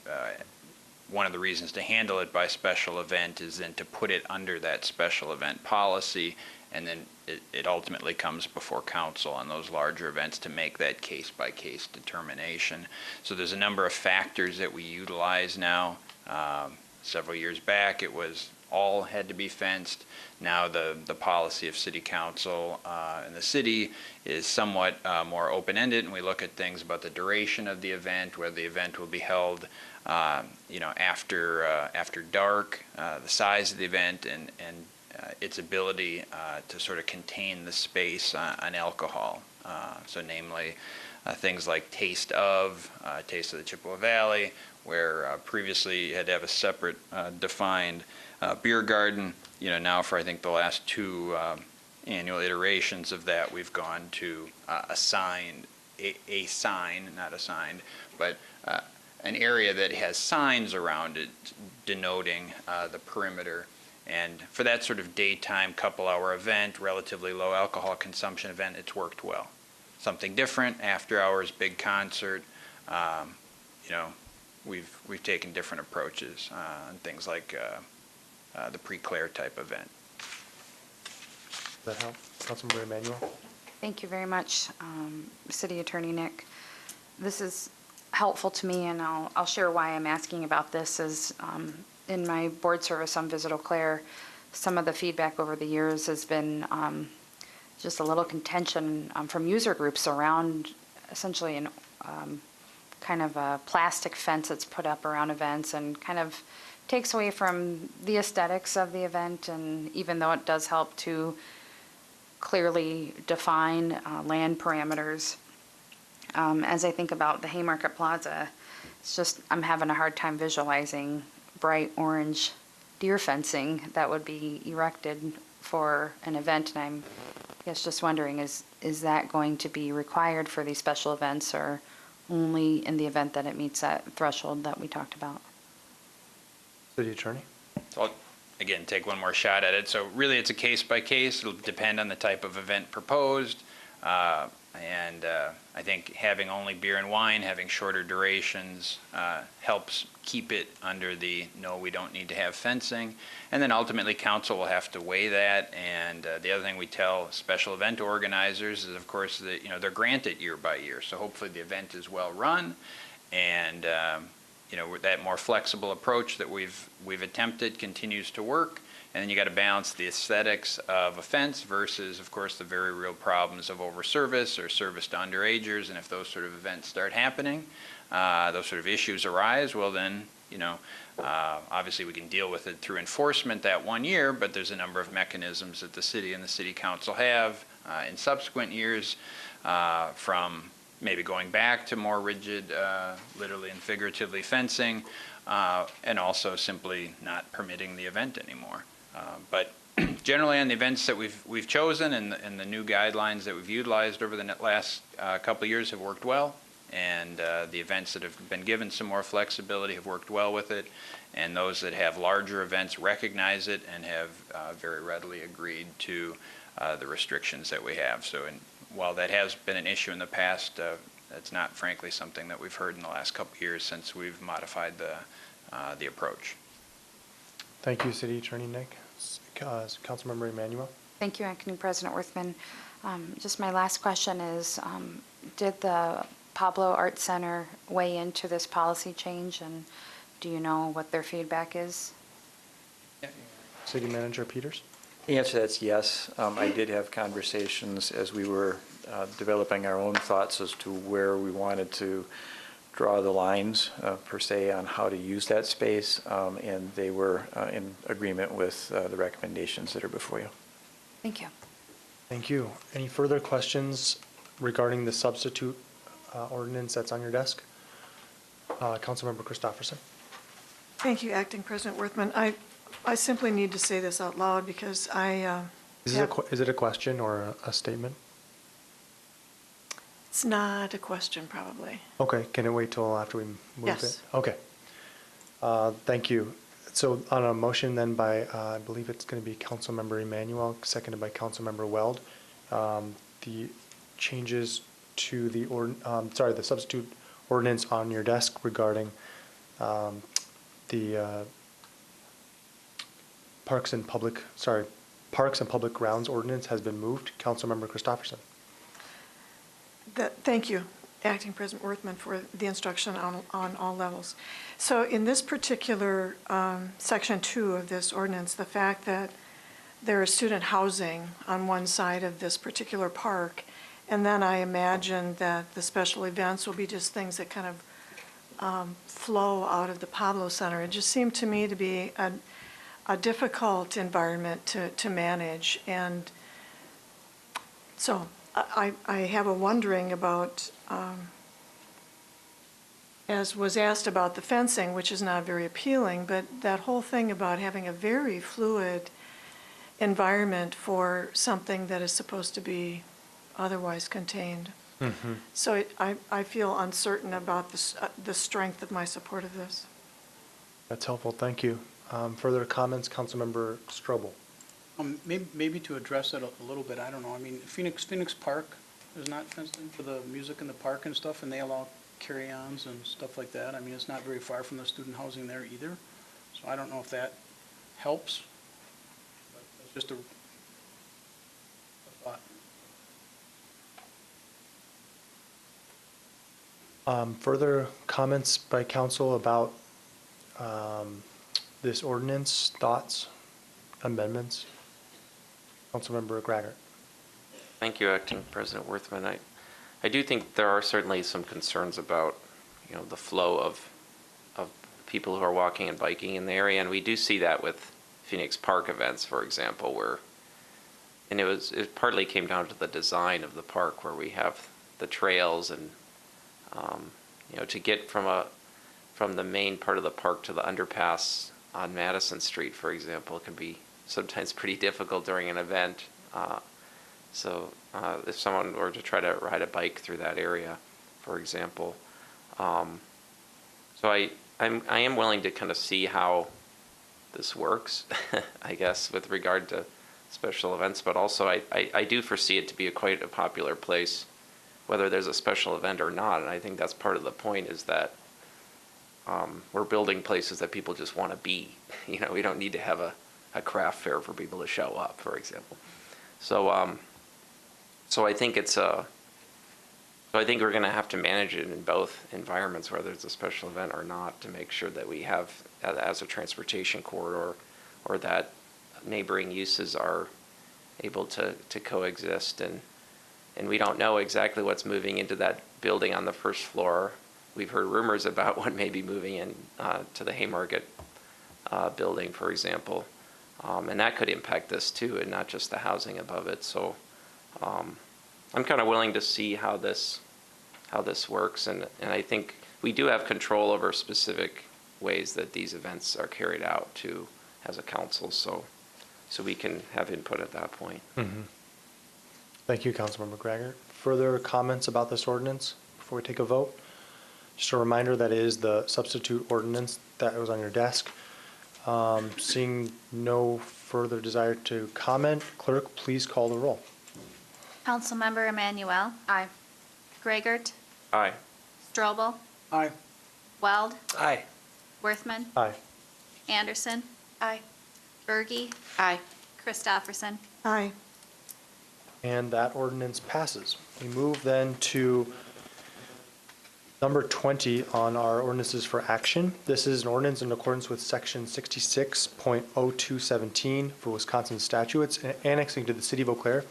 one of the reasons to handle it by special event is then to put it under that special event policy, and then it ultimately comes before council on those larger events to make that case-by-case determination. So there's a number of factors that we utilize now. Several years back, it was all had to be fenced. Now the policy of city council and the city is somewhat more open-ended, and we look at things about the duration of the event, whether the event will be held after dark, the size of the event, and its ability to sort of contain the space on alcohol. So namely, things like Taste of the Chippewa Valley, where previously you had to have a separate defined beer garden. Now for I think the last two annual iterations of that, we've gone to a sign, not assigned, but an area that has signs around it denoting the perimeter. And for that sort of daytime couple-hour event, relatively low alcohol consumption event, it's worked well. Something different, after hours, big concert, we've taken different approaches on things like the pre-Claire type event. Does that help? Councilmember Emanuel? Thank you very much, City Attorney Nick. This is helpful to me, and I'll share why I'm asking about this. Is in my board service on Visit Eau Claire, some of the feedback over the years has been just a little contention from user groups around essentially an kind of a plastic fence that's put up around events and kind of takes away from the aesthetics of the event. And even though it does help to clearly define land parameters, as I think about the Haymarket Plaza, it's just I'm having a hard time visualizing bright orange deer fencing that would be erected for an event. And I'm just wondering, is that going to be required for these special events, or only in the event that it meets that threshold that we talked about? City Attorney? So I'll, again, take one more shot at it. So really it's a case by case. It'll depend on the type of event proposed. I think having only beer and wine, having shorter durations, helps keep it under the no, we don't need to have fencing. And then ultimately council will have to weigh that. And the other thing we tell special event organizers is, of course, that they're granted year by year. So hopefully the event is well run, and that more flexible approach that we've attempted continues to work. And then you got to balance the aesthetics of a fence versus, of course, the very real problems of over-service or service to underagers. And if those sort of events start happening, those sort of issues arise, well then, obviously we can deal with it through enforcement that 1 year, but there's a number of mechanisms that the city and the city council have in subsequent years, from maybe going back to more rigid, literally and figuratively fencing, and also simply not permitting the event anymore. But generally on the events that we've chosen and the new guidelines that we've utilized over the last couple of years have worked well, and the events that have been given some more flexibility have worked well with it, and those that have larger events recognize it and have very readily agreed to the restrictions that we have. So while that has been an issue in the past, that's not frankly something that we've heard in the last couple of years since we've modified the approach. Thank you, City Attorney Nick. Councilmember Emanuel? Thank you, Acting President Worthman. Just my last question is, did the Pablo Art Center weigh into this policy change, and do you know what their feedback is? City Manager Peters? The answer to that's yes. I did have conversations as we were developing our own thoughts as to where we wanted to draw the lines, per se, on how to use that space, and they were in agreement with the recommendations that are before you. Thank you. Thank you. Any further questions regarding the substitute ordinance that's on your desk? Councilmember Christopherson? Thank you, Acting President Worthman. I simply need to say this out loud because Is it a question or a statement? It's not a question, probably. Okay, can it wait till after we move it? Yes. Okay. Thank you. So on a motion then by, I believe it's going to be Councilmember Emanuel, seconded by Councilmember Weld, the changes to the the substitute ordinance on your desk regarding the Parks and Public Grounds ordinance has been moved. Councilmember Christopherson. Thank you, Acting President Worthman, for the instruction on all levels. So in this particular Section 2 of this ordinance, the fact that there is student housing on one side of this particular park, and then I imagine that the special events will be just things that kind of flow out of the Pablo Center. It just seemed to me to be a difficult environment to manage. And so I have a wondering about, as was asked about the fencing, which is not very appealing, but that whole thing about having a very fluid environment for something that is supposed to be otherwise contained. Mm-hmm. So I feel uncertain about the strength of my support of this. That's helpful. Thank you. Further comments, Councilmember Strobel. Maybe to address that a little bit, I don't know. I mean, Phoenix Park is not fenced in for the music in the park and stuff, and they allow carry-ons and stuff like that. I mean, it's not very far from the student housing there either. So I don't know if that helps. But it's just a thought. Further comments by council about this ordinance, thoughts, amendments? Councilmember Graggart. Thank you, Acting President Worthman. I do think there are certainly some concerns about, the flow of people who are walking and biking in the area, and we do see that with Phoenix Park events, for example, and it partly came down to the design of the park, where we have the trails and to get from the main part of the park to the underpass on Madison Street, for example, can be sometimes pretty difficult during an event. So if someone were to try to ride a bike through that area, for example. So I am willing to kind of see how this works, I guess, with regard to special events, but also I do foresee it to be quite a popular place, whether there's a special event or not. And I think that's part of the point, is that we're building places that people just want to be. We don't need to have a craft fair for people to show up, for example. So I think I think we're going to have to manage it in both environments, whether it's a special event or not, to make sure that we have, as a transportation corridor, or that neighboring uses are able to coexist. And we don't know exactly what's moving into that building on the first floor. We've heard rumors about what may be moving in to the Haymarket building, for example. And that could impact this too, and not just the housing above it. So I'm kind of willing to see how this works, and I think we do have control over specific ways that these events are carried out too, as a council. So we can have input at that point. Mm-hmm. Thank you, Councilmember Graggart. Further comments about this ordinance before we take a vote? Just a reminder that it is the substitute ordinance that was on your desk. Seeing no further desire to comment, clerk, please call the roll. Councilmember Emanuel. Aye. Graggart. Aye. Strobel. Aye. Weld. Aye. Worthman. Aye. Anderson. Aye. Berge. Aye. Christopherson. Aye. And that ordinance passes. We move then to number 20 on our ordinances for action. This is an ordinance in accordance with section 66.0217 for Wisconsin statutes, annexing to the city of Eau Claire,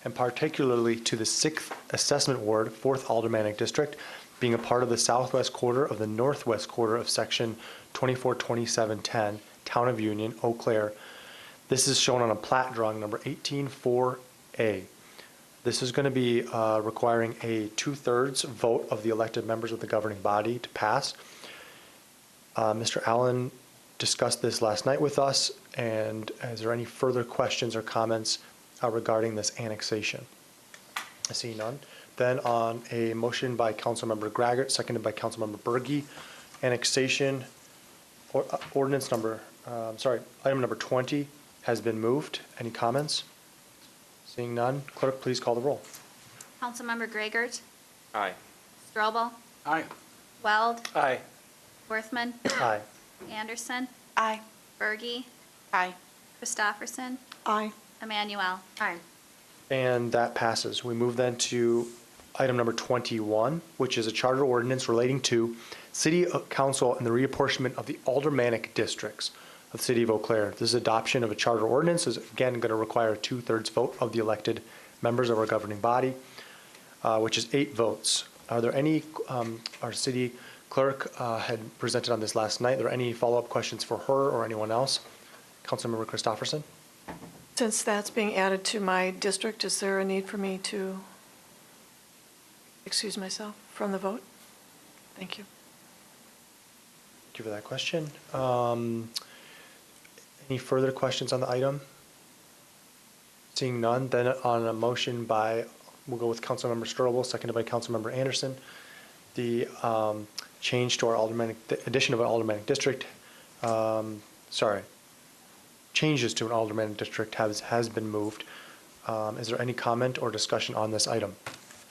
and particularly to the 6th Assessment Ward, 4th Aldermanic District, being a part of the southwest quarter of the northwest quarter of section 242710, Town of Union, Eau Claire. This is shown on a plat drawing number 184A. This is going to be requiring a 2/3 vote of the elected members of the governing body to pass. Mr. Allen discussed this last night with us, and is there any further questions or comments regarding this annexation? I see none. Then on a motion by Councilmember Graggart, seconded by Councilmember Berge, annexation, ordinance number, item number 20 has been moved. Any comments? Seeing none, clerk, please call the roll. Councilmember Graggart. Aye. Strobel. Aye. Weld. Aye. Worthman. Aye. Anderson, Aye. Bergy, Aye. Christofferson, Aye. Emmanuel. Aye. And that passes. We move then to item number 21, which is a charter ordinance relating to City Council and the reapportionment of the aldermanic districts of the City of Eau Claire. This is adoption of a charter ordinance is again going to require a 2/3 vote of the elected members of our governing body, which is 8 votes. Are there any, our city clerk had presented on this last night. Are there any follow-up questions for her or anyone else? Councilmember Christofferson? Since that's being added to my district, is there a need for me to excuse myself from the vote? Thank you. Thank you for that question. Any further questions on the item? Seeing none, then on a motion by, we'll go with Councilmember Strobel, seconded by Councilmember Anderson. The change to our aldermanic, the addition of an aldermanic district, changes to an aldermanic district has been moved. Is there any comment or discussion on this item?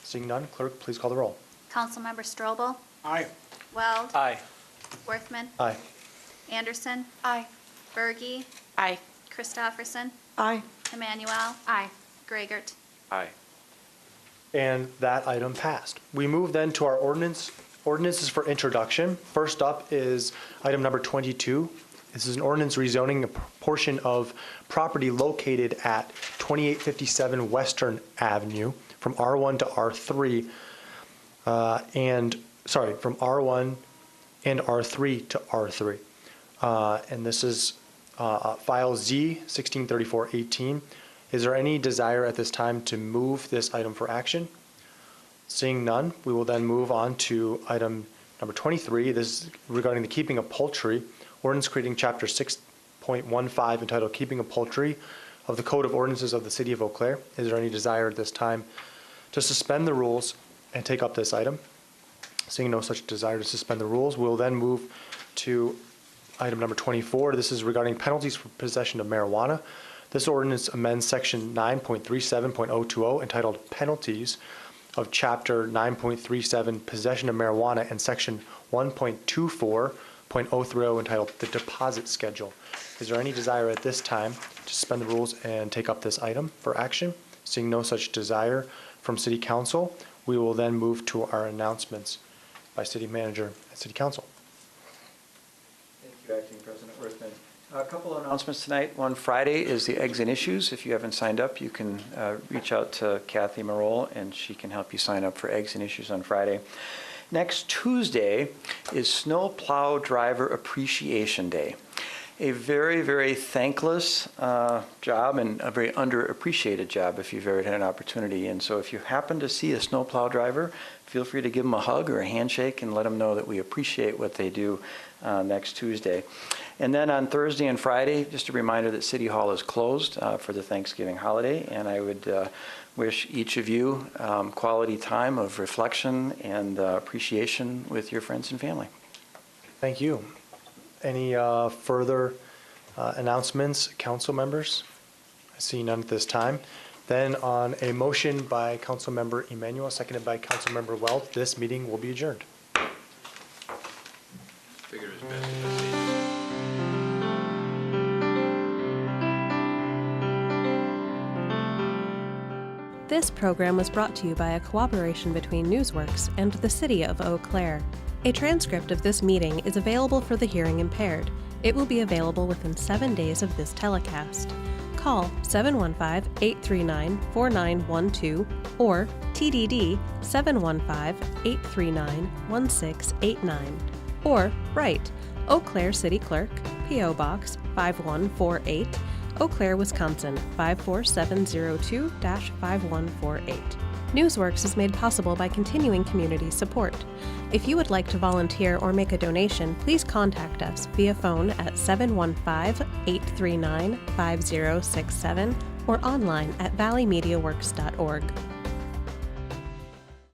Seeing none, clerk, please call the roll. Councilmember Strobel, Aye. Weld, Aye. Worthman, Aye. Anderson, Aye. Bergy, Aye. Christofferson, Aye. Emmanuel. Aye. Gregert. Aye. And that item passed. We move then to our ordinances for introduction. First up is item number 22. This is an ordinance rezoning a portion of property located at 2857 Western Avenue from R1 to R3, from R1 and R3 to R3. And this is file Z 163418. Is there any desire at this time to move this item for action? Seeing none, we will then move on to item number 23. This is regarding the keeping of poultry. Ordinance creating chapter 6.15 entitled Keeping of Poultry of the Code of Ordinances of the City of Eau Claire. Is there any desire at this time to suspend the rules and take up this item? Seeing no such desire to suspend the rules, we'll then move to item number 24. This is regarding penalties for possession of marijuana. This ordinance amends section 9.37.020 entitled Penalties of chapter 9.37 Possession of Marijuana and section 1.24.030 entitled The Deposit Schedule. Is there any desire at this time to suspend the rules and take up this item for action? Seeing no such desire from City Council, we will then move to our announcements by City Manager and City Council. Thank you, Acting President Worthman. A couple of announcements tonight. One, Friday is the Eggs and Issues. If you haven't signed up, you can reach out to Kathy Marole, and she can help you sign up for Eggs and Issues on Friday. Next Tuesday is Snow Plow Driver Appreciation Day. A very, very thankless job and a very underappreciated job if you've ever had an opportunity. And so if you happen to see a snowplow driver, feel free to give them a hug or a handshake and let them know that we appreciate what they do next Tuesday. And then on Thursday and Friday, just a reminder that City Hall is closed for the Thanksgiving holiday. And I would wish each of you quality time of reflection and appreciation with your friends and family. Thank you. Any further announcements, council members? I see none at this time. Then on a motion by Councilmember Emmanuel, seconded by Councilmember Weld, this meeting will be adjourned. Figured it was best to proceed. This program was brought to you by a cooperation between Newsworks and the City of Eau Claire. A transcript of this meeting is available for the hearing impaired. It will be available within 7 days of this telecast. Call 715-839-4912 or TDD 715-839-1689. Or write Eau Claire City Clerk, P.O. Box 5148, Eau Claire, Wisconsin 54702-5148. Newsworks is made possible by continuing community support. If you would like to volunteer or make a donation, please contact us via phone at 715-839-5067 or online at valleymediaworks.org.